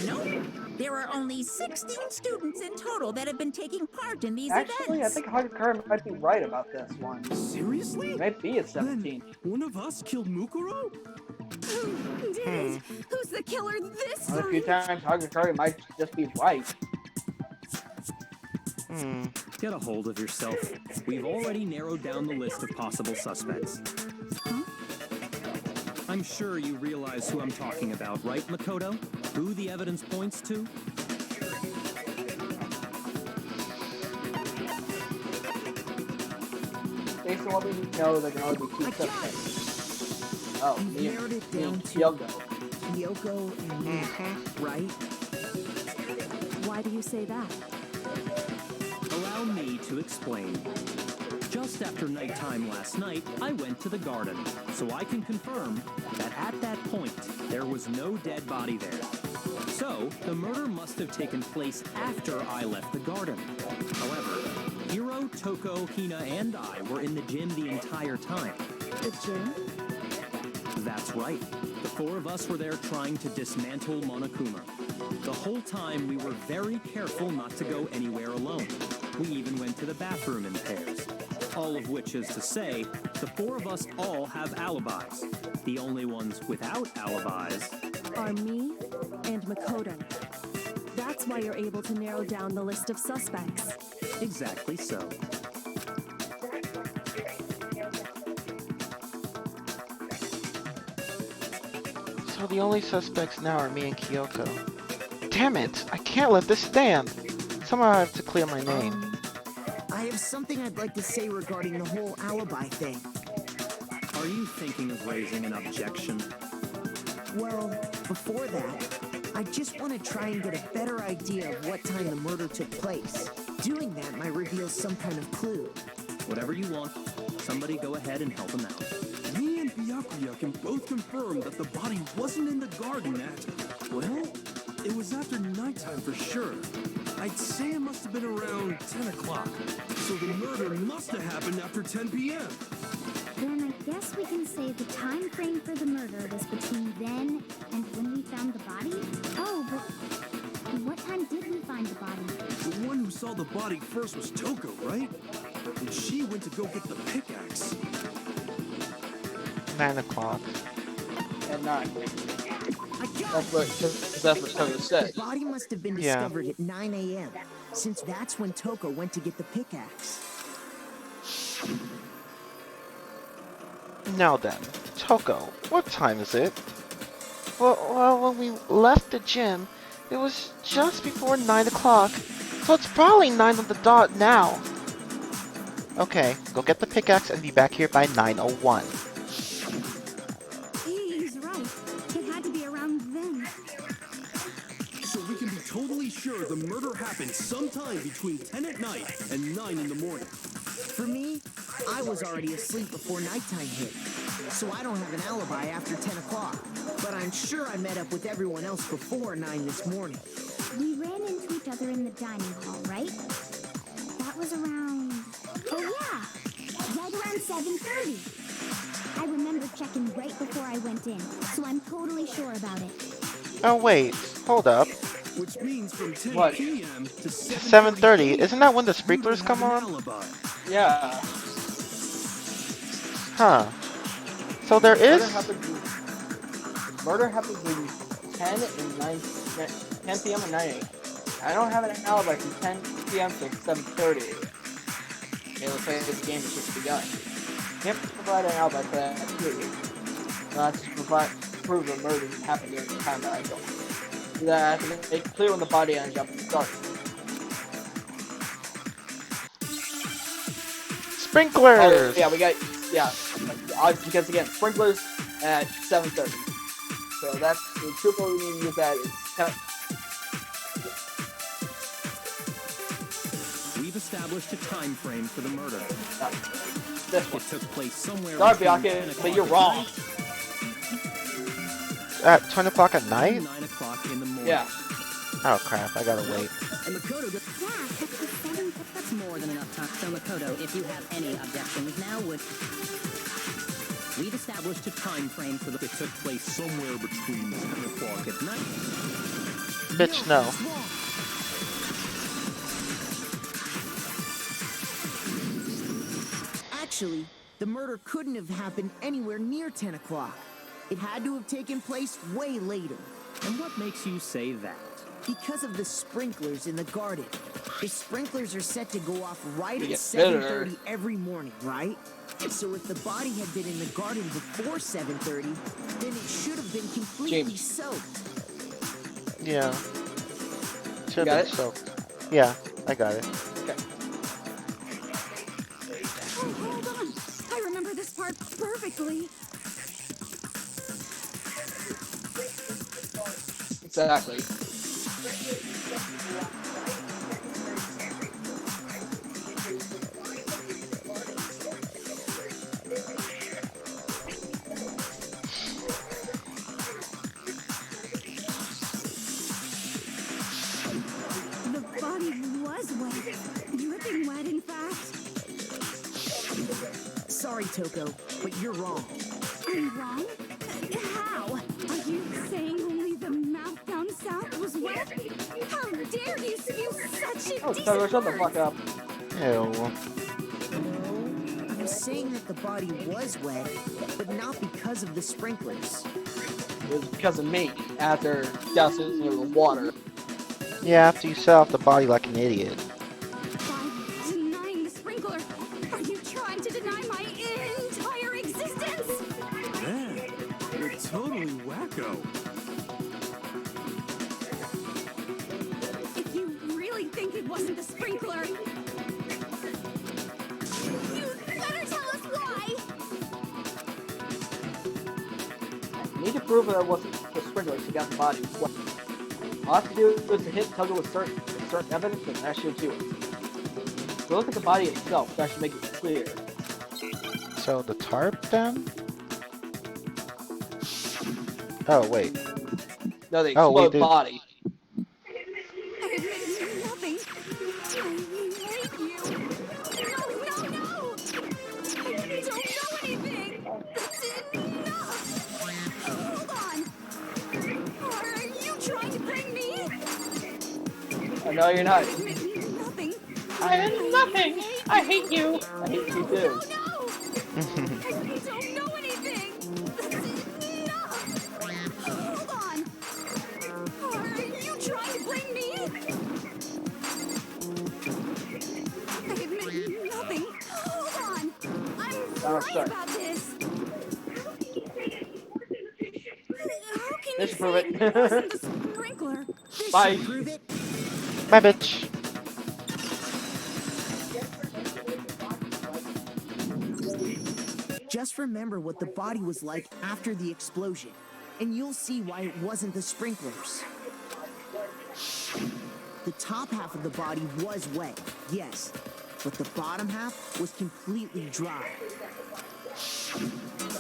[SPEAKER 7] Nope. There are only 16 students in total that have been taking part in these
[SPEAKER 1] Actually,
[SPEAKER 7] events.
[SPEAKER 1] I think Hagakura might be right about this one.
[SPEAKER 9] Seriously?
[SPEAKER 1] It might be a 17.
[SPEAKER 9] Then one of us killed Mukuro?
[SPEAKER 8] it is. Who's the killer this
[SPEAKER 1] A few
[SPEAKER 8] time?
[SPEAKER 1] times, Havoc might just be right.
[SPEAKER 5] Get a hold of yourself. We've already narrowed down the list of possible suspects. I'm sure you realize who I'm talking about, right, Makoto? Who the evidence points to?
[SPEAKER 1] Based on what we know, there can only be two suspects. Oh,
[SPEAKER 10] You've narrowed it down to
[SPEAKER 1] Kyoko.
[SPEAKER 10] Kyoko and me, right?
[SPEAKER 11] Why do you say that?
[SPEAKER 5] Allow me to explain. Just after nighttime last night, I went to the garden, so I can confirm that at that point, there was no dead body there. So, the murder must have taken place after I left the garden. However, Hiro, Toko, Hina, and I were in the gym the entire time.
[SPEAKER 11] The gym?
[SPEAKER 5] That's right. The four of us were there trying to dismantle Monokuma. The whole time, we were very careful not to go anywhere alone. We even went to the bathroom in pairs. All of which is to say, the four of us all have alibis. The only ones without alibis
[SPEAKER 11] Are me and Makoto. That's why you're able to narrow down the list of suspects.
[SPEAKER 5] exactly so.
[SPEAKER 2] So the only suspects now are me and Kyoko. Damn it! I can't let this stand! Somehow I have to clear my name.
[SPEAKER 10] I have something I'd like to say regarding the whole alibi thing.
[SPEAKER 5] Are you thinking of raising an objection?
[SPEAKER 10] Well, before that, I just want to try and get a better idea of what time the murder took place. Doing that might reveal some kind of clue.
[SPEAKER 5] Whatever you want. Somebody go ahead and help him out.
[SPEAKER 9] Me and Byakuya can both confirm that the body wasn't in the garden at, well, it was after nighttime for sure. I'd say it must have been around 10 o'clock. So the murder must have happened after 10 p.m.
[SPEAKER 8] Then I guess we can say the time frame for the murder was between then and when we found the body? Oh, but what time did we find the body?
[SPEAKER 9] The one who saw the body first was Toko, right? And she went to go get the pickaxe.
[SPEAKER 2] 9 o'clock.
[SPEAKER 1] At 9. That's what Toko said.
[SPEAKER 10] The body must have been discovered at 9 a.m., since that's when Toko went to get the pickaxe.
[SPEAKER 2] Now then, Toko, what time is it? Well, when we left the gym, it was just before 9 o'clock, so it's probably 9 on the dot now. Okay, go get the pickaxe and be back here by 9:01.
[SPEAKER 8] He's right. It had to be around then.
[SPEAKER 9] So we can be totally sure the murder happened sometime between 10 at night and 9 in the morning.
[SPEAKER 10] For me, I was already asleep before nighttime hit, so I don't have an alibi after 10 o'clock. But I'm sure I met up with everyone else before 9 this morning.
[SPEAKER 8] We ran into each other in the dining hall, right? That was around... Oh, yeah! Right around 7:30. I remember checking right before I went in, so I'm totally sure about it.
[SPEAKER 2] Oh wait, hold up.
[SPEAKER 9] Which means from 10
[SPEAKER 1] What?
[SPEAKER 9] p.m. to
[SPEAKER 2] 7:30, isn't that when the sprinklers come on?
[SPEAKER 9] Alibi.
[SPEAKER 1] Yeah.
[SPEAKER 2] Huh. So there is...
[SPEAKER 1] Murder happened between 10 and 10 p.m. and 9 a.m. I don't have an alibi from 10 p.m. to 7:30. It looks like the game has just begun. Can't provide an alibi for that period. Not to prove the murder happened during the time that I don't. So that I have to make it clear when the body ended up started.
[SPEAKER 2] Sprinklers!
[SPEAKER 1] Oh, yeah, we got, because again, sprinklers at 7:30. So that's, the trick we need to use that is
[SPEAKER 5] We've established a time frame for the murder.
[SPEAKER 1] this one.
[SPEAKER 5] It took place somewhere
[SPEAKER 1] Sorry,
[SPEAKER 5] between 10
[SPEAKER 1] Bianca, but
[SPEAKER 5] o'clock
[SPEAKER 1] you're
[SPEAKER 5] at
[SPEAKER 1] wrong.
[SPEAKER 5] night
[SPEAKER 2] At 10 o'clock at night?
[SPEAKER 5] and 9 o'clock in the morning.
[SPEAKER 1] Yeah.
[SPEAKER 2] Oh crap, I gotta wait.
[SPEAKER 6] And Makoto, that's more than enough time. So Makoto, if you have any objections now would...
[SPEAKER 5] We've established a time frame for the... It took place somewhere between 10 o'clock at night.
[SPEAKER 2] Bitch, no.
[SPEAKER 10] Actually, the murder couldn't have happened anywhere near 10 o'clock. It had to have taken place way later.
[SPEAKER 5] And what makes you say that?
[SPEAKER 10] Because of the sprinklers in the garden. The sprinklers are set to go off right at
[SPEAKER 1] Yeah,
[SPEAKER 10] 7:30 every morning, right? So if the body had been in the garden before 7:30, then it should have been completely
[SPEAKER 1] James.
[SPEAKER 10] soaked.
[SPEAKER 2] Yeah. Should
[SPEAKER 1] got
[SPEAKER 2] have
[SPEAKER 1] it?
[SPEAKER 2] been soaked. Yeah, I got it.
[SPEAKER 1] Okay.
[SPEAKER 8] Oh, hold on. I remember this part perfectly.
[SPEAKER 1] Exactly.
[SPEAKER 8] The body was wet. Dripping wet, in fact.
[SPEAKER 10] Sorry, Toko, but you're wrong.
[SPEAKER 8] I'm wrong? How? Are you saying only the mouth down south was wet? How dare you spew such a
[SPEAKER 1] Oh,
[SPEAKER 8] decent
[SPEAKER 1] Toko, shut the
[SPEAKER 8] word?
[SPEAKER 1] fuck up.
[SPEAKER 2] Ew.
[SPEAKER 10] I'm saying that the body was wet, but not because of the sprinklers.
[SPEAKER 1] It was because of me after dousing it with water.
[SPEAKER 2] Yeah, after you set off the body like an idiot.
[SPEAKER 8] By denying the sprinkler, are you trying to deny my entire existence?
[SPEAKER 9] Man, you're totally wacko.
[SPEAKER 8] If you really think it wasn't the sprinkler, you better tell us why!
[SPEAKER 1] You need to prove that it wasn't the sprinklers who got the body wet. All I have to do is to hit Tuggle with certain evidence, and that should do it. So look at the body itself, that should make it clear.
[SPEAKER 2] So the tarp then? Oh wait.
[SPEAKER 1] No, the
[SPEAKER 2] Oh, we
[SPEAKER 1] exploded
[SPEAKER 2] did-
[SPEAKER 1] body.
[SPEAKER 8] I admit nothing. I hate you. No, no, no! I don't know anything! That's enough! Hold on! Are you trying to bring me?
[SPEAKER 1] Oh, no, you're not.
[SPEAKER 8] I admit nothing.
[SPEAKER 4] I am nothing. I hate you.
[SPEAKER 1] I hate you
[SPEAKER 8] No,
[SPEAKER 1] too.
[SPEAKER 8] no! I don't know anything! That's enough! Hold on! Are you trying to bring me? I admit nothing. Hold on! I'm
[SPEAKER 1] Oh,
[SPEAKER 8] right
[SPEAKER 1] sorry.
[SPEAKER 8] about this! How can
[SPEAKER 1] This
[SPEAKER 8] you
[SPEAKER 1] should prove
[SPEAKER 8] say
[SPEAKER 1] it.
[SPEAKER 8] it wasn't the sprinkler?
[SPEAKER 10] This
[SPEAKER 1] Bye.
[SPEAKER 10] should prove it.
[SPEAKER 2] Bye, bitch.
[SPEAKER 10] Just remember what the body was like after the explosion, and you'll see why it wasn't the sprinklers. The top half of the body was wet, yes, but the bottom half was completely dry.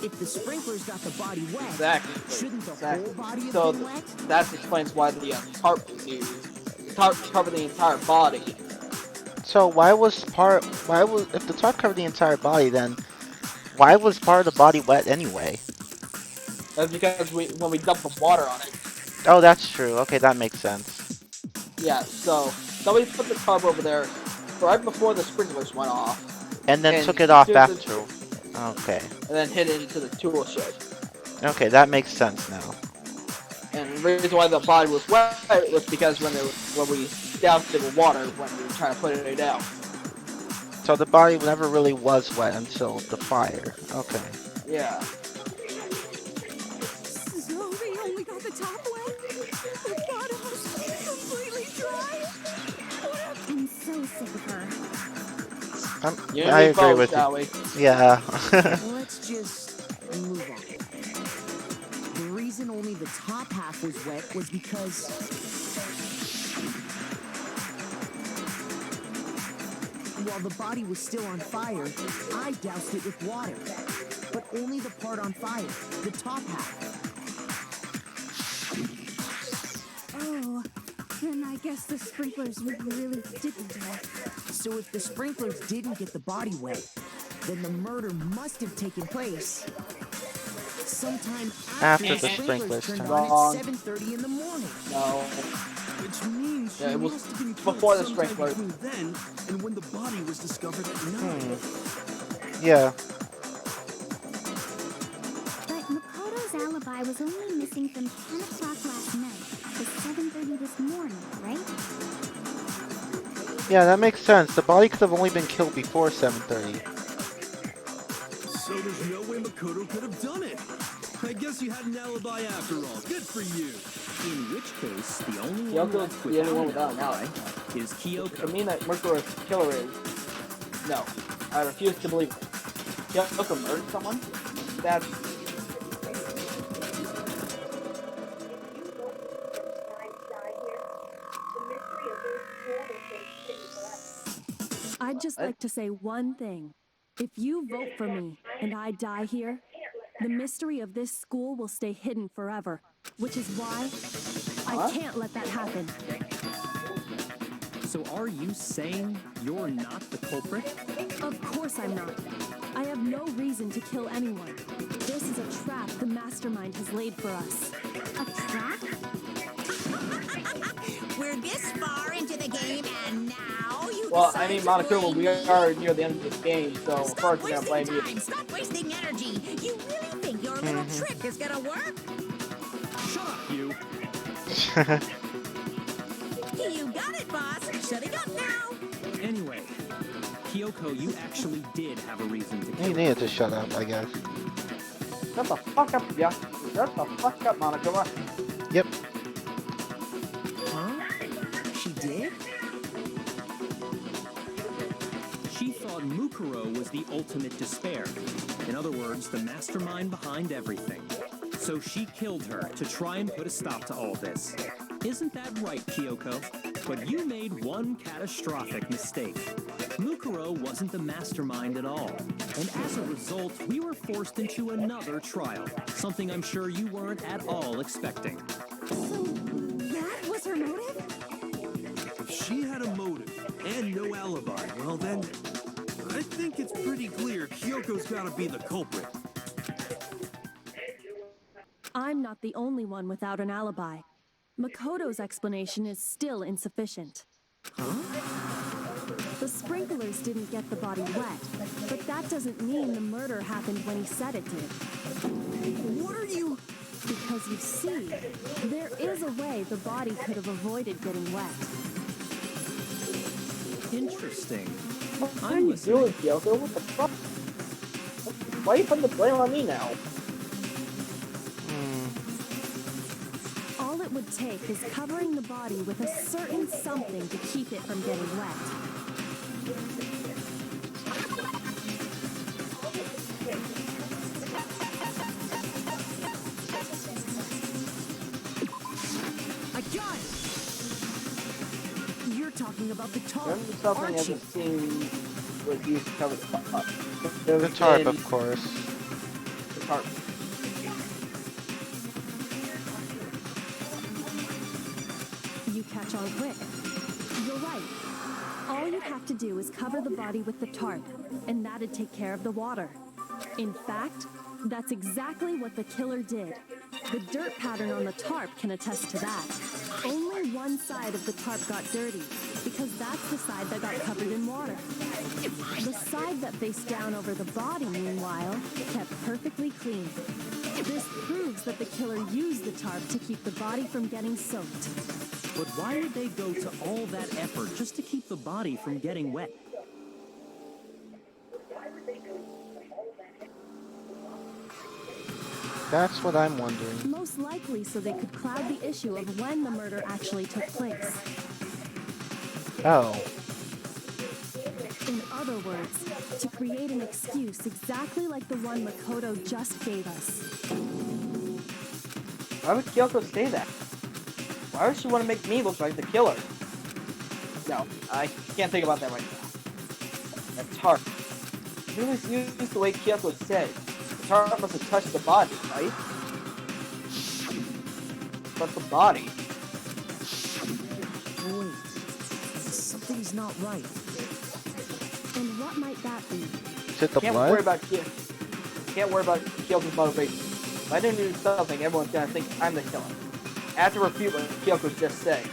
[SPEAKER 10] If the sprinklers got the body wet,
[SPEAKER 1] Exactly.
[SPEAKER 10] shouldn't the
[SPEAKER 1] Exactly.
[SPEAKER 10] whole body have
[SPEAKER 1] So
[SPEAKER 10] been wet?
[SPEAKER 1] that explains why the tarp was used. The tarp covered the entire body.
[SPEAKER 2] So if the tarp covered the entire body, then why was part of the body wet anyway?
[SPEAKER 1] That's because when we dumped the water on it.
[SPEAKER 2] Oh, that's true. Okay, that makes sense.
[SPEAKER 1] Yeah, so somebody put the tarp over there right before the sprinklers went off.
[SPEAKER 2] And then
[SPEAKER 1] And
[SPEAKER 2] took it off
[SPEAKER 1] here's
[SPEAKER 2] after.
[SPEAKER 1] the-
[SPEAKER 2] Okay.
[SPEAKER 1] And then hit it into the tool shed.
[SPEAKER 2] Okay, that makes sense now.
[SPEAKER 1] And the reason why the body was wet was because when we doused it with water when we were trying to put it out.
[SPEAKER 2] So the body never really was wet until the fire. Okay.
[SPEAKER 1] Yeah.
[SPEAKER 8] So they only got the top wet? The bottom was completely dry? I'm so sick of her.
[SPEAKER 1] You
[SPEAKER 2] I
[SPEAKER 1] and me
[SPEAKER 2] agree
[SPEAKER 1] both,
[SPEAKER 2] with
[SPEAKER 1] shall
[SPEAKER 2] you.
[SPEAKER 1] we?
[SPEAKER 2] Yeah.
[SPEAKER 10] Let's just move on. The reason only the top half was wet was because while the body was still on fire, I doused it with water. But only the part on fire, the top half.
[SPEAKER 8] Oh, then I guess the sprinklers really didn't do it.
[SPEAKER 10] So if the sprinklers didn't get the body wet, then the murder must have taken place sometime
[SPEAKER 2] After
[SPEAKER 10] after
[SPEAKER 2] the sprinklers
[SPEAKER 10] turned
[SPEAKER 2] turned
[SPEAKER 10] on
[SPEAKER 1] on.
[SPEAKER 10] at 7:30 in the morning.
[SPEAKER 1] No.
[SPEAKER 9] Which means she
[SPEAKER 1] Yeah, it was
[SPEAKER 9] must have been
[SPEAKER 1] before
[SPEAKER 9] killed
[SPEAKER 1] the
[SPEAKER 9] sometime
[SPEAKER 1] sprinkler.
[SPEAKER 9] between then and when the body was discovered at night.
[SPEAKER 2] Yeah.
[SPEAKER 8] But Makoto's alibi I was only missing from 10 o'clock last night to 7:30 this morning, right?
[SPEAKER 2] Yeah, that makes sense. The body could have only been killed before 7:30.
[SPEAKER 9] So there's no way Makoto could have done it. I guess you had an alibi after all. Good for you.
[SPEAKER 5] In which case, the only one
[SPEAKER 1] Kyoko's
[SPEAKER 5] left
[SPEAKER 1] the only one
[SPEAKER 5] without
[SPEAKER 1] without
[SPEAKER 5] an
[SPEAKER 1] an
[SPEAKER 5] alibi
[SPEAKER 1] alibi.
[SPEAKER 5] is Kyoko.
[SPEAKER 1] I mean that Mukuro's killer is. No, I refuse to believe it. Kyoko murdered someone? That's.
[SPEAKER 11] I'd just like to say one thing. If you vote for me and I die here, the mystery of this school will stay hidden forever, which is why I can't let that happen.
[SPEAKER 5] So are you saying you're not the culprit?
[SPEAKER 11] Of course I'm not. I have no reason to kill anyone. This is a trap the mastermind has laid for us.
[SPEAKER 7] A trap? We're this far into the game and now you
[SPEAKER 1] Well, I mean, Monokuma, we are near the end of this game, so of
[SPEAKER 7] Stop
[SPEAKER 1] course we're gonna
[SPEAKER 7] wasting
[SPEAKER 1] blame
[SPEAKER 7] time.
[SPEAKER 1] you.
[SPEAKER 7] Stop wasting energy. You really think your little trick is gonna work?
[SPEAKER 5] Shut up, you!
[SPEAKER 7] You got it, boss. Shutting up now.
[SPEAKER 5] Anyway, Kyoko, you actually did have a reason to
[SPEAKER 2] You
[SPEAKER 5] kill
[SPEAKER 2] needed to shut up, I guess.
[SPEAKER 1] Shut the fuck up, yeah. Shut the fuck up, Monokuma.
[SPEAKER 2] Yep.
[SPEAKER 10] Huh? She did?
[SPEAKER 5] She thought Mukuro was the ultimate despair. In other words, the mastermind behind everything. So she killed her to try and put a stop to all this. Isn't that right, Kyoko? But you made one catastrophic mistake. Mukuro wasn't the mastermind at all. And as a result, we were forced into another trial. Something I'm sure you weren't at all expecting.
[SPEAKER 11] So that was her motive?
[SPEAKER 9] If she had a motive and no alibi, well then, I think it's pretty clear Kyoko's gotta be the culprit.
[SPEAKER 11] I'm not the only one without an alibi. Makoto's explanation is still insufficient. The sprinklers didn't get the body wet, but that doesn't mean the murder happened when he said it did.
[SPEAKER 10] What are you...
[SPEAKER 11] Because you see, there is a way the body could have avoided getting wet.
[SPEAKER 5] Interesting.
[SPEAKER 1] What are you doing, Kyoko? What the fuck? Why are you putting the blame on me now?
[SPEAKER 11] All it would take is covering the body with a certain something to keep it from getting wet.
[SPEAKER 10] I got it! You're talking about the tarp,
[SPEAKER 1] Remember something
[SPEAKER 10] aren't
[SPEAKER 1] as
[SPEAKER 10] you?
[SPEAKER 1] a scene was used to cover the tarp.
[SPEAKER 2] The tarp, of course.
[SPEAKER 1] The tarp.
[SPEAKER 11] You catch on quick. You're right. All you have to do is cover the body with the tarp, and that'd take care of the water. In fact, that's exactly what the killer did. The dirt pattern on the tarp can attest to that. Only one side of the tarp got dirty, because that's the side that got covered in water. The side that faced down over the body, meanwhile, kept perfectly clean. This proves that the killer used the tarp to keep the body from getting soaked.
[SPEAKER 5] But why would they go to all that effort just to keep the body from getting wet?
[SPEAKER 2] That's what I'm wondering.
[SPEAKER 11] Most likely so they could cloud the issue of when the murder actually took place.
[SPEAKER 2] Oh.
[SPEAKER 11] In other words, to create an excuse exactly like the one Makoto just gave us.
[SPEAKER 1] Why would Kyoko say that? Why would she want to make me look like the killer? No, I can't think about that right now. That tarp. It was used the way Kyoko said. The tarp must have touched the body, right? But the body.
[SPEAKER 10] Wait, something's not right.
[SPEAKER 11] And what might that be?
[SPEAKER 2] Is it the
[SPEAKER 1] Can't
[SPEAKER 2] blood?
[SPEAKER 1] worry about Kyoko's motivation. If I didn't do something, everyone's gonna think I'm the killer. I have to refute what Kyoko just said.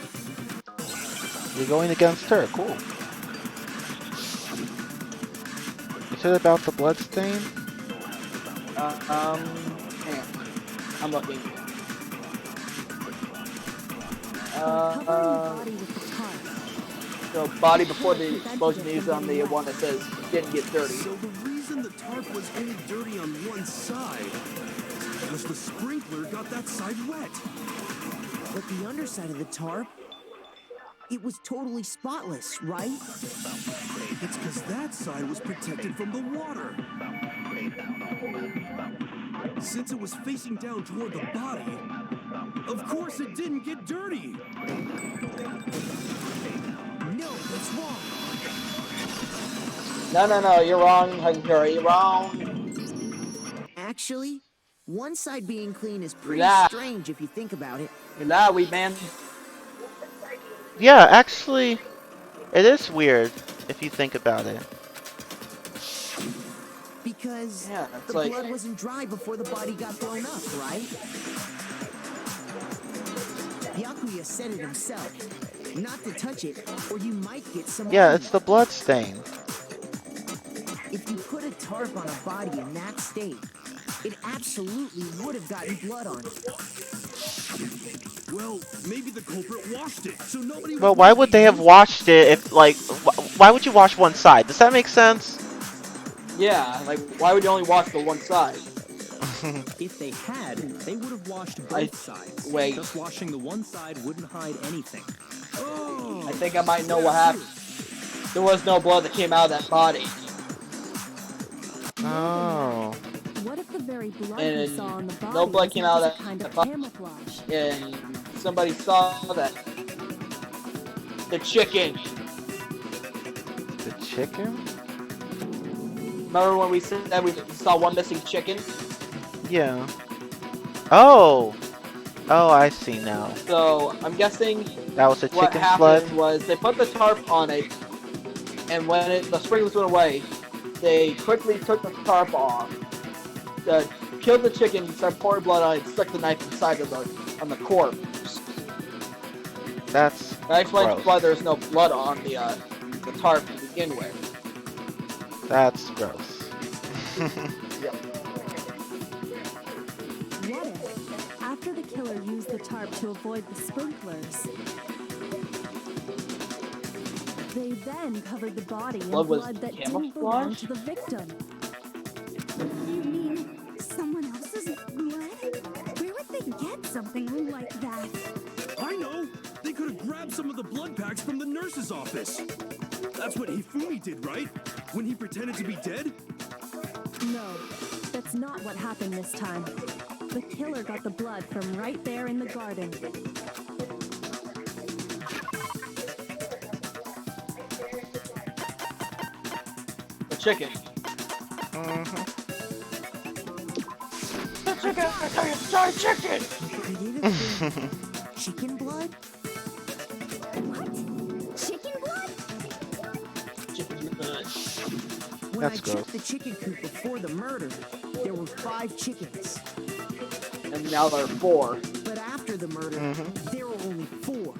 [SPEAKER 2] You're going against her. Cool. Is it about the blood stain?
[SPEAKER 1] Hang on. I'm looking.
[SPEAKER 11] By covering the body with the tarp.
[SPEAKER 1] So body before the explosion is on the one that says didn't get dirty.
[SPEAKER 9] So the reason the tarp was only dirty on one side is because the sprinkler got that side wet.
[SPEAKER 10] But the underside of the tarp, it was totally spotless, right?
[SPEAKER 9] It's because that side was protected from the water. Since it was facing down toward the body, of course it didn't get dirty.
[SPEAKER 10] No, that's wrong.
[SPEAKER 1] No, you're wrong, Hankura, you're wrong.
[SPEAKER 10] Actually, one side being clean is pretty
[SPEAKER 1] Yeah.
[SPEAKER 10] strange if you think about it.
[SPEAKER 1] You're that weed man.
[SPEAKER 2] Yeah, actually, it is weird if you think about it.
[SPEAKER 10] Because
[SPEAKER 1] Yeah, it's
[SPEAKER 10] the
[SPEAKER 1] like
[SPEAKER 10] blood wasn't dry before the body got blown up, right? Byakuya said it himself. Not to touch it, or you might get some.
[SPEAKER 2] Yeah, it's the blood stain.
[SPEAKER 10] If you put a tarp on a body in that state, it absolutely would have gotten blood on it.
[SPEAKER 9] Well, maybe the culprit washed it, so nobody.
[SPEAKER 2] Well, why would they have washed it if, like, why would you wash one side? Does that make sense?
[SPEAKER 1] yeah, like why would you only watch the one side?
[SPEAKER 5] If they had, they would have washed both sides.
[SPEAKER 1] Wait.
[SPEAKER 5] Just washing the one side wouldn't hide anything.
[SPEAKER 1] I think I might know what happened. There was no blood that came out of that body.
[SPEAKER 2] Oh.
[SPEAKER 11] What if the very blood
[SPEAKER 1] And
[SPEAKER 11] we saw on the body
[SPEAKER 1] no blood
[SPEAKER 11] was
[SPEAKER 1] came
[SPEAKER 11] just
[SPEAKER 1] out
[SPEAKER 11] a
[SPEAKER 1] of
[SPEAKER 11] kind
[SPEAKER 1] that
[SPEAKER 11] of
[SPEAKER 1] body.
[SPEAKER 11] camouflage?
[SPEAKER 1] And somebody saw that. The chicken.
[SPEAKER 2] The chicken?
[SPEAKER 1] Remember when we said that we saw one missing chicken?
[SPEAKER 2] Yeah. Oh! Oh, I see now.
[SPEAKER 1] So I'm guessing
[SPEAKER 2] That was a
[SPEAKER 1] what
[SPEAKER 2] chicken's
[SPEAKER 1] happened
[SPEAKER 2] blood?
[SPEAKER 1] was they put the tarp on it, and when the sprinklers went away, they quickly took the tarp off, killed the chicken, started pouring blood on it, stuck the knife inside of on the corpse.
[SPEAKER 2] That's
[SPEAKER 1] That explains
[SPEAKER 2] gross.
[SPEAKER 1] why there's no blood on the tarp to begin with.
[SPEAKER 2] That's gross.
[SPEAKER 1] Yep.
[SPEAKER 11] What if, after the killer used the tarp to avoid the sprinklers, they then covered the body in
[SPEAKER 1] Blood was
[SPEAKER 11] blood that didn't belong
[SPEAKER 1] camouflage?
[SPEAKER 11] to the victim?
[SPEAKER 8] You mean someone else's blood? Where would they get something like that?
[SPEAKER 9] I know! They could have grabbed some of the blood packs from the nurse's office. That's what Hifumi did, right? When he pretended to be dead?
[SPEAKER 11] No, that's not what happened this time. The killer got the blood from right there in the garden.
[SPEAKER 1] The chicken. The chicken! I tell you, sorry, chicken!
[SPEAKER 10] Could it have been chicken blood?
[SPEAKER 8] What? Chicken blood?
[SPEAKER 1] Chicken blood.
[SPEAKER 10] When
[SPEAKER 2] That's
[SPEAKER 10] I
[SPEAKER 2] gross.
[SPEAKER 10] checked the chicken coop before the murder, there were 5 chickens.
[SPEAKER 1] And now there are 4.
[SPEAKER 10] But after the murder, there were only 4.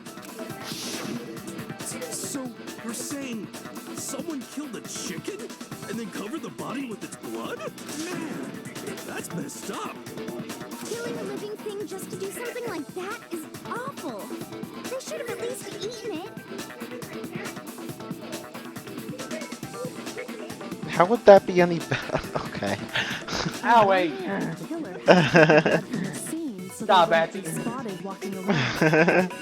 [SPEAKER 9] So, you're saying someone killed a chicken and then covered the body with its blood? Man, that's messed up.
[SPEAKER 8] Killing a living thing just to do something like that is awful. They should have at least eaten it.
[SPEAKER 2] How would that be any better? Okay.
[SPEAKER 1] Ah, wait.
[SPEAKER 11] The killer had the blood from the scene so
[SPEAKER 1] Stop
[SPEAKER 11] they
[SPEAKER 1] it.
[SPEAKER 11] wouldn't be spotted walking around.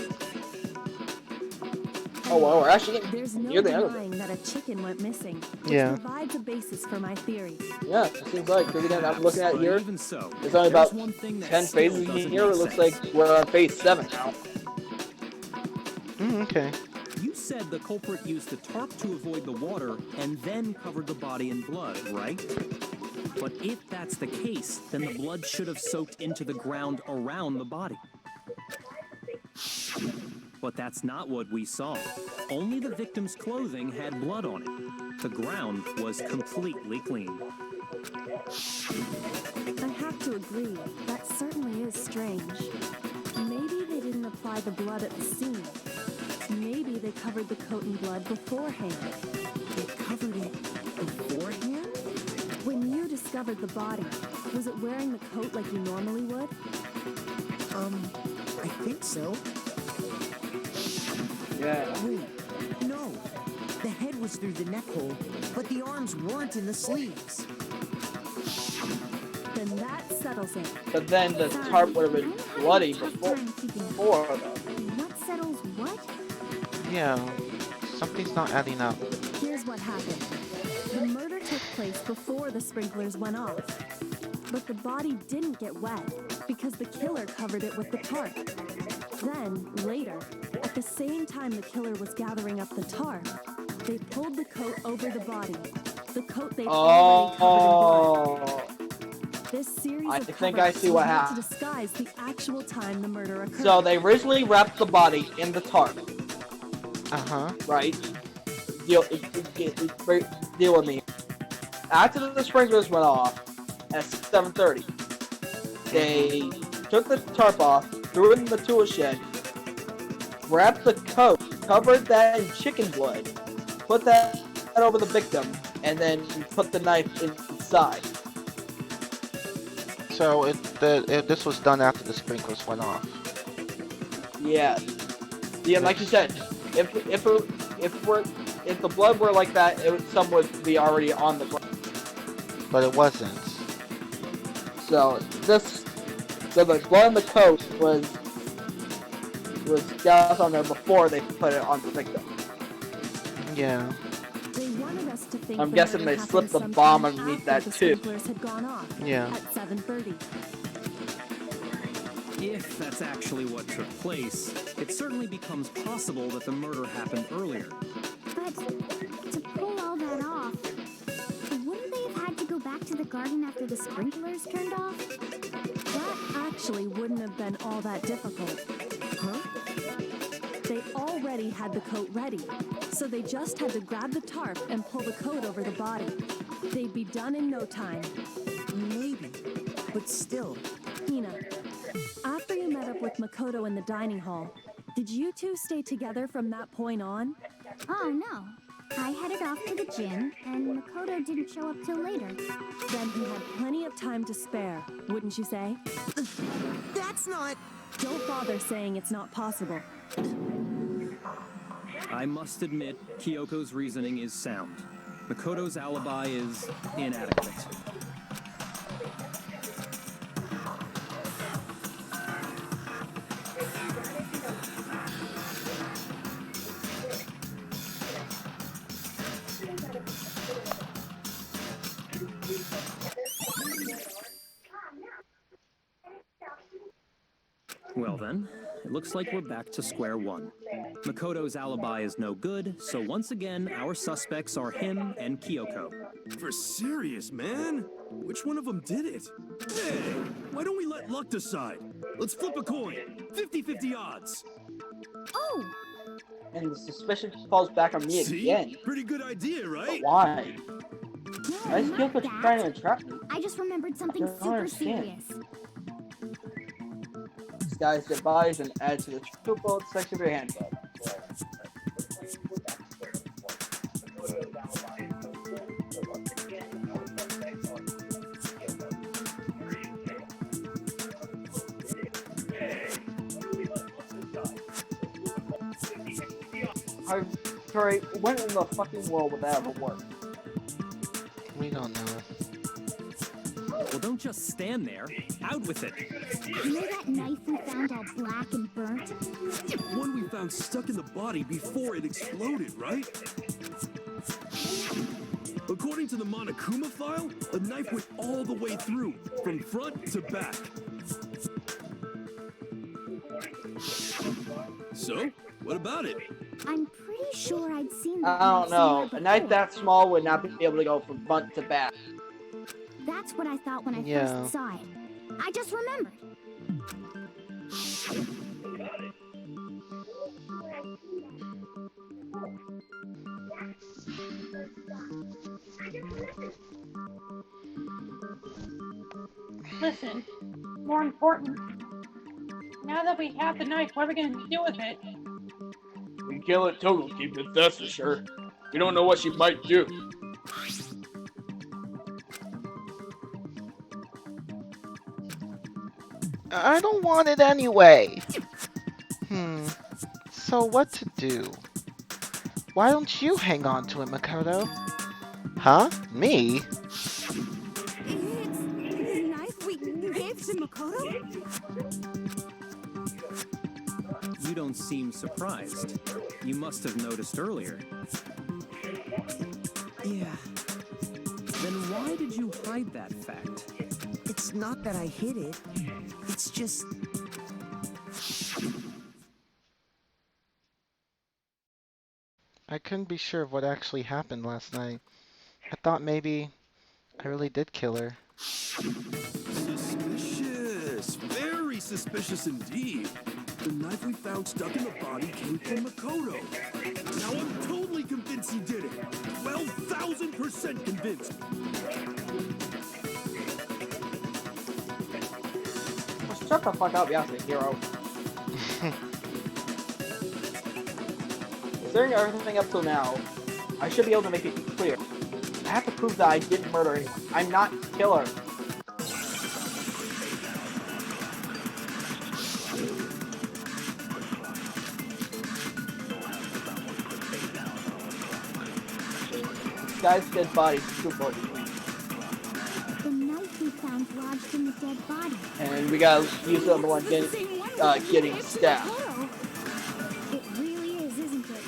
[SPEAKER 1] Oh, well, we're actually getting
[SPEAKER 11] There's no
[SPEAKER 1] near the end of it.
[SPEAKER 11] denying that a chicken went missing, which
[SPEAKER 2] Yeah.
[SPEAKER 11] provides a basis for my theory.
[SPEAKER 1] Yeah, it seems like, because again, I'm looking at
[SPEAKER 5] But
[SPEAKER 1] here,
[SPEAKER 5] even so,
[SPEAKER 1] there's only
[SPEAKER 5] there's
[SPEAKER 1] about
[SPEAKER 5] one thing that
[SPEAKER 1] 10
[SPEAKER 5] still
[SPEAKER 1] phases
[SPEAKER 5] doesn't
[SPEAKER 1] here. It
[SPEAKER 5] make
[SPEAKER 1] looks
[SPEAKER 5] sense.
[SPEAKER 1] like we're on phase 7 now.
[SPEAKER 2] Okay.
[SPEAKER 5] You said the culprit used the tarp to avoid the water and then covered the body in blood, right? But if that's the case, then the blood should have soaked into the ground around the body. But that's not what we saw. Only the victim's clothing had blood on it. The ground was completely clean.
[SPEAKER 11] I have to agree, that certainly is strange. Maybe they didn't apply the blood at the scene. Maybe they covered the coat in blood beforehand.
[SPEAKER 10] They covered it beforehand?
[SPEAKER 11] When you discovered the body, was it wearing the coat like you normally would?
[SPEAKER 10] I think so.
[SPEAKER 1] Yeah.
[SPEAKER 10] Wait, no. The head was through the neck hole, but the arms weren't in the sleeves.
[SPEAKER 11] Then that settles it.
[SPEAKER 1] But then the tarp would have been bloody before though.
[SPEAKER 8] What settles what?
[SPEAKER 2] Yeah, something's not adding up.
[SPEAKER 11] Here's what happened. The murder took place before the sprinklers went off. But the body didn't get wet because the killer covered it with the tarp. Then, later, at the same time the killer was gathering up the tarp, they pulled the coat over the body. The coat they already covered in blood. This series
[SPEAKER 1] I
[SPEAKER 11] of
[SPEAKER 1] think I see what
[SPEAKER 11] cover-ups
[SPEAKER 1] happened.
[SPEAKER 11] to disguise the actual time the murder occurred.
[SPEAKER 1] So they originally wrapped the body in the tarp,
[SPEAKER 2] Uh-huh.
[SPEAKER 1] right? Deal with me. After the sprinklers went off at 7:30, they took the tarp off, threw it in the tool shed, wrapped the coat, covered that in chicken blood, put that over the victim, and then put the knife inside.
[SPEAKER 2] So this was done after the sprinklers went off.
[SPEAKER 1] Yeah. Yeah, like you said, if the blood were like that, some would be already on the blood.
[SPEAKER 2] But it wasn't.
[SPEAKER 1] So the blood in the coat was gas on there before they put it on the victim.
[SPEAKER 2] Yeah.
[SPEAKER 11] They wanted us to think
[SPEAKER 1] I'm
[SPEAKER 11] the
[SPEAKER 1] guessing
[SPEAKER 11] murder
[SPEAKER 1] they slipped the
[SPEAKER 11] happened
[SPEAKER 1] bomb
[SPEAKER 11] sometime
[SPEAKER 1] underneath
[SPEAKER 11] after
[SPEAKER 1] that
[SPEAKER 11] the
[SPEAKER 1] too.
[SPEAKER 11] sprinklers had gone off
[SPEAKER 2] Yeah.
[SPEAKER 11] at 7:30.
[SPEAKER 5] If that's actually what took place, it certainly becomes possible that the murder happened earlier.
[SPEAKER 8] But to pull all that off, wouldn't they have had to go back to the garden after the sprinklers turned off?
[SPEAKER 11] That actually wouldn't have been all that difficult. Huh? They already had the coat ready, so they just had to grab the tarp and pull the coat over the body. They'd be done in no time.
[SPEAKER 10] Maybe, but still.
[SPEAKER 11] Hina, after you met up with Makoto in the dining hall, did you two stay together from that point on?
[SPEAKER 8] Oh no. I headed off to the gym, and Makoto didn't show up till later.
[SPEAKER 11] Then he had plenty of time to spare, wouldn't you say?
[SPEAKER 10] That's not...
[SPEAKER 11] Don't bother saying it's not possible.
[SPEAKER 5] I must admit, Kyoko's reasoning is sound. Makoto's alibi is inadequate. Well then, it looks like we're back to square one. Makoto's alibi is no good, so once again, our suspects are him and Kyoko.
[SPEAKER 9] For serious, man? Which one of them did it? Hey, why don't we let luck decide? Let's flip a coin. 50-50 odds.
[SPEAKER 8] Oh!
[SPEAKER 1] And the suspicion falls back on me
[SPEAKER 9] See?
[SPEAKER 1] again.
[SPEAKER 9] Pretty good idea, right?
[SPEAKER 1] But why?
[SPEAKER 8] No,
[SPEAKER 1] Why is
[SPEAKER 8] not
[SPEAKER 1] Kyoko
[SPEAKER 8] that.
[SPEAKER 1] trying to entrap me?
[SPEAKER 8] I just remembered something
[SPEAKER 1] I don't
[SPEAKER 8] super
[SPEAKER 1] understand.
[SPEAKER 8] serious.
[SPEAKER 1] Disguise their bodies and add to the true bullet section of your handbook. Sorry, when in the fucking world would that ever work?
[SPEAKER 2] We don't know.
[SPEAKER 5] Well, don't just stand there. Out with it.
[SPEAKER 8] You know that knife we found all black and burnt?
[SPEAKER 9] One we found stuck in the body before it exploded, right? According to the Monokuma file, the knife went all the way through, from front to back. So, what about it?
[SPEAKER 8] I'm pretty sure I'd seen
[SPEAKER 1] I
[SPEAKER 8] that
[SPEAKER 1] don't know.
[SPEAKER 8] knife
[SPEAKER 1] A knife
[SPEAKER 8] somewhere
[SPEAKER 1] that small would not be able to go from front to back.
[SPEAKER 8] before. That's what I thought when I
[SPEAKER 2] Yeah.
[SPEAKER 8] first saw it. I just remembered.
[SPEAKER 4] Listen, more important. Now that we have the knife, what are we going to do with it?
[SPEAKER 1] We can't let Togo keep it, that's for sure. We don't know what she might do.
[SPEAKER 2] I don't want it anyway. So what to do? Why don't you hang on to it, Makoto? Huh? Me?
[SPEAKER 8] It's the knife we gave to Makoto?
[SPEAKER 5] You don't seem surprised. You must have noticed earlier.
[SPEAKER 10] Yeah,
[SPEAKER 5] Then why did you hide that fact?
[SPEAKER 10] it's not that I hid it. It's just...
[SPEAKER 2] I couldn't be sure of what actually happened last night. I thought maybe I really did kill her.
[SPEAKER 9] Suspicious. Very suspicious indeed. The knife we found stuck in the body came from Makoto. Now I'm totally convinced he did it. 12,000% convinced.
[SPEAKER 1] Shut the fuck up, Yasuo, hero. Considering everything up till now, I should be able to make it clear. I have to prove that I didn't murder anyone. I'm not the killer. This guy's dead body is too important.
[SPEAKER 8] The knife we found lodged in the dead body.
[SPEAKER 1] And we gotta use the other one getting stabbed.
[SPEAKER 8] It really is, isn't it?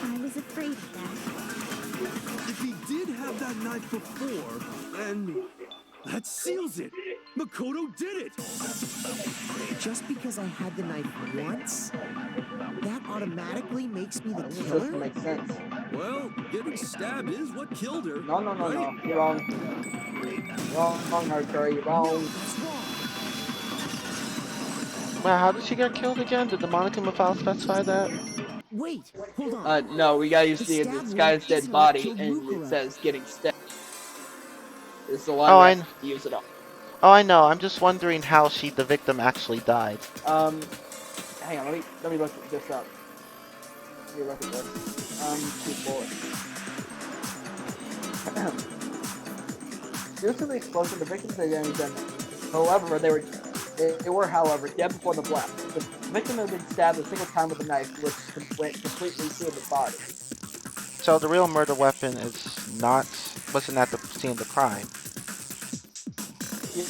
[SPEAKER 8] I was afraid of that.
[SPEAKER 9] If he did have that knife before, then that seals it. Makoto did it.
[SPEAKER 10] Just because I had the knife once, that automatically makes me the
[SPEAKER 1] This
[SPEAKER 10] killer?
[SPEAKER 1] doesn't make sense.
[SPEAKER 9] Well, getting stabbed is what killed her.
[SPEAKER 1] No. You're wrong. Wrong, Naruto, you're wrong.
[SPEAKER 2] Well, how did she get killed again? Did the Monokuma file specify that?
[SPEAKER 10] Wait, hold on.
[SPEAKER 1] No, we gotta use
[SPEAKER 10] The
[SPEAKER 1] this
[SPEAKER 10] stab
[SPEAKER 1] guy's
[SPEAKER 10] wound
[SPEAKER 1] dead
[SPEAKER 10] isn't what
[SPEAKER 1] body,
[SPEAKER 10] killed
[SPEAKER 1] and it
[SPEAKER 10] Mukura.
[SPEAKER 1] says getting stabbed. It's the one
[SPEAKER 2] Oh,
[SPEAKER 1] that use it up.
[SPEAKER 2] Oh, I know. I'm just wondering how the victim actually died.
[SPEAKER 1] Hang on, let me look this up. Let me look at this. Two bullets. Due to the explosion, the victims had been dead. However, they were, however, dead before the blast. The victim had been stabbed a single time with a knife, which went completely through the body.
[SPEAKER 2] So the real murder weapon wasn't at the scene of the crime.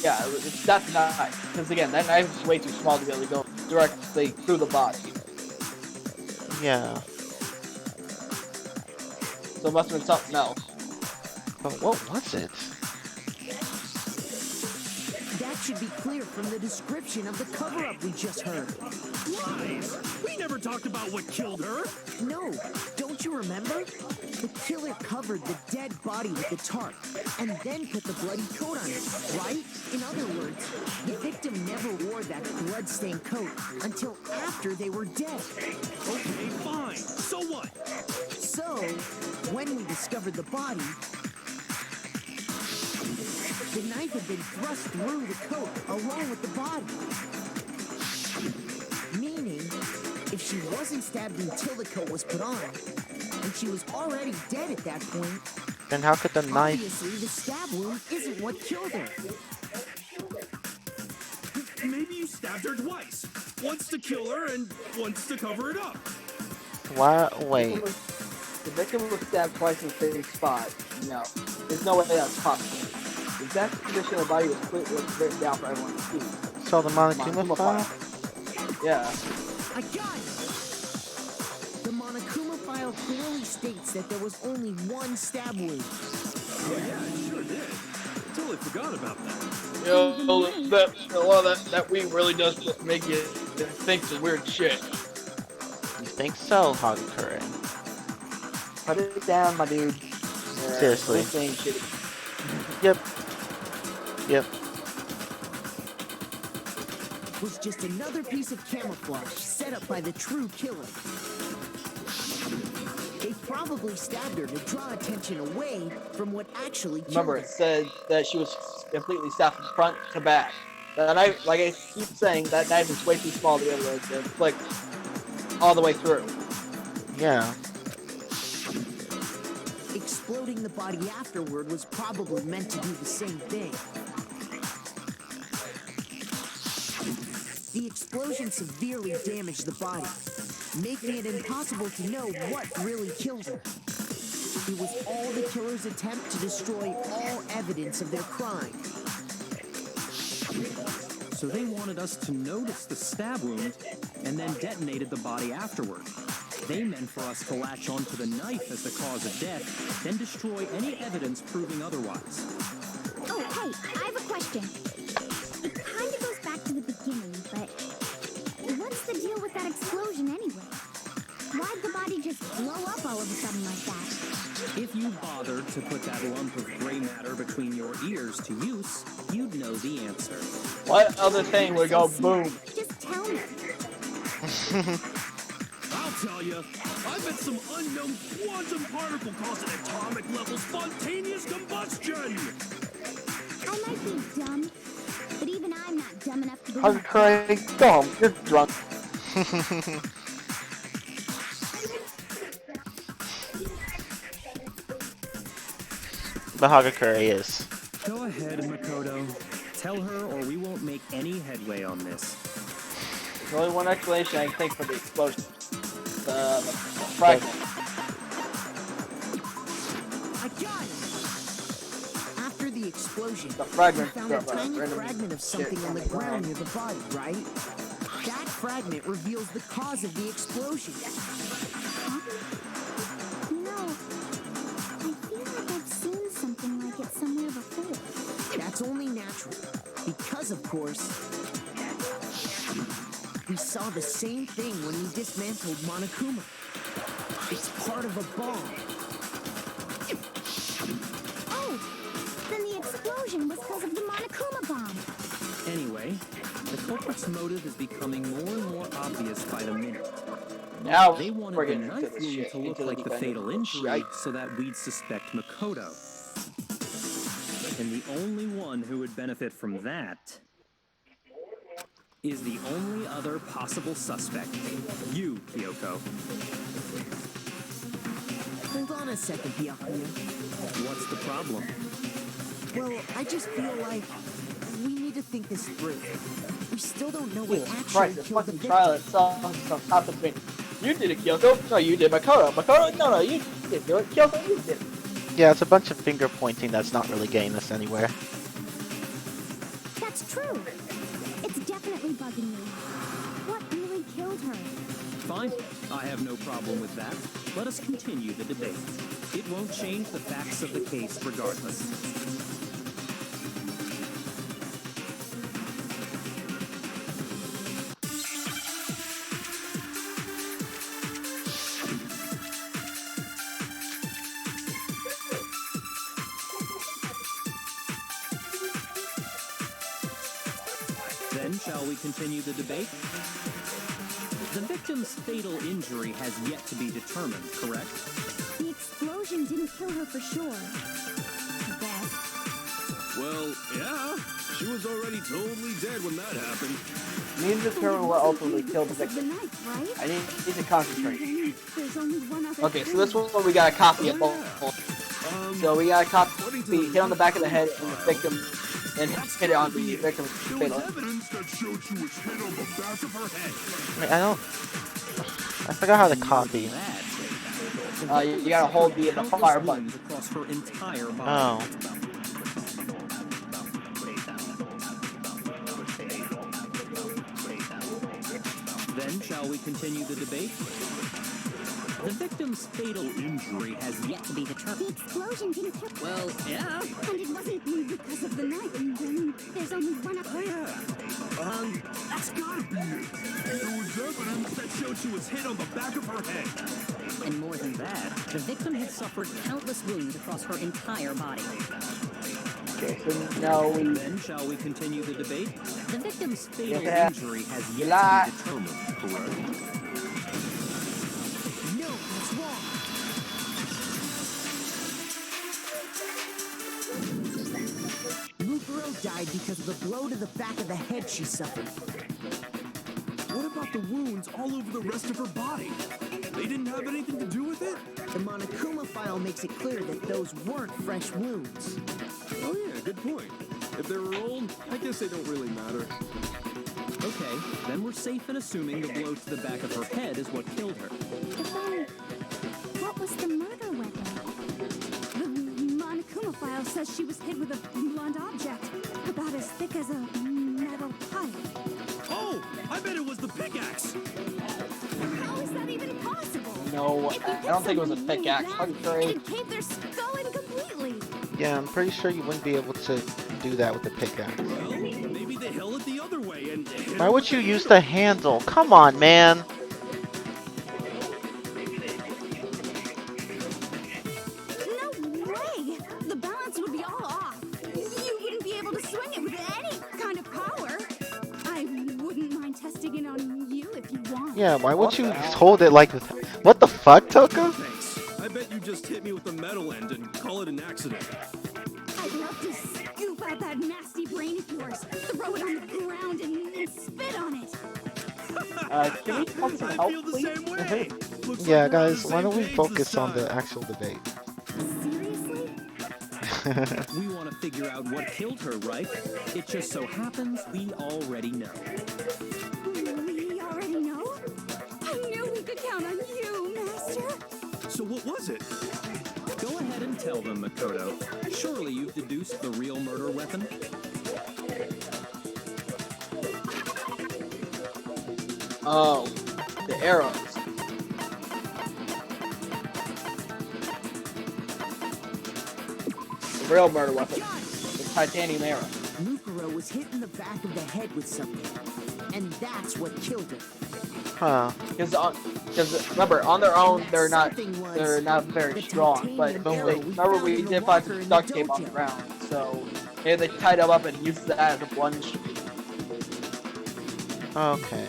[SPEAKER 1] Yeah, that's not knife. Because again, that knife is way too small to be able to go directly through the body.
[SPEAKER 2] Yeah.
[SPEAKER 1] So it must have been something else.
[SPEAKER 2] But what was it?
[SPEAKER 10] That should be clear from the description of the cover-up we just heard.
[SPEAKER 9] Lies! We never talked about what killed her.
[SPEAKER 10] No, don't you remember? The killer covered the dead body with the tarp, and then put the bloody coat on it, right? In other words, the victim never wore that blood-stained coat until after they were dead.
[SPEAKER 9] Okay, fine. So what?
[SPEAKER 10] So, when we discovered the body, the knife had been thrust through the coat along with the body. Meaning, if she wasn't stabbed until the coat was put on, and she was already dead at that point,
[SPEAKER 2] Then how could the knife...
[SPEAKER 10] obviously the stab wound isn't what killed her.
[SPEAKER 9] Maybe you stabbed her twice. Once to kill her and once to cover it up.
[SPEAKER 2] Why? Wait.
[SPEAKER 1] The victim was stabbed twice in the same spot. No, there's no way that's possible. The exact condition of the body was written down for everyone to see.
[SPEAKER 2] So the Monokuma file?
[SPEAKER 1] Yeah.
[SPEAKER 10] I got it! The Monokuma file clearly states that there was only one stab wound.
[SPEAKER 9] Oh yeah, it sure did. Totally forgot about that.
[SPEAKER 1] A lot of that weed really does make you think some weird shit.
[SPEAKER 2] You think so, Hagakure?
[SPEAKER 1] Put it down, my dude. Yeah,
[SPEAKER 2] Seriously.
[SPEAKER 1] this ain't shit.
[SPEAKER 2] Yep.
[SPEAKER 10] Was just another piece of camouflage set up by the true killer. They probably stabbed her to draw attention away from what actually killed
[SPEAKER 1] Remember,
[SPEAKER 10] her.
[SPEAKER 1] it said that she was completely stabbed from front to back. That knife, like I keep saying, that knife is way too small to be able to inflict all the way through.
[SPEAKER 2] Yeah.
[SPEAKER 10] Exploding the body afterward was probably meant to do the same thing. the explosion severely damaged the body, making it impossible to know what really killed her. It was all the killer's attempt to destroy all evidence of their crime.
[SPEAKER 5] So they wanted us to notice the stab wound and then detonated the body afterward. They meant for us to latch onto the knife as the cause of death, then destroy any evidence proving otherwise.
[SPEAKER 8] Oh, hey, I have a question. It kind of goes back to the beginning, but what's the deal with that explosion anyway? Why'd the body just blow up all of a sudden like that?
[SPEAKER 5] If you bothered to put that lump of gray matter between your ears to use, you'd know the answer.
[SPEAKER 1] What other thing would go boom?
[SPEAKER 8] Just tell me.
[SPEAKER 9] I'll tell you. I bet some unknown quantum particle causing atomic level spontaneous combustion.
[SPEAKER 8] I might be dumb, but even I'm not dumb enough to
[SPEAKER 1] I'm
[SPEAKER 8] believe.
[SPEAKER 1] crying. Go home. You're drunk.
[SPEAKER 2] But Hagakure is.
[SPEAKER 5] Go ahead, Makoto. Tell her or we won't make any headway on this.
[SPEAKER 1] There's only one explanation I can think for the explosion. The fragment.
[SPEAKER 10] I got it! After the explosion,
[SPEAKER 1] The fragment
[SPEAKER 10] we found a
[SPEAKER 1] of,
[SPEAKER 10] tiny
[SPEAKER 1] random
[SPEAKER 10] fragment of something
[SPEAKER 1] shit
[SPEAKER 10] on the
[SPEAKER 1] on the
[SPEAKER 10] ground
[SPEAKER 1] ground.
[SPEAKER 10] near the body, right? That fragment reveals the cause of the explosion.
[SPEAKER 8] You know, I feel like I've seen something like it somewhere before.
[SPEAKER 10] That's only natural. Because, of course, we saw the same thing when we dismantled Monokuma. It's part of a bomb.
[SPEAKER 8] Oh, then the explosion was because of the Monokuma bomb.
[SPEAKER 5] Anyway, the culprit's motive is becoming more and more obvious by the minute.
[SPEAKER 1] Now
[SPEAKER 5] They wanted
[SPEAKER 1] we're
[SPEAKER 5] the
[SPEAKER 1] getting into
[SPEAKER 5] knife
[SPEAKER 1] this
[SPEAKER 5] wound
[SPEAKER 1] shit.
[SPEAKER 5] to look
[SPEAKER 1] into
[SPEAKER 5] like the
[SPEAKER 1] deep end
[SPEAKER 5] fatal
[SPEAKER 1] of
[SPEAKER 5] injury
[SPEAKER 1] shite.
[SPEAKER 5] so that we'd suspect Makoto. And the only one who would benefit from that is the only other possible suspect. You, Kyoko.
[SPEAKER 10] Hold on a second, Byakuya.
[SPEAKER 5] What's the problem?
[SPEAKER 10] Well, I just feel like we need to think this through. We still don't know what
[SPEAKER 1] Jesus
[SPEAKER 10] actually
[SPEAKER 1] Christ, the
[SPEAKER 10] killed the
[SPEAKER 1] fucking
[SPEAKER 10] victim.
[SPEAKER 1] trial itself is some top of thing. You did it, Kyoko. No, you did Makoto. Makoto, no, you didn't do it. Kyoko, you did it.
[SPEAKER 2] Yeah, it's a bunch of finger pointing that's not really getting us anywhere.
[SPEAKER 8] That's true. It's definitely bugging me. What really killed her?
[SPEAKER 5] Fine. I have no problem with that. Let us continue the debate. It won't change the facts of the case regardless. Then, shall we continue the debate? The victim's fatal injury has yet to be determined, correct?
[SPEAKER 8] The explosion didn't kill her for sure. I guess.
[SPEAKER 9] Well, yeah. She was already totally dead when that happened.
[SPEAKER 1] You need to determine what ultimately killed the
[SPEAKER 8] The
[SPEAKER 1] victim.
[SPEAKER 8] knife, right?
[SPEAKER 1] I need to concentrate.
[SPEAKER 8] There's only one other
[SPEAKER 1] Okay, so
[SPEAKER 8] clue.
[SPEAKER 1] this one we got a copy of both. So we got a copy, hit on the back of the head and the victim, and hit it on the victim's
[SPEAKER 9] There
[SPEAKER 1] fatal.
[SPEAKER 9] was evidence that showed she was hit on the back of her head.
[SPEAKER 2] Wait, I forgot how to copy.
[SPEAKER 1] You gotta hold the fire button.
[SPEAKER 5] Across her entire body.
[SPEAKER 2] Oh.
[SPEAKER 5] Then, shall we continue the debate? The victim's fatal injury has yet to be
[SPEAKER 8] The
[SPEAKER 5] determined.
[SPEAKER 8] explosion didn't kill her.
[SPEAKER 5] Well, yeah.
[SPEAKER 8] And it wasn't because of the knife. And then there's only one other.
[SPEAKER 9] That's gotta be it. There was evidence that showed she was hit on the back of her head.
[SPEAKER 6] And more than that, the victim had suffered countless wounds across her entire body.
[SPEAKER 1] Okay, so now we.
[SPEAKER 5] Then, shall we continue the debate? The victim's fatal
[SPEAKER 1] Yeah.
[SPEAKER 5] injury has yet
[SPEAKER 1] Lie.
[SPEAKER 5] to be determined, correct?
[SPEAKER 10] No, that's wrong. Mukuro died because of the blow to the back of the head she suffered.
[SPEAKER 9] What about the wounds all over the rest of her body? They didn't have anything to do with it?
[SPEAKER 10] The Monokuma file makes it clear that those weren't fresh wounds.
[SPEAKER 9] Oh yeah, good point. If they were old, I guess they don't really matter.
[SPEAKER 5] Okay, then we're safe in assuming the blow to the back of her head is what killed her.
[SPEAKER 8] But then, what was the murder weapon?
[SPEAKER 11] The Monokuma file says she was hit with a blunt object, about as thick as a metal pipe.
[SPEAKER 9] Oh, I bet it was the pickaxe.
[SPEAKER 8] How is that even possible?
[SPEAKER 1] No,
[SPEAKER 8] If you
[SPEAKER 1] I
[SPEAKER 8] hit
[SPEAKER 1] don't think it was a
[SPEAKER 8] someone
[SPEAKER 1] pickaxe.
[SPEAKER 8] really
[SPEAKER 1] I'm
[SPEAKER 8] bad,
[SPEAKER 1] sorry.
[SPEAKER 8] it'd cave their skull in completely.
[SPEAKER 2] Yeah, I'm pretty sure you wouldn't be able to do that with the pickaxe.
[SPEAKER 9] Well, maybe they held it the other way and hit
[SPEAKER 2] Why
[SPEAKER 9] it
[SPEAKER 2] would
[SPEAKER 9] with
[SPEAKER 2] you
[SPEAKER 9] the
[SPEAKER 2] use
[SPEAKER 9] handle.
[SPEAKER 2] the handle? Come on, man.
[SPEAKER 8] No way! The balance would be all off. You wouldn't be able to swing it with any kind of power.
[SPEAKER 11] I wouldn't mind testing it on you if you want.
[SPEAKER 2] Yeah, why would
[SPEAKER 1] What
[SPEAKER 2] you
[SPEAKER 1] the hell?
[SPEAKER 2] hold it like... What the fuck, Toko?
[SPEAKER 9] Thanks. I bet you just hit me with the metal end and call it an accident.
[SPEAKER 11] I'd love to scoop out that nasty brain of yours, throw it on the ground, and spit on it.
[SPEAKER 1] Can we talk some
[SPEAKER 9] I
[SPEAKER 1] help,
[SPEAKER 9] feel the
[SPEAKER 1] please?
[SPEAKER 9] same way. Looks
[SPEAKER 2] Yeah,
[SPEAKER 9] like we're on the
[SPEAKER 2] guys, why
[SPEAKER 9] same
[SPEAKER 2] don't we
[SPEAKER 9] page this
[SPEAKER 2] focus on the
[SPEAKER 9] time.
[SPEAKER 2] actual debate?
[SPEAKER 8] Seriously?
[SPEAKER 5] We want to figure out what killed her, right? It just so happens we already know.
[SPEAKER 11] We already know? I knew we could count on you, Master.
[SPEAKER 9] So what was it?
[SPEAKER 5] Go ahead and tell them, Makoto. Surely you've deduced the real murder weapon?
[SPEAKER 1] Oh, the arrows. The real murder weapon. The titanium arrow.
[SPEAKER 10] Mukuro was hit in the back of the head with something, and that's what killed her.
[SPEAKER 2] Huh.
[SPEAKER 1] Because remember, on their own, they're not very
[SPEAKER 10] the
[SPEAKER 1] strong. But
[SPEAKER 10] titanium arrow we
[SPEAKER 1] remember,
[SPEAKER 10] found
[SPEAKER 1] we
[SPEAKER 10] in the
[SPEAKER 1] did find
[SPEAKER 10] water
[SPEAKER 1] some
[SPEAKER 10] in
[SPEAKER 1] duct
[SPEAKER 10] the
[SPEAKER 1] tape on the
[SPEAKER 10] dojo.
[SPEAKER 1] ground, so maybe they tied them up and used that as a plunge.
[SPEAKER 2] Okay.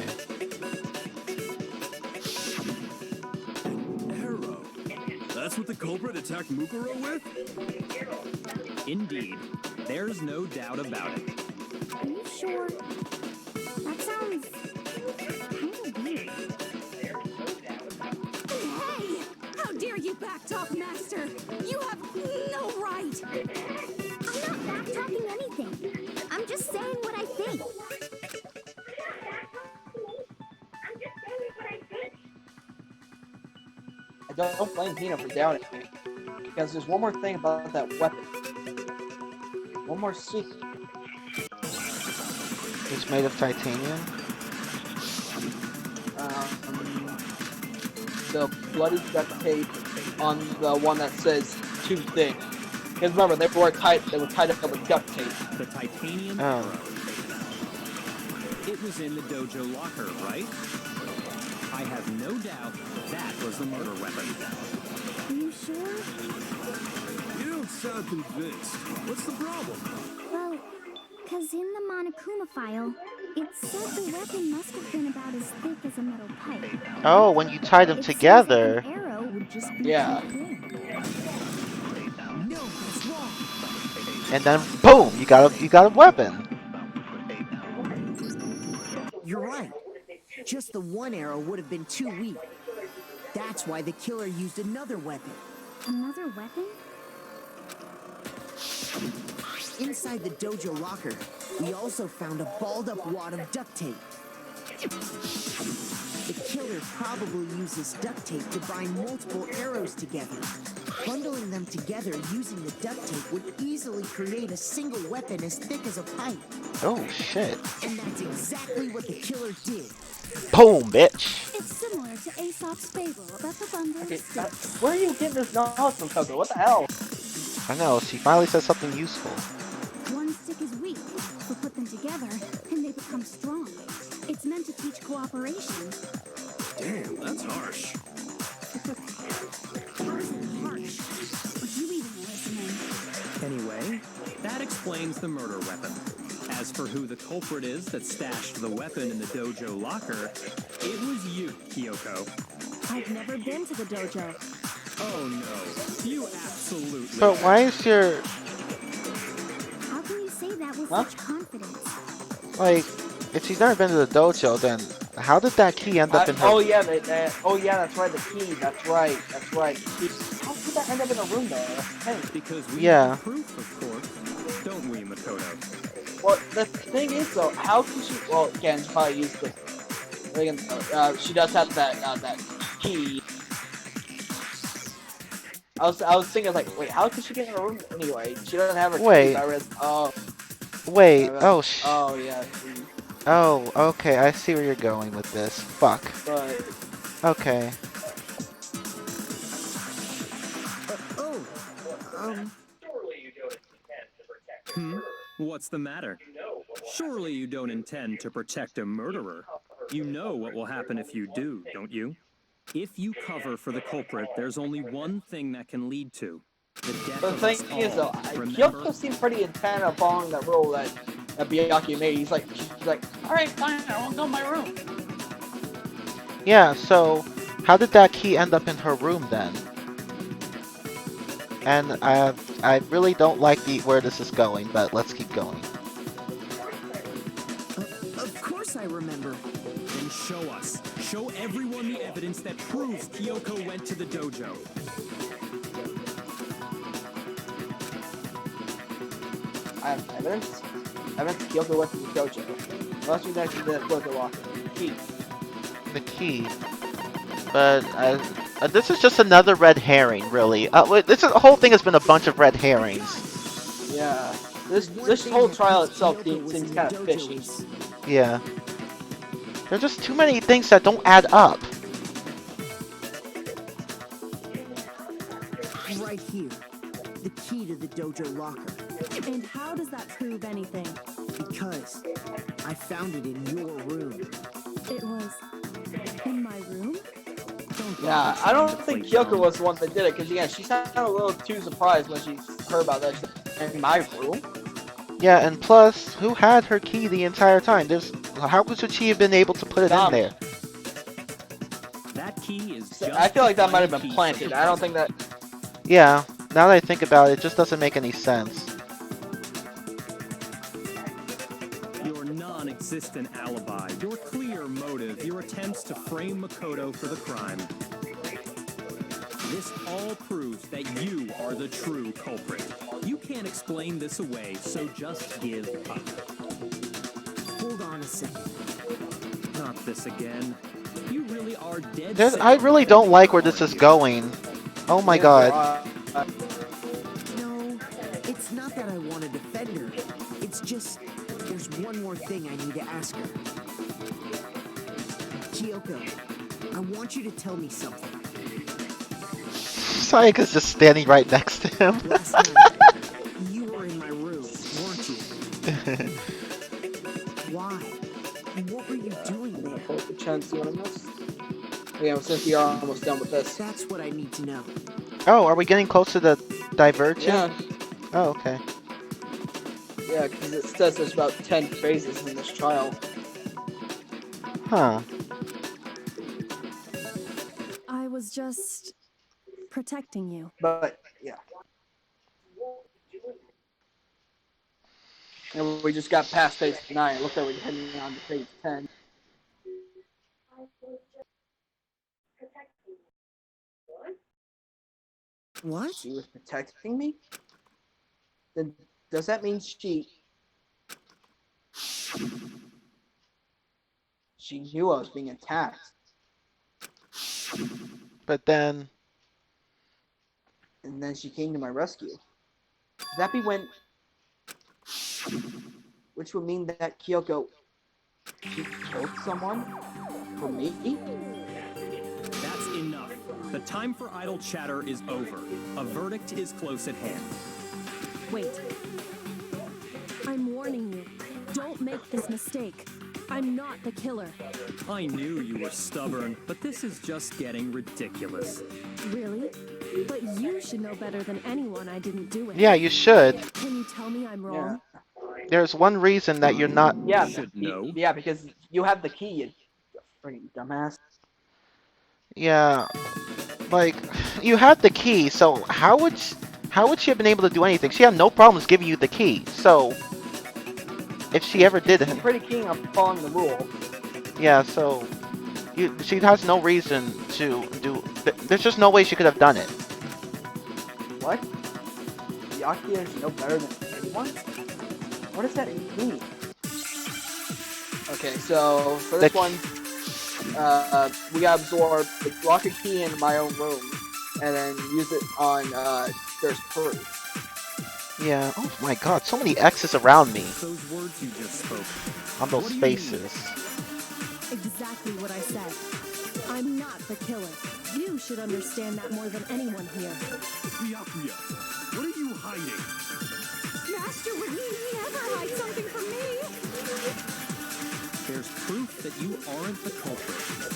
[SPEAKER 9] Arrow. That's what the culprit attacked Mukuro with?
[SPEAKER 5] Indeed. There's no doubt about it.
[SPEAKER 8] Are you sure? That sounds kind of weird.
[SPEAKER 11] Hey! How dare you backtalk, Master? You have no right!
[SPEAKER 8] I'm not backtalking anything. I'm just saying what I think.
[SPEAKER 1] I don't blame Hina for doubting me. Because there's one more thing about that weapon. One more secret.
[SPEAKER 2] It's made of titanium?
[SPEAKER 1] The bloody duct tape on the one that says too thick. Because remember, they were tied up with duct tape.
[SPEAKER 5] The titanium
[SPEAKER 2] Oh.
[SPEAKER 5] arrow. It was in the dojo locker, right? I have no doubt that was the murder weapon.
[SPEAKER 8] Are you sure?
[SPEAKER 9] You don't sound convinced. What's the problem?
[SPEAKER 8] Well, because in the Monokuma file, it said the weapon must have been about as thick as a metal pipe.
[SPEAKER 2] Oh, when you tie them
[SPEAKER 8] It seems
[SPEAKER 2] together.
[SPEAKER 8] like an arrow would just be
[SPEAKER 1] Yeah.
[SPEAKER 8] too thin.
[SPEAKER 10] No, that's wrong.
[SPEAKER 2] And then boom, you got a weapon.
[SPEAKER 10] You're right. Just the one arrow would have been too weak. That's why the killer used another weapon.
[SPEAKER 8] Another weapon?
[SPEAKER 10] Inside the dojo locker, we also found a balled up wad of duct tape. The killer probably uses duct tape to bind multiple arrows together. Bundling them together using the duct tape would easily create a single weapon as thick as a pipe.
[SPEAKER 2] Oh shit.
[SPEAKER 10] And that's exactly what the killer did.
[SPEAKER 2] Boom, bitch.
[SPEAKER 11] It's similar to Aesop's fable about the bundle
[SPEAKER 1] Okay,
[SPEAKER 11] of sticks.
[SPEAKER 1] where are you getting this knowledge from, Coco? What the hell?
[SPEAKER 2] I know, she finally said something useful.
[SPEAKER 11] One stick is weak, but put them together, and they become strong. It's meant to teach cooperation.
[SPEAKER 9] Damn, that's harsh.
[SPEAKER 11] Harsh. But you even listening.
[SPEAKER 5] Anyway, that explains the murder weapon. As for who the culprit is that stashed the weapon in the dojo locker, it was you, Kyoko.
[SPEAKER 11] I've never been to the dojo.
[SPEAKER 5] Oh no, you absolutely
[SPEAKER 2] But why is your
[SPEAKER 8] How can you say that with
[SPEAKER 1] Huh?
[SPEAKER 8] such confidence?
[SPEAKER 2] like if she's never been to the dojo, then how did that key end up in her?
[SPEAKER 1] Oh yeah, that's right. The key. That's right. How did that end up in a room though? Hey,
[SPEAKER 5] Because we
[SPEAKER 2] Yeah.
[SPEAKER 5] have proof, of course. don't we, Makoto?
[SPEAKER 1] Well, the thing is though, how can she? Well, again, she probably used the. She does have that key. I was thinking like, wait, how can she get in her room anyway? She doesn't have her
[SPEAKER 2] Wait.
[SPEAKER 1] key. I read. Oh.
[SPEAKER 2] Wait.
[SPEAKER 1] Oh yeah.
[SPEAKER 2] Oh, okay. I see where you're going with this. Fuck.
[SPEAKER 1] But.
[SPEAKER 2] Okay.
[SPEAKER 5] What's the matter? Surely you don't intend to protect a murderer. You know what will happen if you do, don't you? If you cover for the culprit, there's only one thing that can lead to the death
[SPEAKER 1] But
[SPEAKER 5] of
[SPEAKER 1] the
[SPEAKER 5] us
[SPEAKER 1] thing is though,
[SPEAKER 5] all.
[SPEAKER 1] Kyoko seemed pretty intent on following that rule that Byakuya made. She's like,
[SPEAKER 4] alright, fine, I won't go in my room.
[SPEAKER 2] Yeah, so how did that key end up in her room then? And I really don't like where this is going, but let's keep going.
[SPEAKER 10] Of course I remember.
[SPEAKER 5] Then show us. Show everyone the evidence that proves Kyoko went to the dojo.
[SPEAKER 1] I have evidence. Evidence Kyoko went to the dojo. Unless you mentioned the dojo locker. Key.
[SPEAKER 2] The key. But this is just another red herring, really. This whole thing has been a bunch of red herrings.
[SPEAKER 1] Yeah. This whole trial itself seems kind of fishy.
[SPEAKER 2] Yeah. There's just too many things that don't add up.
[SPEAKER 10] Right here. The key to the dojo locker.
[SPEAKER 11] And how does that prove anything?
[SPEAKER 10] Because I found it in your room.
[SPEAKER 11] It was in my room?
[SPEAKER 1] Yeah, I don't think Kyoko was the one that did it, because again, she sounded a little too surprised when she heard about that. In my room?
[SPEAKER 2] Yeah, and plus, who had her key the entire time? How could she have been able to put it in there?
[SPEAKER 5] That key is
[SPEAKER 1] I feel like that might have been planted. I don't think that...
[SPEAKER 2] Yeah, now that I think about it, it just doesn't make any sense.
[SPEAKER 5] Your non-existent alibi, your clear motive, your attempts to frame Makoto for the crime. This all proves that you are the true culprit. You can't explain this away, so just give up.
[SPEAKER 10] Hold on a second.
[SPEAKER 5] Not this again. You really are dead.
[SPEAKER 2] I really don't like where this is going. Oh my god.
[SPEAKER 10] No, it's not that I want to defend her. It's just, there's one more thing I need to ask her. Kyoko, I want you to tell me something.
[SPEAKER 2] Sayaka's just standing right next to him.
[SPEAKER 10] Last night, you were in my room, weren't you? Why? What were you doing there?
[SPEAKER 1] Hold the chance to what I missed. Yeah, since we are almost done with this.
[SPEAKER 10] That's what I need to know.
[SPEAKER 2] Oh, are we getting close to the divergent?
[SPEAKER 1] Yeah.
[SPEAKER 2] Oh, okay.
[SPEAKER 1] Yeah, because it says there's about 10 phases in this trial.
[SPEAKER 2] Huh.
[SPEAKER 11] I was just protecting you.
[SPEAKER 1] But, yeah. And we just got past phase 9. It looks like we're heading on to phase 10.
[SPEAKER 10] What?
[SPEAKER 1] She was protecting me? Then does that mean she knew I was being attacked?
[SPEAKER 2] But then...
[SPEAKER 1] And then she came to my rescue. Could that be when... Which would mean that Kyoko... She killed someone? For me?
[SPEAKER 5] That's enough. The time for idle chatter is over. A verdict is close at hand.
[SPEAKER 11] Wait. I'm warning you. Don't make this mistake. I'm not the killer.
[SPEAKER 5] I knew you were stubborn, but this is just getting ridiculous.
[SPEAKER 11] Really? But you should know better than anyone I didn't do it.
[SPEAKER 2] Yeah, you should.
[SPEAKER 11] Can you tell me I'm wrong?
[SPEAKER 1] Yeah.
[SPEAKER 2] There's one reason that you're not...
[SPEAKER 1] Yeah,
[SPEAKER 5] should know.
[SPEAKER 1] Yeah, because you have the key, you freaking dumbass.
[SPEAKER 2] Yeah, like, you had the key, so how would she have been able to do anything? She had no problems giving you the key, so if she ever did
[SPEAKER 1] She's
[SPEAKER 2] it...
[SPEAKER 1] pretty keen on following the rule.
[SPEAKER 2] Yeah, so she has no reason to do... There's just no way she could have done it.
[SPEAKER 1] What? Byakuya is no better than anyone? What? What does that mean? Okay, so for this one, we gotta absorb the locker key in my own room, and then use it on there's proof.
[SPEAKER 2] Yeah. Oh my god, so many X's around me.
[SPEAKER 5] Those words you just spoke.
[SPEAKER 2] On those
[SPEAKER 5] What do you mean?
[SPEAKER 2] spaces.
[SPEAKER 11] Exactly what I said. I'm not the killer. You should understand that more than anyone here.
[SPEAKER 9] Byakuya, what are you hiding?
[SPEAKER 8] Master would never hide something from me.
[SPEAKER 5] There's proof that you aren't the culprit.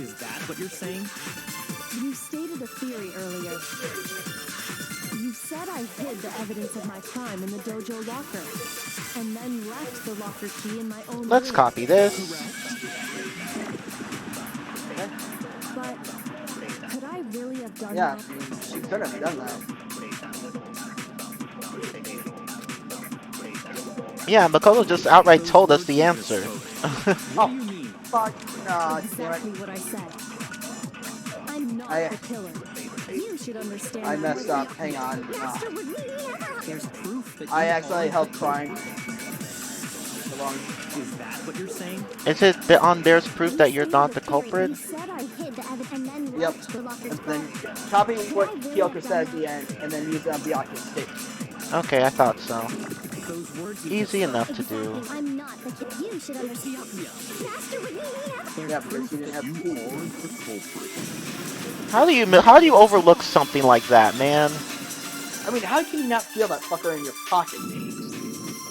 [SPEAKER 5] Is that what you're saying?
[SPEAKER 11] You stated a theory earlier. You said I hid the evidence of my crime in the dojo locker, and then left the locker key in my own
[SPEAKER 2] Let's
[SPEAKER 11] room.
[SPEAKER 2] copy this.
[SPEAKER 11] But could I really have done
[SPEAKER 1] Yeah,
[SPEAKER 11] that?
[SPEAKER 1] she could have done that.
[SPEAKER 2] Yeah, Makoto just outright told us the answer.
[SPEAKER 5] What do you mean?
[SPEAKER 1] Fuck, nah,
[SPEAKER 11] Exactly what I said. I'm not the killer. You should understand.
[SPEAKER 1] I
[SPEAKER 11] that
[SPEAKER 1] messed
[SPEAKER 11] more
[SPEAKER 1] up.
[SPEAKER 11] than-
[SPEAKER 1] Hang on.
[SPEAKER 5] There's proof that
[SPEAKER 1] I
[SPEAKER 5] you
[SPEAKER 1] accidentally
[SPEAKER 5] aren't
[SPEAKER 1] helped
[SPEAKER 5] the
[SPEAKER 1] trying.
[SPEAKER 5] culprit.
[SPEAKER 1] Wrong.
[SPEAKER 5] Is that what you're saying?
[SPEAKER 2] Is it that on there's proof that you're not the culprit?
[SPEAKER 8] You said I hid the evidence and then
[SPEAKER 1] Yep.
[SPEAKER 8] left the locker's
[SPEAKER 1] And then
[SPEAKER 8] closet.
[SPEAKER 1] copy what Kyoko said at the end, and then use it on Byakuya's statement.
[SPEAKER 2] Okay, I thought so.
[SPEAKER 5] Those words you
[SPEAKER 2] Easy
[SPEAKER 5] just
[SPEAKER 2] enough to
[SPEAKER 8] Exactly.
[SPEAKER 2] do.
[SPEAKER 8] I'm not the kid. You should understand. Master would never.
[SPEAKER 1] Yeah, because you didn't have
[SPEAKER 9] You
[SPEAKER 1] keys.
[SPEAKER 9] aren't the culprit.
[SPEAKER 2] How do you overlook something like that, man?
[SPEAKER 1] I mean, how can you not feel that fucker in your pocket?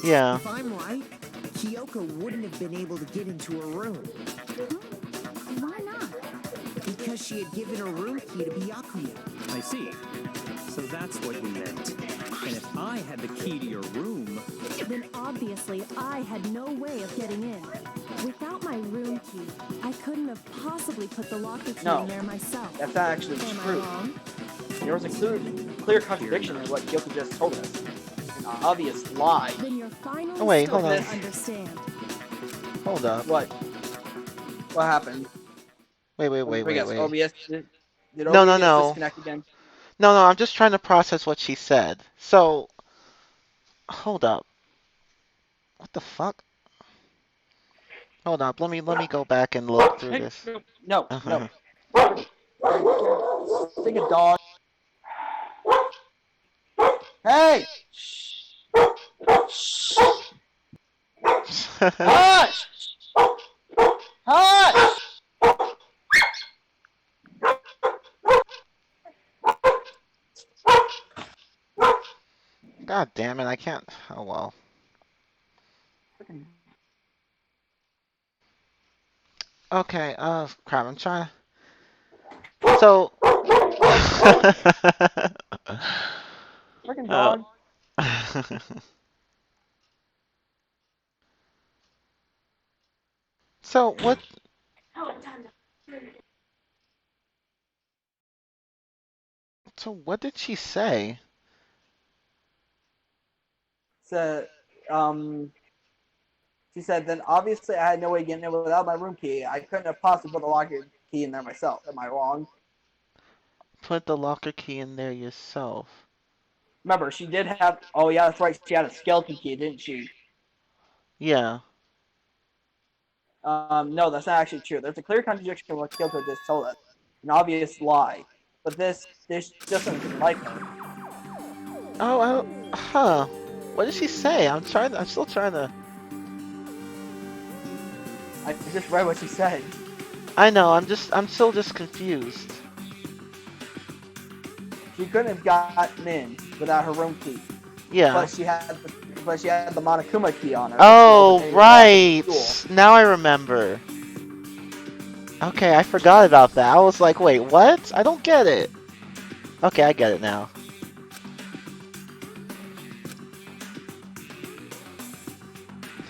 [SPEAKER 2] Yeah.
[SPEAKER 10] If I'm right, Kyoko wouldn't have been able to get into her room.
[SPEAKER 8] Why not?
[SPEAKER 10] Because she had given her room key to Byakuya.
[SPEAKER 5] I see. So that's what you meant. And if I had the key to your room,
[SPEAKER 11] Then obviously I had no way of getting in. Without my room key, I couldn't have possibly put the locker key
[SPEAKER 1] No.
[SPEAKER 11] in there myself.
[SPEAKER 1] That's not actually
[SPEAKER 11] Am I
[SPEAKER 1] true.
[SPEAKER 11] wrong?
[SPEAKER 1] There was a clear contradiction in what Kyoko just told us. An obvious lie.
[SPEAKER 11] Then you're finally
[SPEAKER 2] Oh, wait,
[SPEAKER 11] starting
[SPEAKER 2] hold on.
[SPEAKER 11] to understand.
[SPEAKER 2] Hold up.
[SPEAKER 1] What? What happened?
[SPEAKER 2] Wait.
[SPEAKER 1] OBS did
[SPEAKER 2] No,
[SPEAKER 1] OBS
[SPEAKER 2] no.
[SPEAKER 1] disconnect again?
[SPEAKER 2] No, I'm just trying to process what she said. So, hold up. What the fuck? Hold up. Let me go back and look through this.
[SPEAKER 1] No. Think a dog. Hey! Hush! Hush!
[SPEAKER 2] God damn it, I can't. Oh well. Okay, crap, I'm trying. So.
[SPEAKER 1] Freaking dog.
[SPEAKER 2] So what? So what did she say?
[SPEAKER 1] So, she said, then obviously I had no way of getting in without my room key. I couldn't have possibly put the locker key in there myself. Am I wrong?
[SPEAKER 2] Put the locker key in there yourself.
[SPEAKER 1] Remember, she did have. Oh yeah, that's right. She had a skeleton key, didn't she?
[SPEAKER 2] Yeah.
[SPEAKER 1] No, that's not actually true. There's a clear contradiction in what Kyoko just told us. An obvious lie. But this just doesn't like her.
[SPEAKER 2] Oh, huh. What did she say? I'm still trying to.
[SPEAKER 1] I just read what she said.
[SPEAKER 2] I know, I'm still just confused.
[SPEAKER 1] She couldn't have gotten in without her room key.
[SPEAKER 2] Yeah.
[SPEAKER 1] But she had the Monokuma key on her.
[SPEAKER 2] Oh, right. Now I remember. Okay, I forgot about that. I was like, wait, what? I don't get it. Okay, I get it now.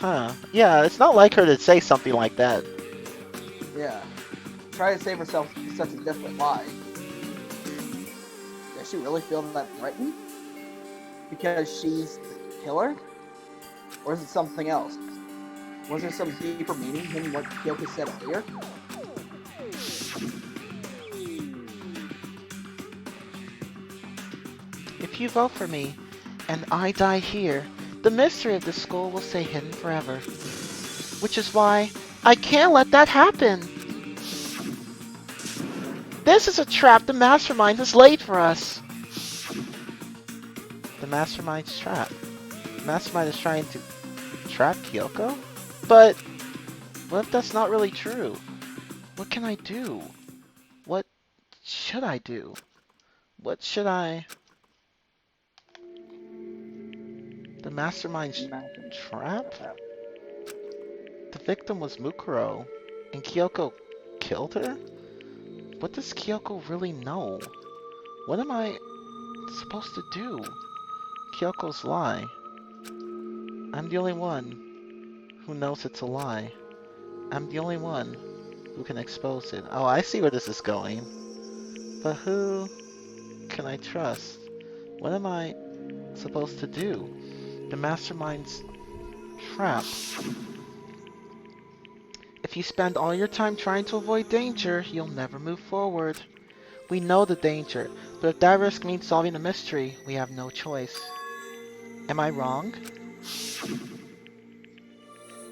[SPEAKER 2] Huh. Yeah, it's not like her to say something like that.
[SPEAKER 1] Yeah. Try to save herself with such a different lie. Does she really feel that threatened? Because she's the killer? Or is it something else? Was there some deeper meaning in what Kyoko said earlier?
[SPEAKER 2] If you vote for me, and I die here, the mystery of the school will stay hidden forever. Which is why I can't let that happen. This is a trap the Mastermind has laid for us. The Mastermind's trap. The Mastermind is trying to trap Kyoko? But what if that's not really true? What can I do? What should I do? What should I... The Mastermind's trap? The victim was Mukuro, and Kyoko killed her? What does Kyoko really know? What am I supposed to do? Kyoko's lie. I'm the only one who knows it's a lie. I'm the only one who can expose it. Oh, I see where this is going. But who can I trust? What am I supposed to do? The Mastermind's trap. If you spend all your time trying to avoid danger, you'll never move forward. We know the danger, but if that risk means solving the mystery, we have no choice. Am I wrong?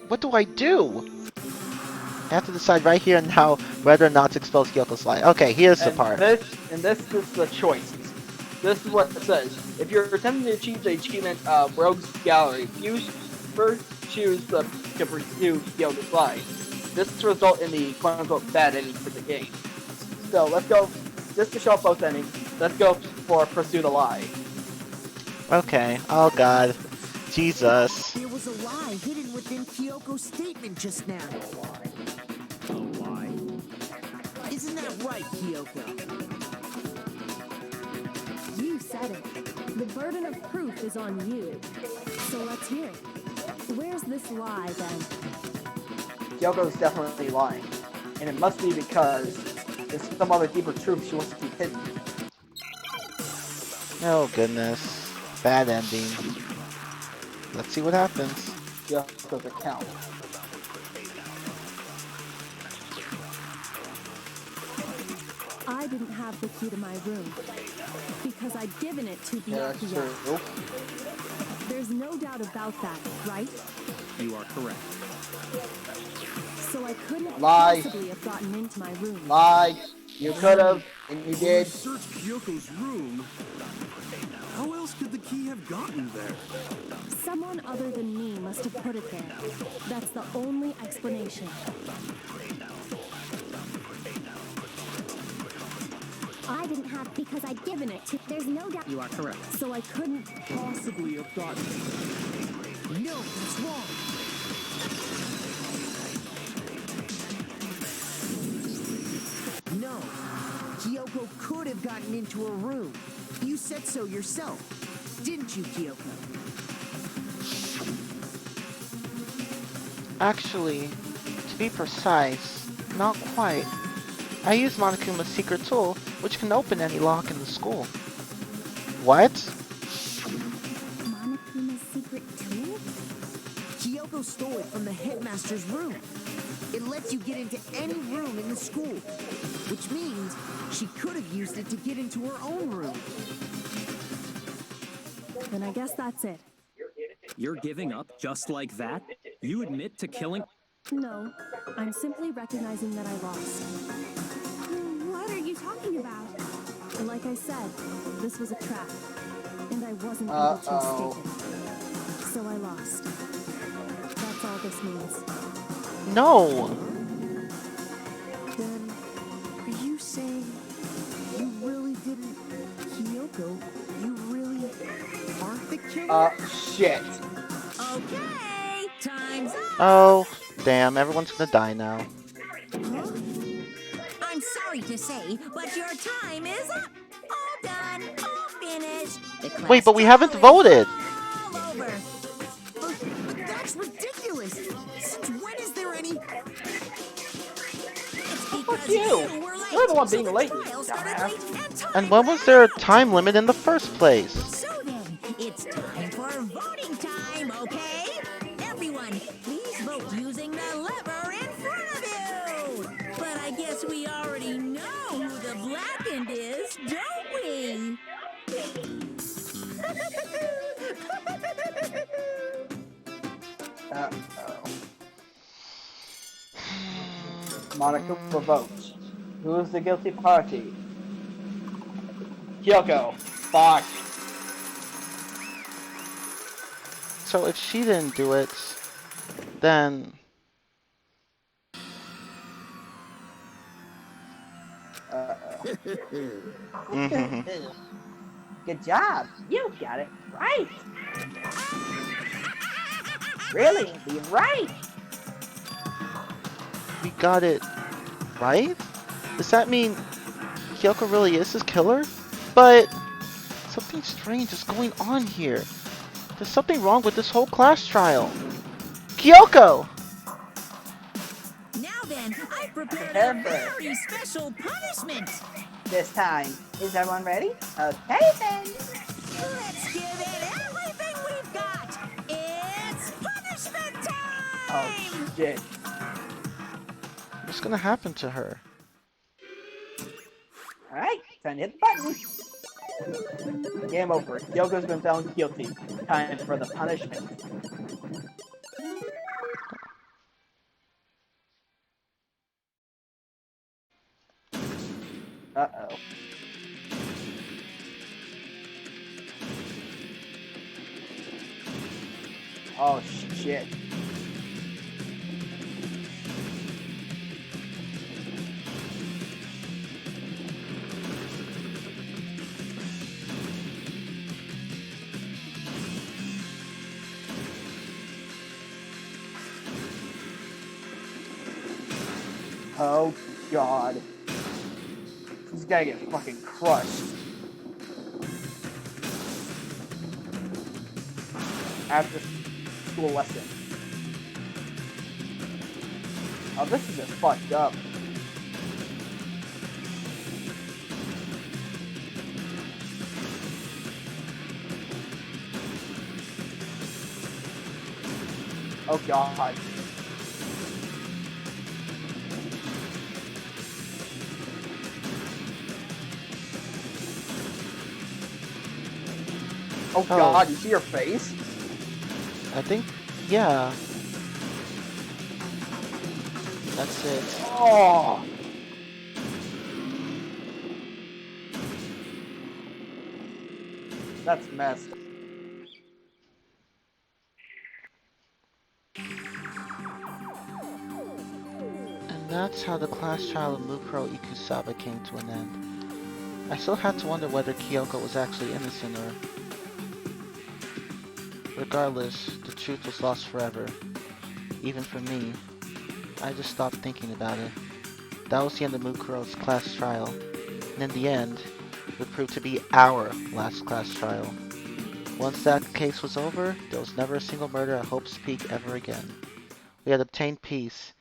[SPEAKER 2] What do I do? I have to decide right here and now whether or not to expose Kyoko's lie. Okay, here's the part.
[SPEAKER 1] This is the choice. This is what it says. If you're attempting to achieve the achievement Rogue's Gallery, you first choose to pursue Kyoko's lie. This will result in the quote-unquote bad ending for the game. So let's go, just to show up both endings, let's go for Pursue the Lie.
[SPEAKER 2] Okay, oh god. Jesus.
[SPEAKER 10] There was a lie hidden within Kyoko's statement just now.
[SPEAKER 5] A lie?
[SPEAKER 10] Isn't that right, Kyoko?
[SPEAKER 11] You said it. The burden of proof is on you. So let's hear it. Where's this lie, then?
[SPEAKER 1] Kyoko's definitely lying. And it must be because there's some other deeper truth she wants to keep hidden.
[SPEAKER 2] Oh goodness. Bad ending. Let's see what happens.
[SPEAKER 1] Kyoko's account.
[SPEAKER 11] I didn't have the key to my room because I'd given it to
[SPEAKER 1] Yeah, that's
[SPEAKER 11] Byakuya.
[SPEAKER 1] true.
[SPEAKER 11] There's no doubt about that, right?
[SPEAKER 5] You are correct.
[SPEAKER 11] So I couldn't
[SPEAKER 1] Lie.
[SPEAKER 11] possibly have gotten into my room.
[SPEAKER 1] Lie. You could have, and you did.
[SPEAKER 9] Search Kyoko's room. How else could the key have gotten there?
[SPEAKER 11] Someone other than me must have put it there. That's the only explanation.
[SPEAKER 8] I didn't have because I'd given it to. There's no doubt.
[SPEAKER 5] You are correct.
[SPEAKER 11] So I couldn't
[SPEAKER 9] Possibly have gotten it.
[SPEAKER 10] No, that's wrong. No, Kyoko could have gotten into her room. You said so yourself, didn't you, Kyoko?
[SPEAKER 2] Actually, to be precise, not quite. I used Monokuma's secret tool, which can open any lock in the school. What?
[SPEAKER 8] Monokuma's secret tool?
[SPEAKER 10] Kyoko stole it from the headmaster's room. It lets you get into any room in the school, which means she could have used it to get into her own room.
[SPEAKER 11] Then I guess that's it.
[SPEAKER 5] You're giving up just like that? You admit to killing...
[SPEAKER 11] No, I'm simply recognizing that I lost.
[SPEAKER 8] What are you talking about?
[SPEAKER 11] Like I said, this was a trap, and I wasn't able to escape it. So I lost. That's all this means.
[SPEAKER 2] No!
[SPEAKER 10] Then, are you saying you really didn't, Kyoko? You really aren't the killer?
[SPEAKER 1] Shit.
[SPEAKER 7] Okay, time's up.
[SPEAKER 2] Oh, damn, everyone's gonna die now.
[SPEAKER 7] I'm sorry to say, but your time is up. All done, all finished. The class
[SPEAKER 2] Wait, but we haven't
[SPEAKER 7] trial is
[SPEAKER 2] voted!
[SPEAKER 7] all over.
[SPEAKER 10] But that's ridiculous! Since when is there any...
[SPEAKER 1] Fuck you!
[SPEAKER 7] Were late,
[SPEAKER 1] You're the one
[SPEAKER 7] so
[SPEAKER 1] being
[SPEAKER 7] the
[SPEAKER 1] late,
[SPEAKER 7] trial started
[SPEAKER 1] dumbass.
[SPEAKER 7] late, and time
[SPEAKER 2] And when was there a time limit in the first place?
[SPEAKER 7] So then, it's time for voting time, okay? Everyone, please vote using the lever in front of you. But I guess we already know who the blackened is, don't we?
[SPEAKER 1] Uh-oh. Monica provoked. Who is the guilty party? Kyoko. Fuck.
[SPEAKER 2] So if she didn't do it, then
[SPEAKER 3] Good job. You got it right. Really, be right.
[SPEAKER 2] we got it right? Does that mean Kyoko really is his killer? But something strange is going on here. There's something wrong with this whole class trial. Kyoko!
[SPEAKER 7] Now then, I've prepared a very special punishment.
[SPEAKER 3] This time, is everyone ready? Okay then.
[SPEAKER 7] Let's give it everything we've got. It's punishment time.
[SPEAKER 1] Oh shit.
[SPEAKER 2] What's gonna happen to her?
[SPEAKER 3] Alright, time to hit the button.
[SPEAKER 1] Game over. Kyoko's been found guilty. Time for the punishment. Uh-oh. Oh shit. Oh god. He's gonna get fucking crushed. After school lesson. Oh, this is just fucked up. Oh god. Oh god, you see your face?
[SPEAKER 2] I think, yeah. That's it.
[SPEAKER 1] Oh! That's messed.
[SPEAKER 2] And that's how the class trial of Mukuro Ikusaba came to an end. I still had to wonder whether Kyoko was actually innocent or... Regardless, the truth was lost forever. Even for me. I just stopped thinking about it. That was the end of Mukuro's class trial. And in the end, it would prove to be our last class trial. Once that case was over, there was never a single murder at Hope's Peak ever again. We had obtained peace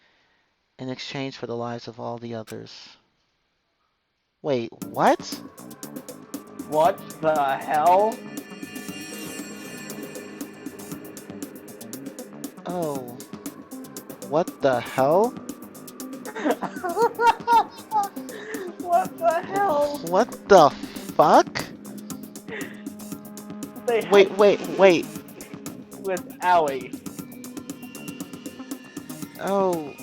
[SPEAKER 2] in exchange for the lives of all the others. Wait, what?
[SPEAKER 1] What the hell?
[SPEAKER 2] Oh. What the hell?
[SPEAKER 1] What the hell?
[SPEAKER 2] What the fuck?
[SPEAKER 1] They
[SPEAKER 2] Wait.
[SPEAKER 1] with Aoi.
[SPEAKER 2] Oh.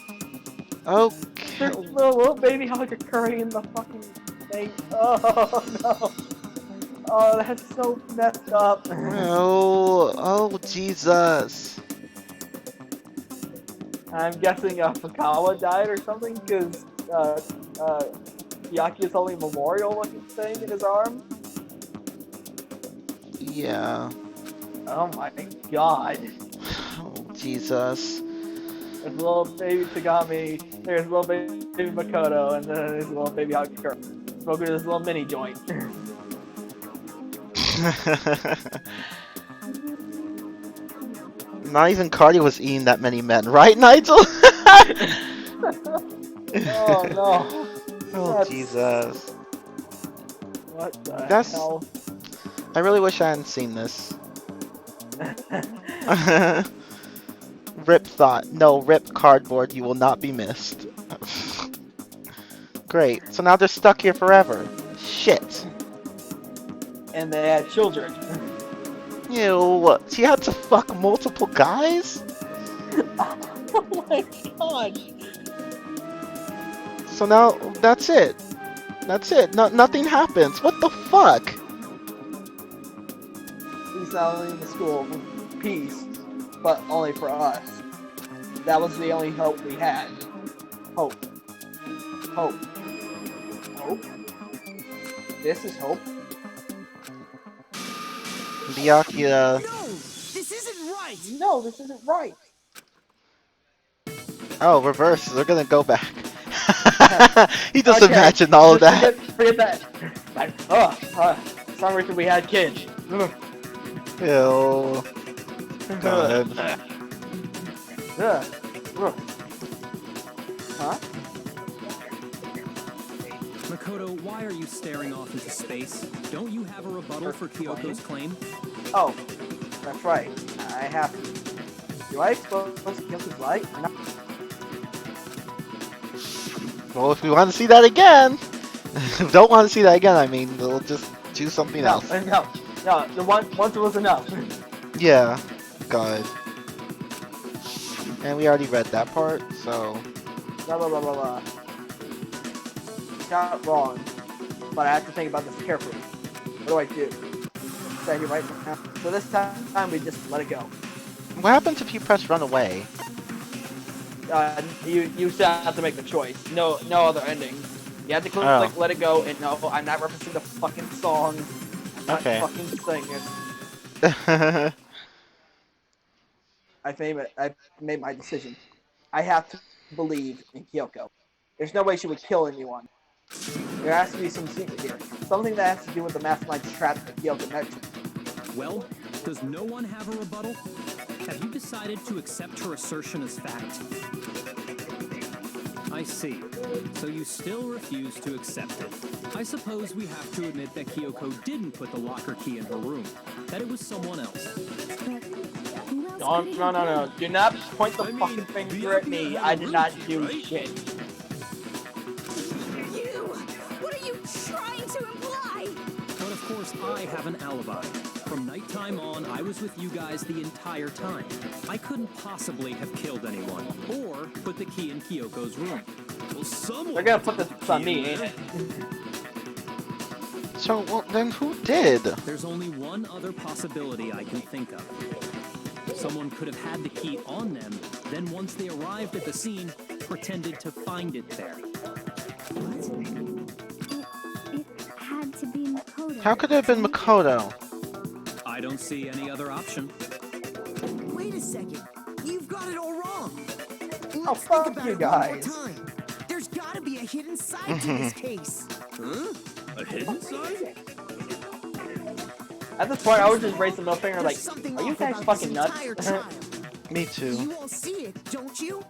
[SPEAKER 2] Okay.
[SPEAKER 1] There's little baby Havoc occurring in the fucking thing. Oh no. Oh, that's so messed up.
[SPEAKER 2] Oh, Jesus.
[SPEAKER 1] I'm guessing Fukawa died or something because Yaki is holding a memorial looking thing in his arm.
[SPEAKER 2] Yeah.
[SPEAKER 1] Oh my god.
[SPEAKER 2] Oh, Jesus.
[SPEAKER 1] There's little baby Tagami, there's little baby Makoto, and then there's little baby Hakikura. Smoking this little mini joint.
[SPEAKER 2] Not even Cardi was eating that many men, right, Nigel?
[SPEAKER 1] Oh no.
[SPEAKER 2] Oh, Jesus.
[SPEAKER 1] What the
[SPEAKER 2] That's...
[SPEAKER 1] hell?
[SPEAKER 2] I really wish I hadn't seen this. Rip thought. No, rip cardboard, you will not be missed. Great, so now they're stuck here forever. Shit.
[SPEAKER 1] And they had children.
[SPEAKER 2] Ew, she had to fuck multiple guys?
[SPEAKER 1] Oh my gosh.
[SPEAKER 2] So now that's it. That's it. Nothing happens. What the fuck?
[SPEAKER 1] He's selling the school peace, but only for us. That was the only hope we had. Hope. Hope. Hope? This is hope.
[SPEAKER 2] Byakuya.
[SPEAKER 10] No, this isn't right.
[SPEAKER 1] No, this isn't right.
[SPEAKER 2] Oh, reverse. They're gonna go back. He just
[SPEAKER 1] Okay,
[SPEAKER 2] imagined all of
[SPEAKER 1] just
[SPEAKER 2] that.
[SPEAKER 1] Forget that. Like, for some reason we had kids.
[SPEAKER 2] Ew. God.
[SPEAKER 1] Huh?
[SPEAKER 5] Makoto, why are you staring off into space? Don't you have a rebuttal for Kyoko's claim?
[SPEAKER 1] Oh, that's right. I have to. Do I expose Kyoko's light? No.
[SPEAKER 2] Well, if we want to see that again, don't want to see that again, I mean, we'll just choose something else.
[SPEAKER 1] No. The once it was enough.
[SPEAKER 2] Yeah. God. And we already read that part, so...
[SPEAKER 1] Blah blah blah blah blah. Got wrong, but I have to think about this carefully. What do I do? Say you right now. So this time we just let it go.
[SPEAKER 2] What happens if you press run away?
[SPEAKER 1] You still have to make the choice. No other ending. You have to click let it go, and no, I'm not referencing the fucking song. I'm not fucking singing. I made my decision. I have to believe in Kyoko. There's no way she would kill anyone. There has to be some secret here. Something that has to do with the mastermind's trap that Kyoko mentioned.
[SPEAKER 5] Well, does no one have a rebuttal? Have you decided to accept her assertion as fact? I see. So you still refuse to accept it. I suppose we have to admit that Kyoko didn't put the locker key in her room. That it was someone else.
[SPEAKER 1] No. Do not point the fucking finger at me. I did not do shit.
[SPEAKER 7] What are you trying to imply?
[SPEAKER 5] But of course, I have an alibi. From nighttime on, I was with you guys the entire time. I couldn't possibly have killed anyone, or put the key in Kyoko's room. Well, someone...
[SPEAKER 1] They're gonna put this on me, ain't it?
[SPEAKER 2] So, well, then who did?
[SPEAKER 5] There's only one other possibility I can think of. Someone could have had the key on them, then once they arrived at the scene, pretended to find it there.
[SPEAKER 8] It had to be Makoto.
[SPEAKER 2] How could it have been Makoto?
[SPEAKER 5] I don't see any other option.
[SPEAKER 10] Wait a second. You've got it all wrong.
[SPEAKER 1] Oh, fuck you guys.
[SPEAKER 10] There's gotta be a hidden side to this case.
[SPEAKER 9] Huh? A hidden side?
[SPEAKER 1] At this point, I would just raise the middle finger like, are you guys fucking nuts?
[SPEAKER 2] Me too.
[SPEAKER 10] You all see it, don't you?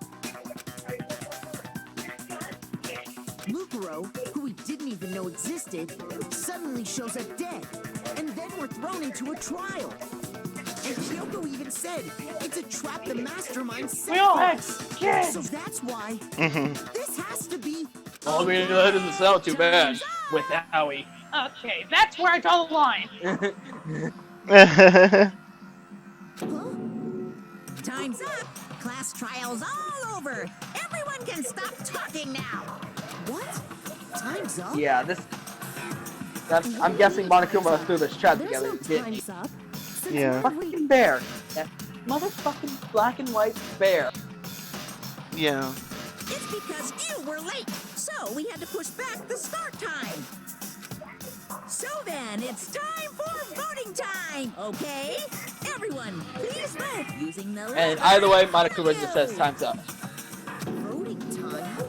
[SPEAKER 10] Lukaro, who we didn't even know existed, suddenly shows up dead. And then we're thrown into a trial. And Kyoko even said, it's a trap the mastermind set.
[SPEAKER 1] We all had kids!
[SPEAKER 10] So that's why this has to be...
[SPEAKER 1] Well, I mean, that doesn't sound too bad with Howie.
[SPEAKER 4] Okay, that's where I draw the line.
[SPEAKER 7] Time's up. Class trials all over. Everyone can stop talking now.
[SPEAKER 10] What? Time's up?
[SPEAKER 1] Yeah, I'm guessing Monokuma threw this trap together.
[SPEAKER 11] There's no time's up.
[SPEAKER 2] Yeah.
[SPEAKER 1] Fucking bear. That motherfucking black and white bear.
[SPEAKER 2] Yeah.
[SPEAKER 7] It's because you were late, so we had to push back the start time. So then, it's time for voting time, okay? Everyone, please vote using the
[SPEAKER 1] And either way, Monokuma just says time's up.
[SPEAKER 10] Voting time?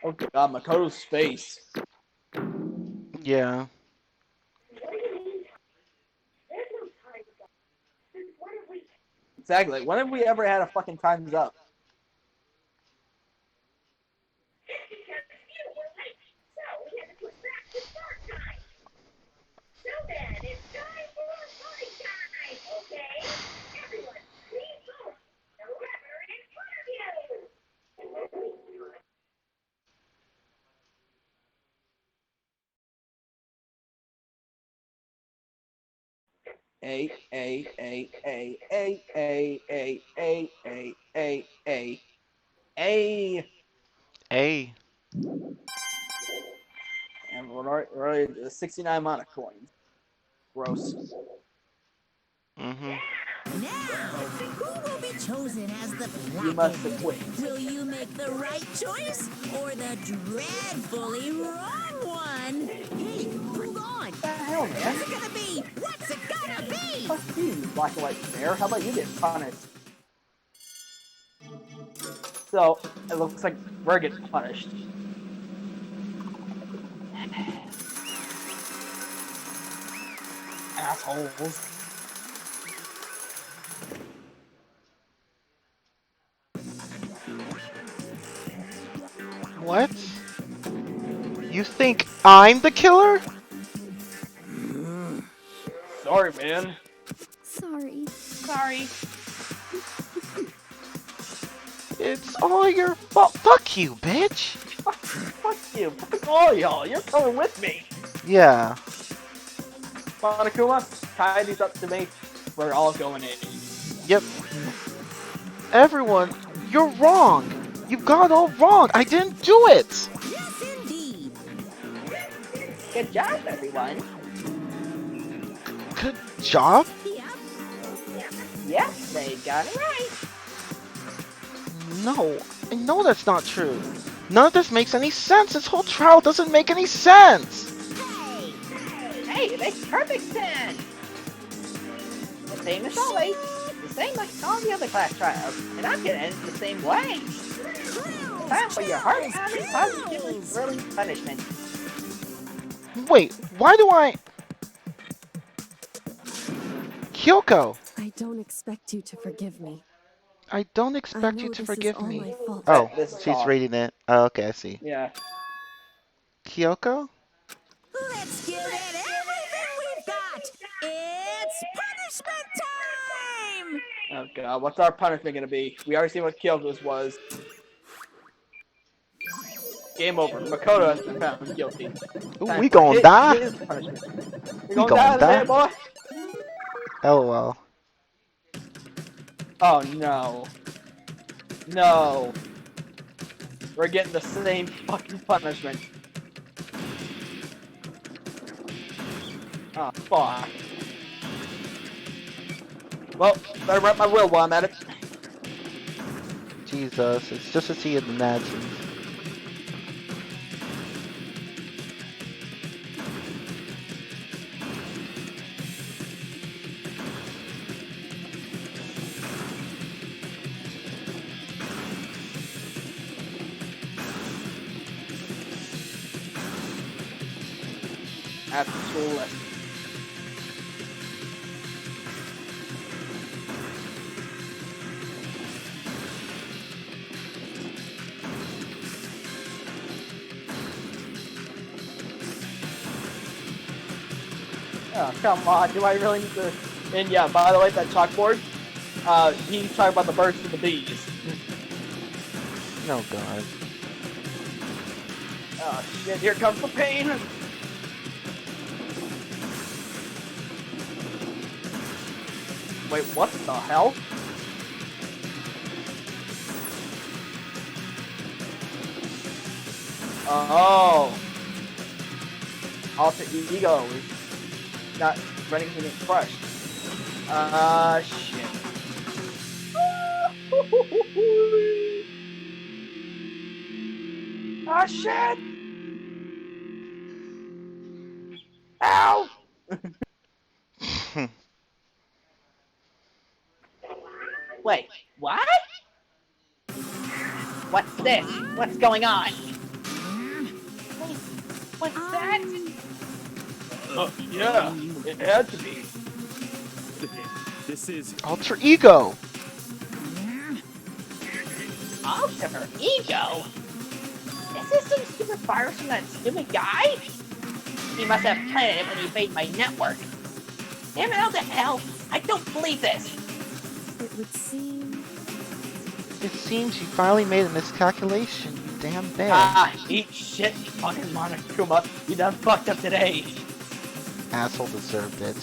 [SPEAKER 1] Oh god, Makoto's face.
[SPEAKER 2] Yeah.
[SPEAKER 1] Exactly. When have we ever had a fucking time's up? A, A, A, A, A, A, A, A, A, A, A, A.
[SPEAKER 2] A.
[SPEAKER 1] And we're already at 69 amount of coins. Gross.
[SPEAKER 2] Mm-hmm.
[SPEAKER 7] Now, who will be chosen as the
[SPEAKER 1] You must
[SPEAKER 7] placard?
[SPEAKER 1] acquit.
[SPEAKER 7] Will you make the right choice or the dreadfully wrong one? Hey, hold on.
[SPEAKER 1] What the hell, man?
[SPEAKER 7] What's it gonna be? What's it gonna be?
[SPEAKER 1] Fuck you, black and white bear. How about you get punished? So, it looks like we're getting punished. Assholes.
[SPEAKER 2] What? You think I'm the killer?
[SPEAKER 1] Sorry, man.
[SPEAKER 8] Sorry.
[SPEAKER 4] Sorry.
[SPEAKER 2] It's all your fault. Fuck you, bitch.
[SPEAKER 1] Fuck you. Fuck all y'all. You're coming with me.
[SPEAKER 2] Yeah.
[SPEAKER 1] Monokuma, tie these up to me. We're all going in.
[SPEAKER 2] Yep. Everyone, you're wrong. You've got it all wrong. I didn't do it.
[SPEAKER 7] Yes, indeed.
[SPEAKER 3] Good job, everyone.
[SPEAKER 2] Good job.
[SPEAKER 7] Yep.
[SPEAKER 3] Yes, they got it right.
[SPEAKER 2] No, I know that's not true. None of this makes any sense. This whole trial doesn't make any sense.
[SPEAKER 3] Hey, it makes perfect sense. The same as always. The same like all the other class trials. And I'm gonna end it the same way. Time for your heart-pounding, positively thrilling punishment.
[SPEAKER 2] Wait, why do I... Kyoko,
[SPEAKER 11] I don't expect you to forgive me.
[SPEAKER 2] I don't
[SPEAKER 11] I
[SPEAKER 2] expect
[SPEAKER 11] know
[SPEAKER 2] you to
[SPEAKER 11] this
[SPEAKER 2] forgive
[SPEAKER 11] is all
[SPEAKER 2] me.
[SPEAKER 11] my fault.
[SPEAKER 2] Oh,
[SPEAKER 1] This is
[SPEAKER 2] she's
[SPEAKER 1] all.
[SPEAKER 2] reading it. Oh, okay, I see.
[SPEAKER 1] Yeah.
[SPEAKER 2] Kyoko?
[SPEAKER 7] Let's give it everything we've got. It's punishment time.
[SPEAKER 1] Oh god, what's our punishment gonna be? We already seen what Kyoko's was. Game over. Makoto has been found guilty.
[SPEAKER 2] Ooh,
[SPEAKER 1] Time
[SPEAKER 2] we
[SPEAKER 1] for
[SPEAKER 2] gonna die?
[SPEAKER 1] his punishment.
[SPEAKER 2] We
[SPEAKER 1] We gonna
[SPEAKER 2] gonna
[SPEAKER 1] die
[SPEAKER 2] die?
[SPEAKER 1] today, boy?
[SPEAKER 2] LOL.
[SPEAKER 1] Oh no. No. We're getting the same fucking punishment. Oh, fuck. Well, better write my will while I'm at it.
[SPEAKER 2] Jesus, it's just as he had imagined.
[SPEAKER 1] After school lesson. Oh, come on, do I really need to... And yeah, by the way, that chalkboard, he's talking about the birds and the bees.
[SPEAKER 2] Oh god.
[SPEAKER 1] Oh shit, here comes the pain! Wait, what the hell? Oh! Alter ego is not running to get crushed. Shit. Ah, shit! Ow! Wait, what? What's this? What's going on? Wait, what's that? Yeah, it had to be.
[SPEAKER 5] This is
[SPEAKER 2] Alter ego!
[SPEAKER 3] Alter ego? Is this some stupid virus from that stupid guy? He must have planted it when he made my network. Damn it, how the hell? I don't believe this.
[SPEAKER 11] It would seem...
[SPEAKER 2] It seems you finally made a miscalculation, you damn bear.
[SPEAKER 1] Ah, eat shit, fucking Monokuma. You done fucked up today.
[SPEAKER 2] Asshole deserved it.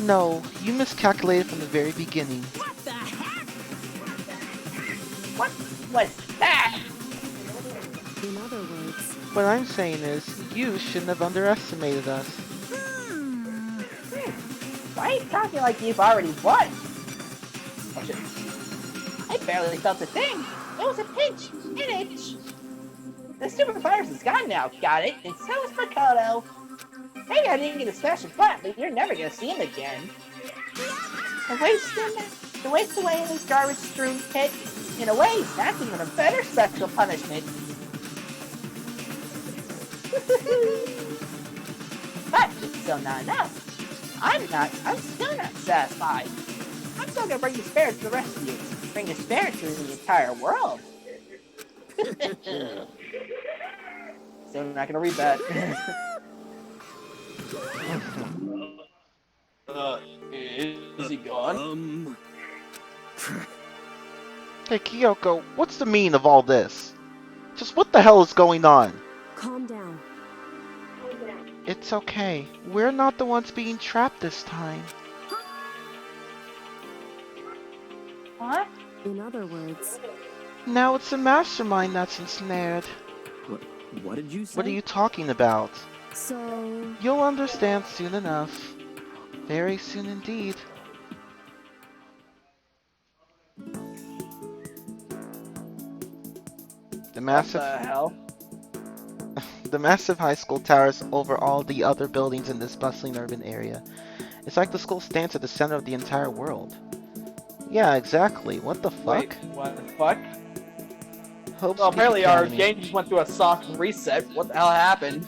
[SPEAKER 2] No, you miscalculated from the very beginning.
[SPEAKER 7] What the heck?
[SPEAKER 3] What was that?
[SPEAKER 11] In other words,
[SPEAKER 2] What I'm saying is, you shouldn't have underestimated us.
[SPEAKER 3] Why are you talking like you've already won? Oh, shit. I barely felt a thing. It was a pinch, an itch. The super virus is gone now, got it? And so is Makoto. Maybe I didn't get a special butt, but you're never gonna see him again. The waste away in his garbage-strewn pit. In a way, that's even a better special punishment. But it's still not enough. I'm still not satisfied. I'm still gonna bring despair to the rest of you. Bring despair to the entire world. So I'm not gonna read that. Is he gone?
[SPEAKER 2] Hey Kyoko, what's the meaning of all this? Just what the hell is going on?
[SPEAKER 11] calm down.
[SPEAKER 2] It's okay. We're not the ones being trapped this time.
[SPEAKER 4] What?
[SPEAKER 11] In other words,
[SPEAKER 2] Now it's the mastermind that's ensnared.
[SPEAKER 5] What did you say?
[SPEAKER 2] What are you talking about?
[SPEAKER 11] so
[SPEAKER 2] You'll understand soon enough. Very soon indeed. The massive,
[SPEAKER 1] What the hell?
[SPEAKER 2] the massive high school towers over all the other buildings in this bustling urban area. It's like the school stands at the center of the entire world. Yeah, exactly. What the fuck?
[SPEAKER 1] Wait, what the fuck?
[SPEAKER 2] Hope's
[SPEAKER 1] Well,
[SPEAKER 2] Peak
[SPEAKER 1] apparently our
[SPEAKER 2] Academy.
[SPEAKER 1] game just went through a soft reset. What the hell happened?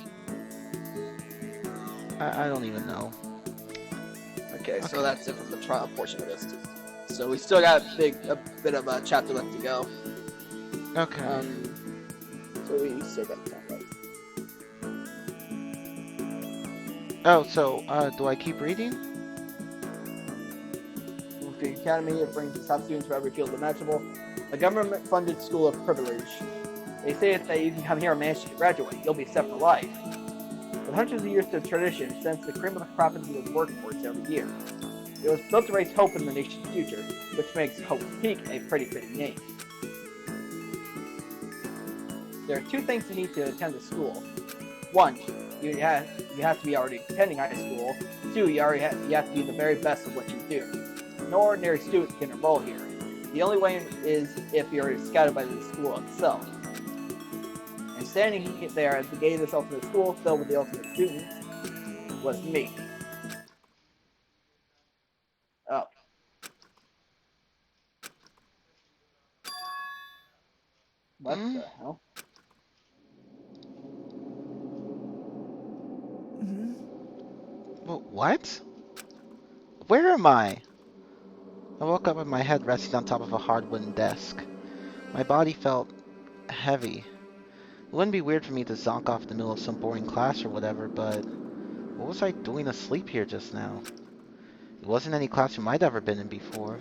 [SPEAKER 2] I don't even know.
[SPEAKER 1] Okay,
[SPEAKER 2] Okay.
[SPEAKER 1] so that's it from the trial portion of this. So we still got a bit of a chapter left to go.
[SPEAKER 2] Okay.
[SPEAKER 1] So we still got time left.
[SPEAKER 2] Oh, so, do I keep reading?
[SPEAKER 1] With the academy, it brings the top students from every field imaginable. A government-funded school of privilege. They say that you can come here and manage to graduate. You'll be set for life. With hundreds of years of tradition, it sends the cream of the crop into the workforce every year. It was built to raise hope in the nation's future, which makes Hope's Peak a pretty fitting name. There are two things you need to attend the school. One, you have to be already attending high school. Two, you have to be the very best of what you do. No ordinary student can enroll here. The only way is if you're scouted by the school itself. And standing there at the gate of this ultimate school, filled with the ultimate students, was me. Oh. What the hell?
[SPEAKER 2] What? Where am I? I woke up with my head resting on top of a hard wooden desk. My body felt heavy. It wouldn't be weird for me to zonk off in the middle of some boring class or whatever, but what was I doing asleep here just now? It wasn't any classroom I'd ever been in before.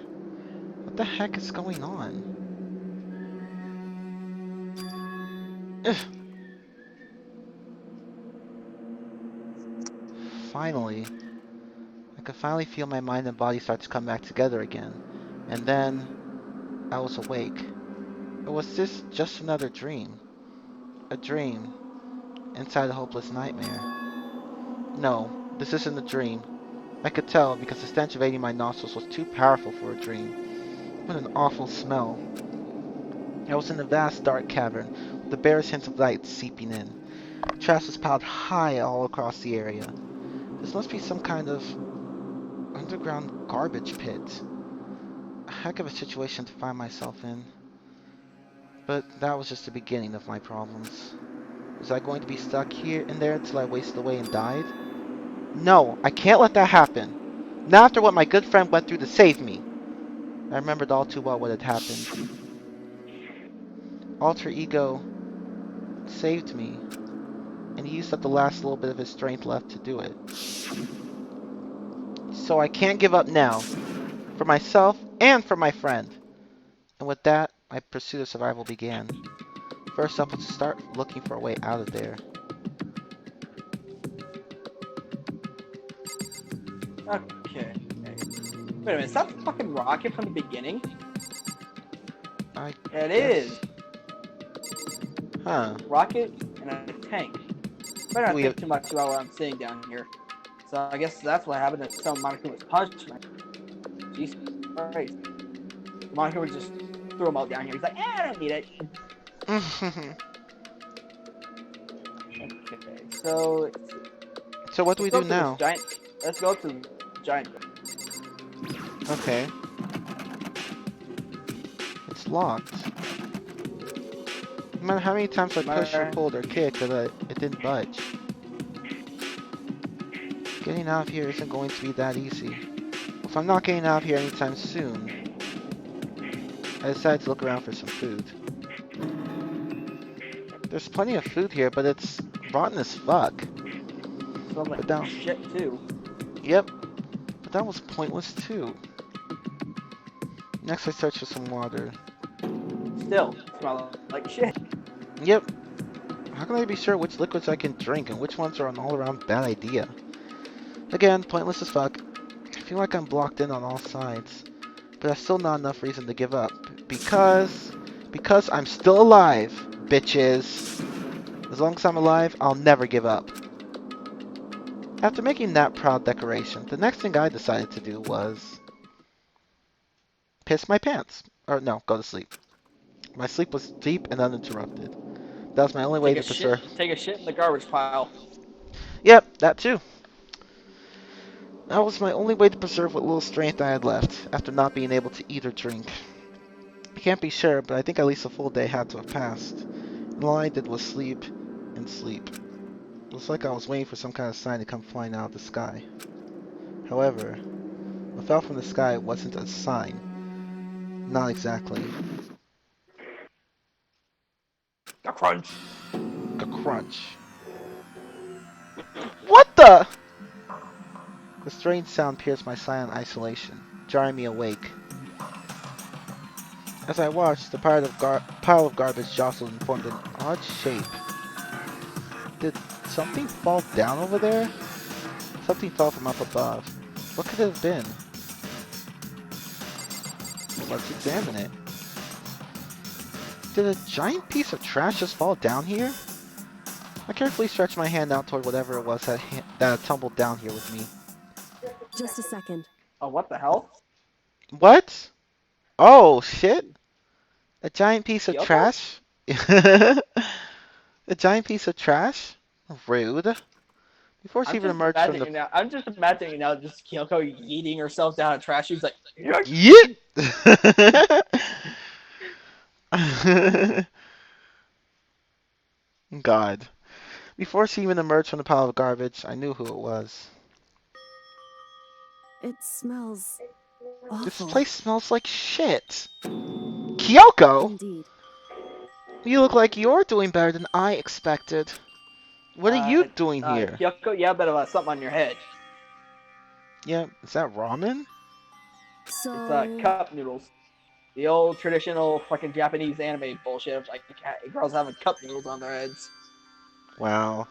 [SPEAKER 2] What the heck is going on? Ugh. Finally. I could finally feel my mind and body start to come back together again. And then I was awake. Or was this just another dream? A dream inside a hopeless nightmare. No, this isn't a dream. I could tell because the stench evading my nostrils was too powerful for a dream. What an awful smell. I was in a vast dark cavern with the barest hints of light seeping in. Trash was piled high all across the area. This must be some kind of underground garbage pit. A heck of a situation to find myself in. But that was just the beginning of my problems. Was I going to be stuck here in there until I wasted away and died? No, I can't let that happen. Not after what my good friend went through to save me. I remembered all too well what had happened. Alter Ego saved me, and he used up the last little bit of his strength left to do it. So I can't give up now, for myself and for my friend. And with that, my pursuit of survival began. First up was to start looking for a way out of there.
[SPEAKER 1] Okay. Wait a minute, is that the fucking rocket from the beginning?
[SPEAKER 2] I
[SPEAKER 1] It
[SPEAKER 2] guess.
[SPEAKER 1] is.
[SPEAKER 2] Huh.
[SPEAKER 1] Rocket and a tank. Better not
[SPEAKER 2] We
[SPEAKER 1] think
[SPEAKER 2] have...
[SPEAKER 1] too much about what I'm seeing down here. So I guess that's what happened to some Monica was punishment. Jesus Christ. Monica would just threw him out down here. He's like, I don't need it. Okay, so
[SPEAKER 2] So what do we
[SPEAKER 1] let's go
[SPEAKER 2] do
[SPEAKER 1] to this
[SPEAKER 2] now?
[SPEAKER 1] giant. Let's go to the giant.
[SPEAKER 2] Okay. It's locked. No matter how many times I pushed or pulled or kicked, it didn't budge. Getting out of here isn't going to be that easy. If I'm not getting out of here anytime soon, I decided to look around for some food. There's plenty of food here, but it's rotten as fuck.
[SPEAKER 1] Smells like
[SPEAKER 2] But down.
[SPEAKER 1] shit too.
[SPEAKER 2] Yep. But that was pointless too. Next I search for some water.
[SPEAKER 1] Still smells like shit.
[SPEAKER 2] Yep. How can I be sure which liquids I can drink and which ones are an all-around bad idea? Again, pointless as fuck. I feel like I'm blocked in on all sides. But that's still not enough reason to give up. Because I'm still alive, bitches. As long as I'm alive, I'll never give up. After making that proud declaration, the next thing I decided to do was piss my pants. Or no, go to sleep. My sleep was deep and uninterrupted. That was my only way to preserve.
[SPEAKER 1] Take a shit in the garbage pile.
[SPEAKER 2] Yep, that too. That was my only way to preserve what little strength I had left, after not being able to eat or drink. I can't be sure, but I think at least a full day had to have passed. And all I did was sleep and sleep. It was like I was waiting for some kind of sign to come flying out of the sky. However, what fell from the sky wasn't a sign. Not exactly.
[SPEAKER 1] A crunch.
[SPEAKER 2] A crunch. What the? The strange sound pierced my silent isolation, jarring me awake. As I watched, the pile of garbage jostled and formed an odd shape. Did something fall down over there? Something fell from up above. What could it have been? Let's examine it. Did a giant piece of trash just fall down here? I carefully stretched my hand out toward whatever it was that had tumbled down here with me.
[SPEAKER 11] Just a second.
[SPEAKER 1] Oh, what the hell?
[SPEAKER 2] What? Oh, shit. A giant piece of trash? A giant piece of trash? Rude. Before she even emerged from the...
[SPEAKER 1] I'm just imagining now just Kyoko eating herself down a trash. She's like,
[SPEAKER 2] Yeet! God. Before she even emerged from the pile of garbage, I knew who it was.
[SPEAKER 11] It smells awful.
[SPEAKER 2] This place smells like shit. Kyoko!
[SPEAKER 11] Indeed.
[SPEAKER 2] You look like you're doing better than I expected. What are you doing here?
[SPEAKER 1] Kyoko, you have a bit of something on your head.
[SPEAKER 2] Yeah, is that ramen?
[SPEAKER 11] So...
[SPEAKER 1] It's cup noodles. The old traditional fucking Japanese anime bullshit of like girls having cup noodles on their heads.
[SPEAKER 2] Wow.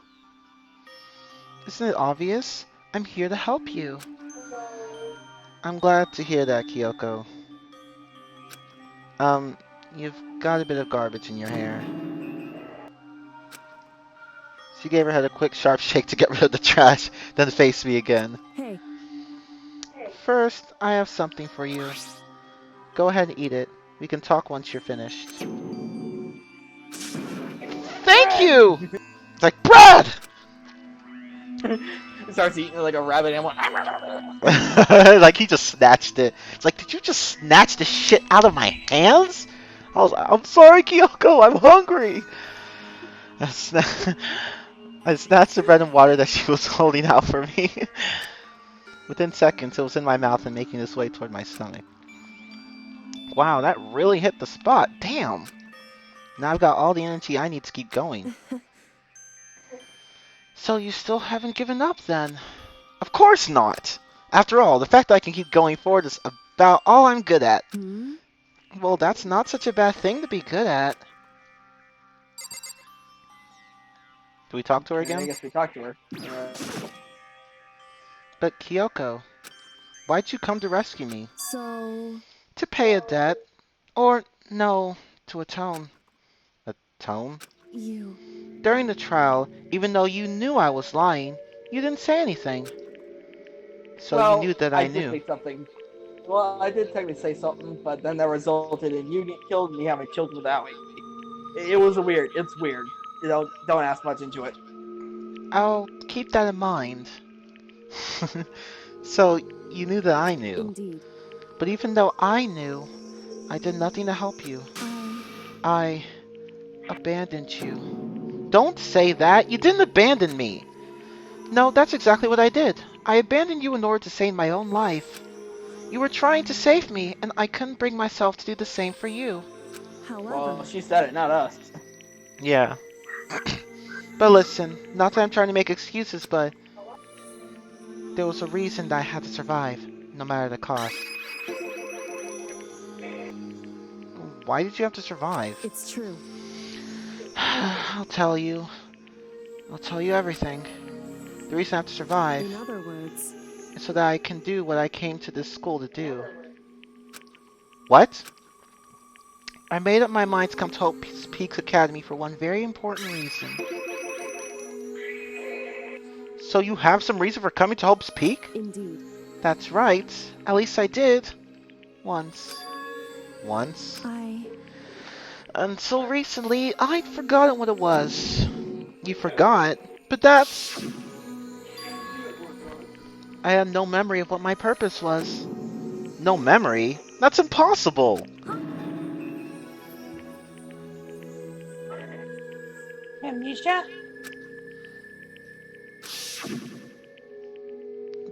[SPEAKER 2] Isn't it obvious? I'm here to help you. I'm glad to hear that, Kyoko. You've got a bit of garbage in your hair. She gave her head a quick, sharp shake to get rid of the trash, then faced me again.
[SPEAKER 11] Hey.
[SPEAKER 2] First, I have something for you. Go ahead and eat it. We can talk once you're finished. Thank you! It's like, Brad!
[SPEAKER 1] He starts eating like a rabbit and
[SPEAKER 2] like he just snatched it. It's like, did you just snatch the shit out of my hands? I was like, I'm sorry, Kyoko, I'm hungry. I snatched the bread and water that she was holding out for me. Within seconds, it was in my mouth and making its way toward my stomach. Wow, that really hit the spot. Damn. Now I've got all the energy I need to keep going. So you still haven't given up then? Of course not! After all, the fact that I can keep going forward is about all I'm good at.
[SPEAKER 11] Hmm?
[SPEAKER 2] Well, that's not such a bad thing to be good at. Do we talk to her again?
[SPEAKER 1] I guess we talked to her.
[SPEAKER 2] But Kyoko, why'd you come to rescue me?
[SPEAKER 11] So,
[SPEAKER 2] To pay a debt. Or, no, to atone. Atone?
[SPEAKER 11] you...
[SPEAKER 2] During the trial, even though you knew I was lying, you didn't say anything. So you
[SPEAKER 1] Well,
[SPEAKER 2] knew that
[SPEAKER 1] I
[SPEAKER 2] I
[SPEAKER 1] did
[SPEAKER 2] knew.
[SPEAKER 1] say something. Well, I did technically say something, but then that resulted in you getting killed and me having children without me. It was weird. It's weird. You know, don't ask much into it.
[SPEAKER 2] I'll keep that in mind. So you knew that I knew.
[SPEAKER 11] Indeed.
[SPEAKER 2] But even though I knew, I did nothing to help you. I abandoned you. Don't say that! You didn't abandon me! No, that's exactly what I did. I abandoned you in order to save my own life. You were trying to save me, and I couldn't bring myself to do the same for you.
[SPEAKER 11] However...
[SPEAKER 1] Well, she said it, not us.
[SPEAKER 2] Yeah. But listen, not that I'm trying to make excuses, but there was a reason that I had to survive, no matter the cost. Why did you have to survive?
[SPEAKER 11] It's true.
[SPEAKER 2] I'll tell you. I'll tell you everything. The reason I have to survive
[SPEAKER 11] In other words...
[SPEAKER 2] is so that I can do what I came to this school to do. What? I made up my mind to come to Hope Peaks Academy for one very important reason. So you have some reason for coming to Hope's Peak?
[SPEAKER 11] Indeed.
[SPEAKER 2] That's right. At least I did. Once. Once? Until recently, I'd forgotten what it was. You forgot? But that's... I had no memory of what my purpose was. No memory? That's impossible!
[SPEAKER 4] Amnesia?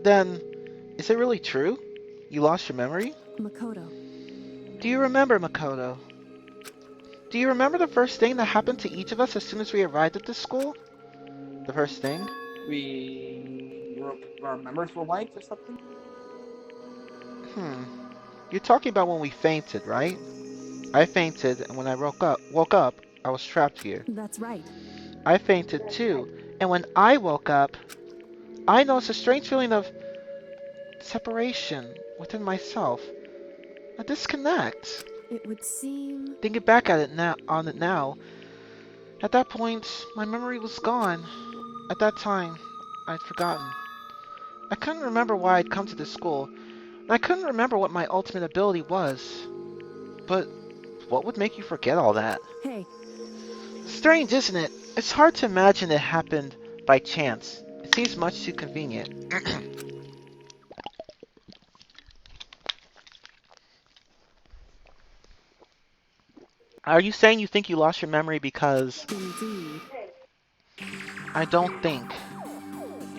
[SPEAKER 2] Then, is it really true? You lost your memory?
[SPEAKER 11] Makoto.
[SPEAKER 2] Do you remember, Makoto? Do you remember the first thing that happened to each of us as soon as we arrived at this school? The first thing?
[SPEAKER 1] Our members were wiped or something?
[SPEAKER 2] You're talking about when we fainted, right? I fainted, and when I woke up, I was trapped here.
[SPEAKER 11] That's right.
[SPEAKER 2] I fainted too, and when I woke up, I noticed a strange feeling of separation within myself. A disconnect.
[SPEAKER 11] It would seem...
[SPEAKER 2] Thinking back at it now, at that point, my memory was gone. At that time, I'd forgotten. I couldn't remember why I'd come to this school, and I couldn't remember what my ultimate ability was. But what would make you forget all that?
[SPEAKER 11] Hey.
[SPEAKER 2] Strange, isn't it? It's hard to imagine it happened by chance. It seems much too convenient. Are you saying you think you lost your memory because...
[SPEAKER 11] Indeed.
[SPEAKER 2] I don't think.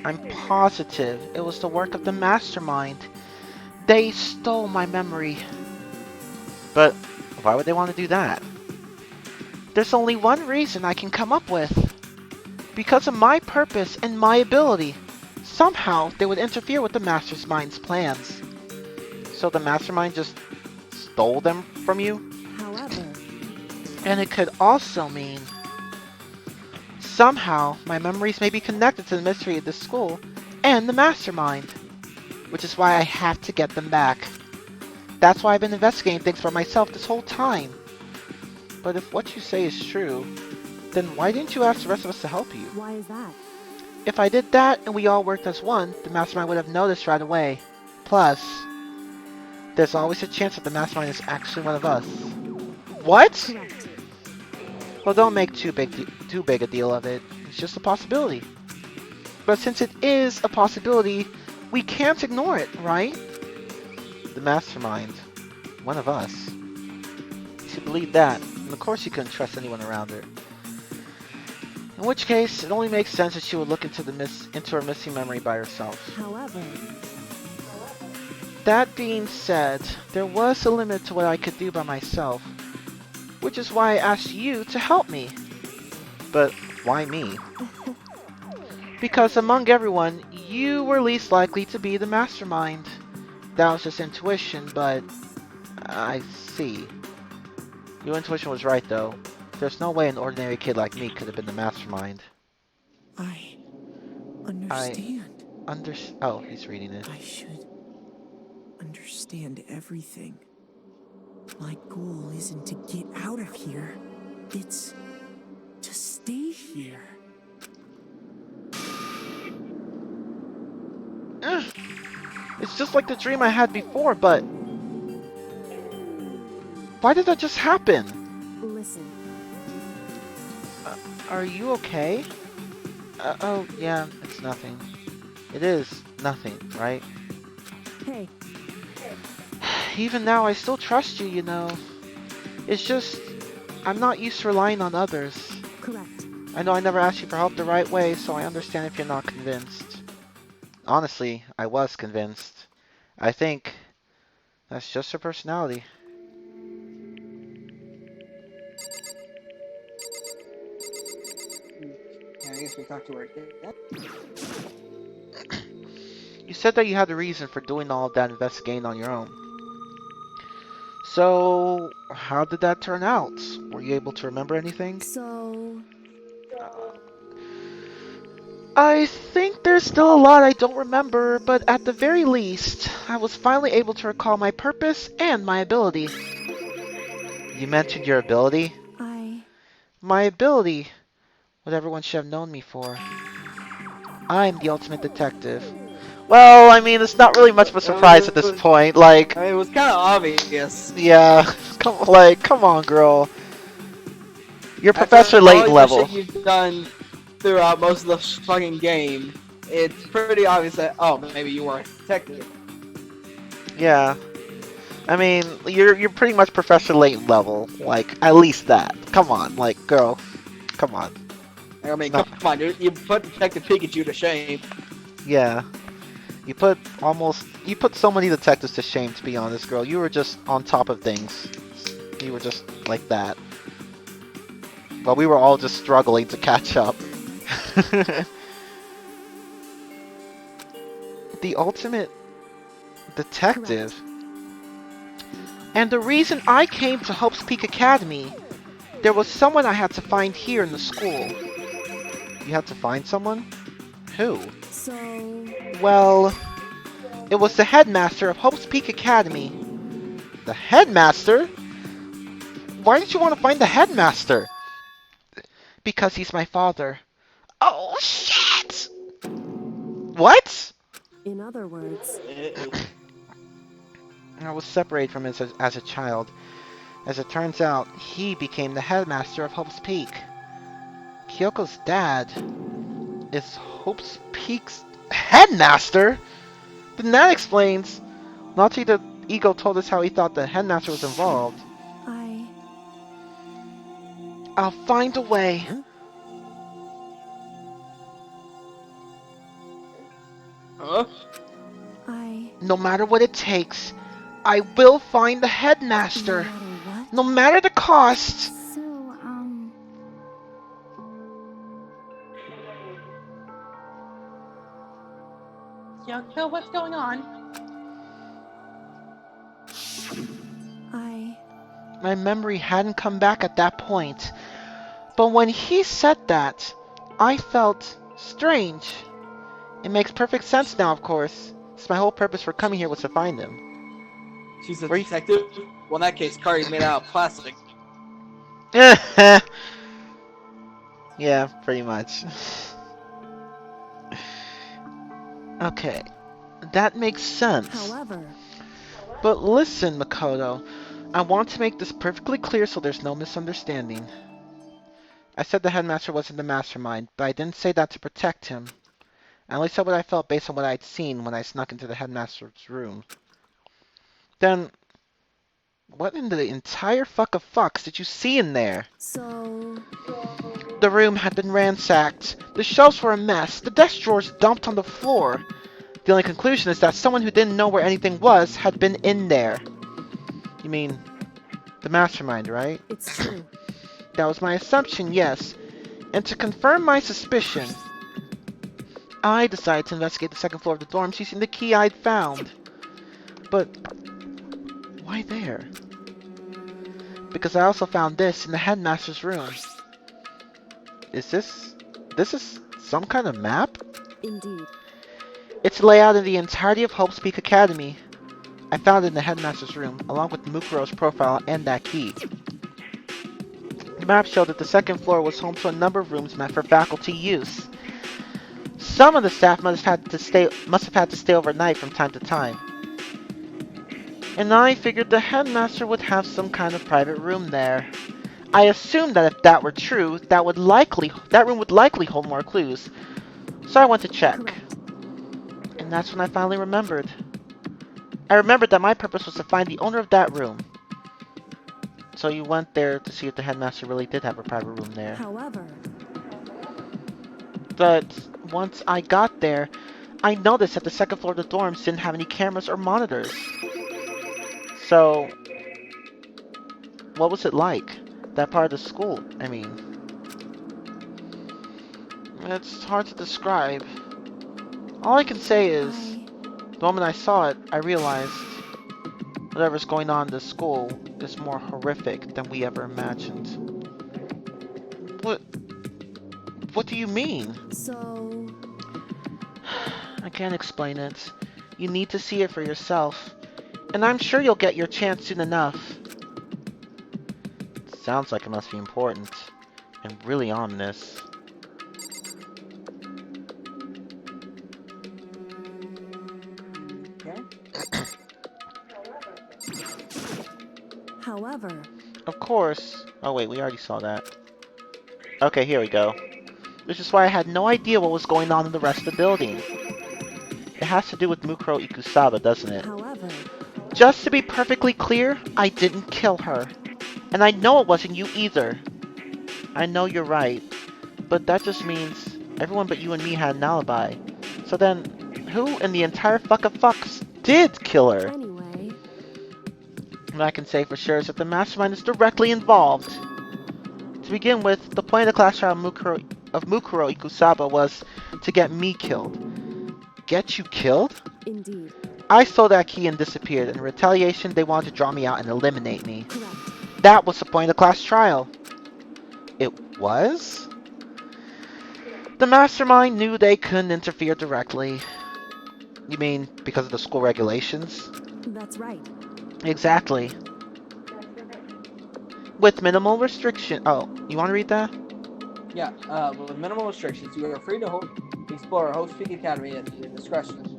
[SPEAKER 2] I'm positive it was the work of the mastermind. They stole my memory. But why would they want to do that? There's only one reason I can come up with. Because of my purpose and my ability. Somehow they would interfere with the mastermind's plans. So the mastermind just stole them from you?
[SPEAKER 11] However...
[SPEAKER 2] And it could also mean... Somehow, my memories may be connected to the mystery of this school and the mastermind. Which is why I have to get them back. That's why I've been investigating things for myself this whole time. But if what you say is true, then why didn't you ask the rest of us to help you?
[SPEAKER 11] Why is that?
[SPEAKER 2] If I did that and we all worked as one, the mastermind would have noticed right away. Plus, there's always a chance that the mastermind is actually one of us. What?
[SPEAKER 11] Correct.
[SPEAKER 2] Well, don't make too big a deal of it. It's just a possibility. But since it is a possibility, we can't ignore it, right? The mastermind. One of us. She believed that, and of course she couldn't trust anyone around her. In which case, it only makes sense that she would look into her missing memory by herself.
[SPEAKER 11] However...
[SPEAKER 2] That being said, there was a limit to what I could do by myself. Which is why I asked you to help me. But why me? Because among everyone, you were least likely to be the mastermind. That was just intuition, but... I see. Your intuition was right, though. There's no way an ordinary kid like me could have been the mastermind.
[SPEAKER 10] I understand.
[SPEAKER 2] Oh, he's reading it.
[SPEAKER 10] I should understand everything. My goal isn't to get out of here. It's to stay here.
[SPEAKER 2] It's just like the dream I had before, but... Why did that just happen?
[SPEAKER 11] Listen,
[SPEAKER 2] Are you okay? Oh, yeah, it's nothing. It is nothing, right?
[SPEAKER 11] hey,
[SPEAKER 2] Even now, I still trust you, you know. It's just... I'm not used to relying on others.
[SPEAKER 11] correct.
[SPEAKER 2] I know I never asked you for help the right way, so I understand if you're not convinced. Honestly, I was convinced. I think that's just her personality.
[SPEAKER 1] I guess we talked to her again.
[SPEAKER 2] You said that you had a reason for doing all of that investigating on your own. So, how did that turn out? Were you able to remember anything?
[SPEAKER 11] So,
[SPEAKER 2] I think there's still a lot I don't remember, but at the very least, I was finally able to recall my purpose and my ability. You mentioned your ability? My ability. What everyone should have known me for. I'm the ultimate detective. Well, I mean, it's not really much of a surprise at this point. Like,
[SPEAKER 1] I mean, it was kind of obvious.
[SPEAKER 2] yeah, come on, girl. You're Professor
[SPEAKER 1] After all
[SPEAKER 2] Layton
[SPEAKER 1] the
[SPEAKER 2] level.
[SPEAKER 1] shit you've done throughout most of the fucking game, it's pretty obvious that maybe you weren't a detective.
[SPEAKER 2] Yeah. I mean, you're pretty much Professor Layton level. Like, at least that. Come on, like, girl. Come on.
[SPEAKER 1] I mean,
[SPEAKER 2] No.
[SPEAKER 1] come on, dude. You put Detective Pikachu to shame.
[SPEAKER 2] Yeah. You put so many detectives to shame, to be honest, girl. You were just on top of things. You were just like that. While we were all just struggling to catch up. The ultimate detective. And the reason I came to Hope's Peak Academy, there was someone I had to find here in the school. You had to find someone? Who?
[SPEAKER 11] so,
[SPEAKER 2] Well, it was the headmaster of Hope's Peak Academy. The headmaster? Why did you want to find the headmaster? Because he's my father. Oh, shit! What?
[SPEAKER 11] in other words,
[SPEAKER 2] I was separated from him as a child. As it turns out, he became the headmaster of Hope's Peak. Kyoko's dad is Hope's Peak's headmaster? Then that explains. Not the ego told us how he thought the headmaster was involved. I'll find a way.
[SPEAKER 1] Huh?
[SPEAKER 2] No matter what it takes, I will find the headmaster. No matter the cost.
[SPEAKER 4] Yoko, what's going on?
[SPEAKER 2] My memory hadn't come back at that point. But when he said that, I felt strange. It makes perfect sense now, of course. Since my whole purpose for coming here was to find him.
[SPEAKER 1] She's a detective? Well, in that case, Kari's made out of plastic.
[SPEAKER 2] Yeah, pretty much. Okay, that makes sense.
[SPEAKER 11] however,
[SPEAKER 2] But listen, Makoto, I want to make this perfectly clear so there's no misunderstanding. I said the headmaster wasn't the mastermind, but I didn't say that to protect him. I only said what I felt based on what I'd seen when I snuck into the headmaster's room. Then, what in the entire fuck of fucks did you see in there?
[SPEAKER 11] so,
[SPEAKER 2] The room had been ransacked. The shelves were a mess. The desk drawers dumped on the floor. The only conclusion is that someone who didn't know where anything was had been in there. You mean, the mastermind, right?
[SPEAKER 11] it's true.
[SPEAKER 2] That was my assumption, yes. And to confirm my suspicion, I decided to investigate the second floor of the dorms using the key I'd found. But why there? Because I also found this in the headmaster's room. Is this some kind of map?
[SPEAKER 11] Indeed.
[SPEAKER 2] It's a layout of the entirety of Hope's Peak Academy. I found it in the headmaster's room, along with Mukuro's profile and that key. The map showed that the second floor was home to a number of rooms meant for faculty use. Some of the staff must have had to stay overnight from time to time. And I figured the headmaster would have some kind of private room there. I assumed that if that were true, that room would likely hold more clues. So I went to check. And that's when I finally remembered. I remembered that my purpose was to find the owner of that room. So you went there to see if the headmaster really did have a private room there.
[SPEAKER 11] However,
[SPEAKER 2] but once I got there, I noticed that the second floor of the dorms didn't have any cameras or monitors. So, what was it like? That part of the school, I mean. It's hard to describe. All I can say is, the moment I saw it, I realized whatever's going on in this school is more horrific than we ever imagined. What do you mean?
[SPEAKER 11] So...
[SPEAKER 2] I can't explain it. You need to see it for yourself. And I'm sure you'll get your chance soon enough. Sounds like it must be important. And really ominous.
[SPEAKER 11] However...
[SPEAKER 2] Of course. Oh wait, we already saw that. Okay, here we go. Which is why I had no idea what was going on in the rest of the building. It has to do with Mukuro Ikusaba, doesn't it?
[SPEAKER 11] However...
[SPEAKER 2] Just to be perfectly clear, I didn't kill her. And I know it wasn't you either. I know you're right. But that just means everyone but you and me had an alibi. So then, who in the entire fucks did kill her?
[SPEAKER 11] Anyway...
[SPEAKER 2] What I can say for sure is that the mastermind is directly involved. To begin with, the point of the class trial of Mukuro Ikusaba was to get me killed. Get you killed?
[SPEAKER 11] Indeed.
[SPEAKER 2] I stole that key and disappeared. In retaliation, they wanted to draw me out and eliminate me.
[SPEAKER 11] Correct.
[SPEAKER 2] That was the point of the class trial. It was? The mastermind knew they couldn't interfere directly. You mean because of the school regulations?
[SPEAKER 11] That's right.
[SPEAKER 2] Exactly. With minimal restriction. Oh, you want to read that?
[SPEAKER 1] Yeah, with minimal restrictions, you are free to explore Host Peak Academy at your discretion.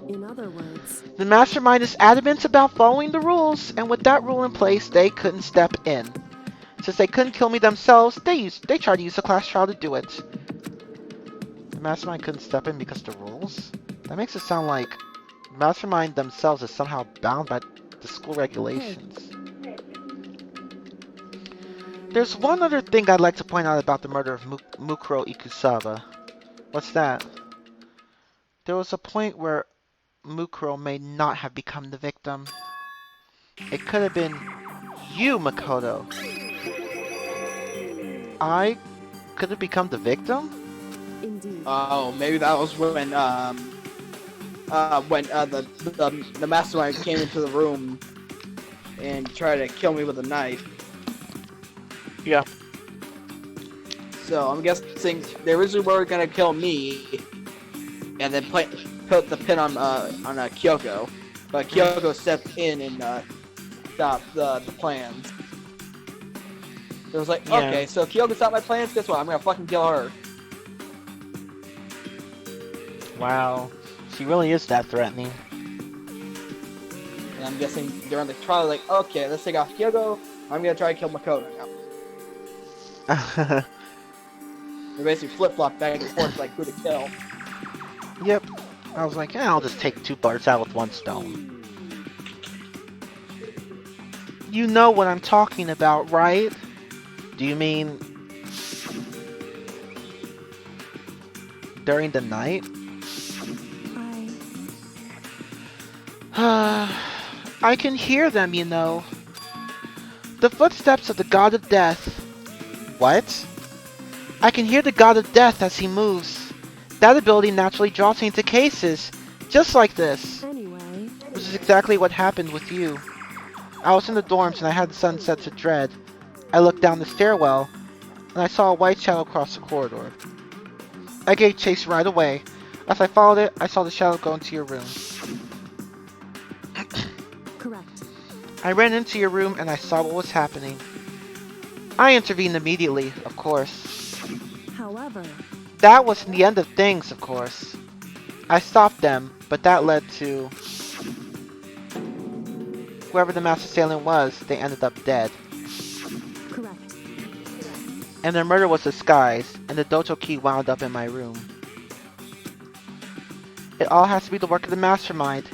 [SPEAKER 11] In other words...
[SPEAKER 2] The mastermind is adamant about following the rules, and with that rule in place, they couldn't step in. Since they couldn't kill me themselves, they tried to use the class trial to do it. The mastermind couldn't step in because of the rules? That makes it sound like the mastermind themselves is somehow bound by the school regulations. There's one other thing I'd like to point out about the murder of Mukuro Ikusaba. What's that? There was a point where Mukuro may not have become the victim. It could have been you, Makoto. I could have become the victim?
[SPEAKER 11] Indeed.
[SPEAKER 1] Oh, maybe that was when the mastermind came into the room and tried to kill me with a knife.
[SPEAKER 2] Yeah.
[SPEAKER 1] So I'm guessing they originally were gonna kill me, and then put the pin on Kyoko, but Kyoko stepped in and stopped the plans. It was like,
[SPEAKER 2] Yeah.
[SPEAKER 1] okay, so Kyoko stopped my plans. Guess what? I'm gonna fucking kill her.
[SPEAKER 2] Wow. She really is that threatening.
[SPEAKER 1] And I'm guessing during the trial, like, okay, let's take off Kyoko. I'm gonna try to kill Makoto now. They basically flip-flop back and forth like who to kill.
[SPEAKER 2] Yep. I was like, I'll just take two birds out with one stone. You know what I'm talking about, right? Do you mean during the night? I can hear them, you know. The footsteps of the god of death. What? I can hear the god of death as he moves. That ability naturally draws me into cases, just like this.
[SPEAKER 11] Anyway...
[SPEAKER 2] Which is exactly what happened with you. I was in the dorms and I had the sunset to dread. I looked down the stairwell, and I saw a white shadow cross the corridor. I gave chase right away. As I followed it, I saw the shadow go into your room. I ran into your room and I saw what was happening. I intervened immediately, of course.
[SPEAKER 11] However,
[SPEAKER 2] That wasn't the end of things, of course. I stopped them, but that led to... Whoever the master assailant was, they ended up dead.
[SPEAKER 11] correct.
[SPEAKER 2] And their murder was disguised, and the dojo key wound up in my room. It all has to be the work of the mastermind,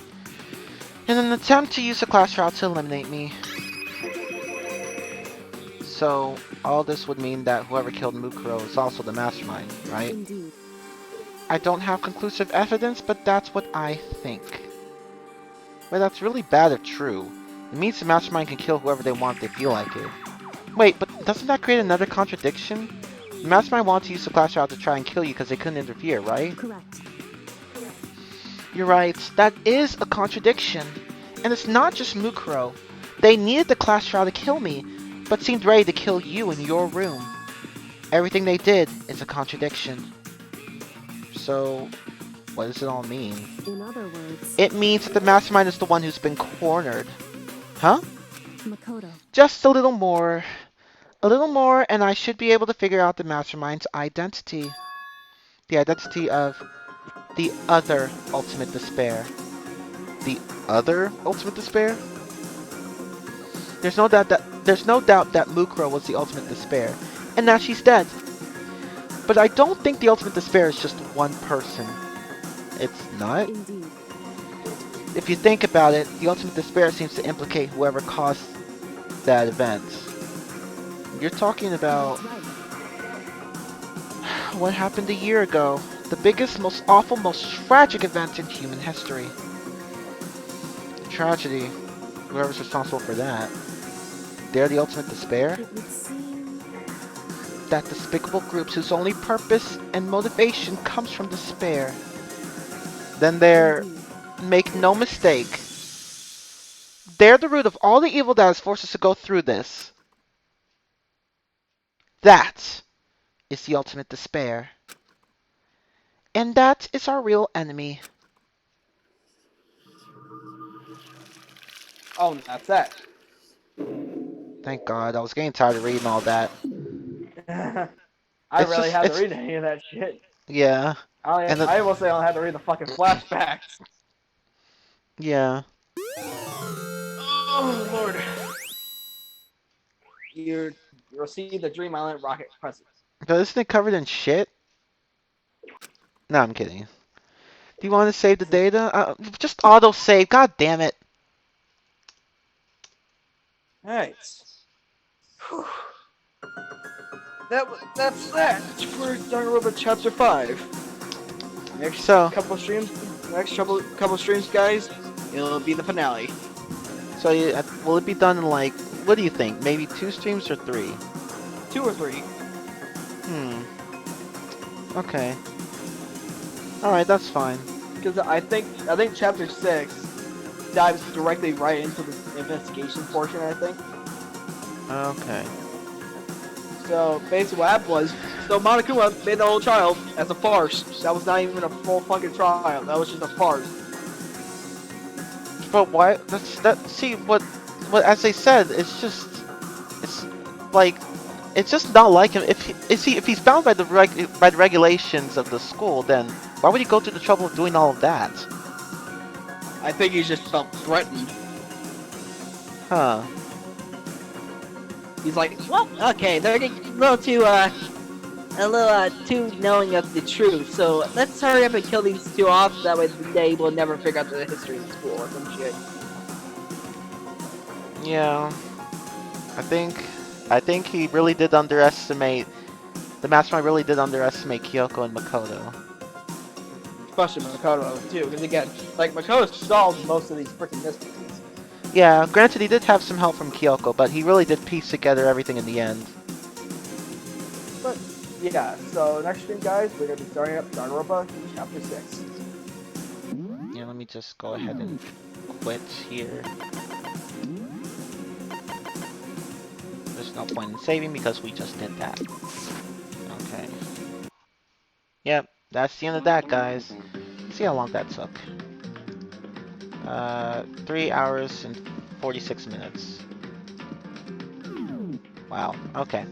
[SPEAKER 2] in an attempt to use the class trial to eliminate me. So, all this would mean that whoever killed Mukuro is also the mastermind, right?
[SPEAKER 11] Indeed.
[SPEAKER 2] I don't have conclusive evidence, but that's what I think. Whether that's really bad or true, it means the mastermind can kill whoever they want if they feel like it. Wait, but doesn't that create another contradiction? The mastermind wanted to use the class trial to try and kill you because they couldn't interfere, right?
[SPEAKER 11] Correct.
[SPEAKER 2] You're right, that is a contradiction. And it's not just Mukuro. They needed the class trial to kill me, but seemed ready to kill you in your room. Everything they did is a contradiction. So, what does it all mean?
[SPEAKER 11] In other words,
[SPEAKER 2] It means that the mastermind is the one who's been cornered. Huh?
[SPEAKER 11] Makoto.
[SPEAKER 2] Just a little more. A little more, and I should be able to figure out the mastermind's identity. The identity of the other ultimate despair. The other ultimate despair? There's no doubt that Mukuro was the ultimate despair, and now she's dead. But I don't think the ultimate despair is just one person. It's not.
[SPEAKER 11] Indeed.
[SPEAKER 2] If you think about it, the ultimate despair seems to implicate whoever caused that event. You're talking about
[SPEAKER 11] That's right.
[SPEAKER 2] what happened a year ago. The biggest, most awful, most tragic event in human history. Tragedy. Whoever's responsible for that. They're the ultimate despair?
[SPEAKER 11] It would seem
[SPEAKER 2] That despicable groups whose only purpose and motivation comes from despair. Then they're...
[SPEAKER 11] indeed.
[SPEAKER 2] Make no mistake. They're the root of all the evil that has forced us to go through this. That is the ultimate despair. And that is our real enemy.
[SPEAKER 1] Oh, that's that.
[SPEAKER 2] Thank God, I was getting tired of reading all that.
[SPEAKER 1] I
[SPEAKER 2] It's
[SPEAKER 1] really
[SPEAKER 2] just-
[SPEAKER 1] had to
[SPEAKER 2] it's-
[SPEAKER 1] read any of that shit.
[SPEAKER 2] Yeah, And the-
[SPEAKER 1] I will say I only had to read the fucking flashbacks.
[SPEAKER 2] yeah.
[SPEAKER 1] Oh lord. You received the Dream Island rocket present.
[SPEAKER 2] But isn't it covered in shit? No, I'm kidding. Do you want to save the data? Just auto-save, god damn it.
[SPEAKER 1] Alright. That's that for Danganronpa Chapter 5. Next couple streams, guys, it'll be the finale.
[SPEAKER 2] So, will it be done in like, what do you think? Maybe 2 streams or 3?
[SPEAKER 1] 2 or 3.
[SPEAKER 2] Okay. Alright, that's fine.
[SPEAKER 1] Because I think Chapter 6 dives directly right into the investigation portion, I think.
[SPEAKER 2] Okay.
[SPEAKER 1] So basically what happened was, Monokuma made the whole trial as a farce. That was not even a full fucking trial. That was just a farce.
[SPEAKER 2] But why? See, what as they said, it's like, it's just not like him. If he's bound by the regulations of the school, then why would he go through the trouble of doing all of that?
[SPEAKER 1] I think he just felt threatened.
[SPEAKER 2] Huh.
[SPEAKER 3] He's like, well, okay, they're getting a little too knowing of the truth, so let's hurry up and kill these two off, that way they will never figure out the history of the school or some shit.
[SPEAKER 2] Yeah. I think he really did underestimate, the mastermind really did underestimate Kyoko and Makoto.
[SPEAKER 1] Especially Makoto, too, because again, like, Makoto solved most of these freaking mysteries.
[SPEAKER 2] Yeah, granted he did have some help from Kyoko, but he really did piece together everything in the end.
[SPEAKER 1] But, yeah, so next stream, guys, we're going to be starting up Danganronpa Chapter 6.
[SPEAKER 2] Yeah, let me just go ahead and quit here. There's no point in saving because we just did that. Okay. Yep, that's the end of that, guys. See how long that took. 3 hours and 46 minutes. Wow, okay.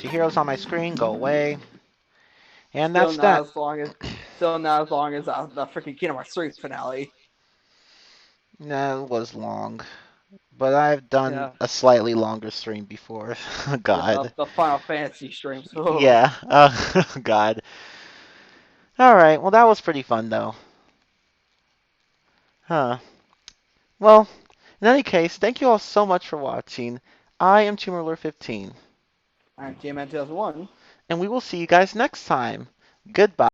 [SPEAKER 2] So heroes on my screen, go away. And
[SPEAKER 1] Still
[SPEAKER 2] that's
[SPEAKER 1] not
[SPEAKER 2] that.
[SPEAKER 1] as long as, still not as long as the freaking Kingdom Hearts 3 finale.
[SPEAKER 2] No, it was long. But I've done
[SPEAKER 1] Yeah.
[SPEAKER 2] a slightly longer stream before. God.
[SPEAKER 1] The Final Fantasy streams.
[SPEAKER 2] Yeah. God. Alright, well that was pretty fun though. Huh. Well, in any case, thank you all so much for watching. I am TeamRuler15.
[SPEAKER 1] I'm TanMan 2001.
[SPEAKER 2] And we will see you guys next time. Goodbye.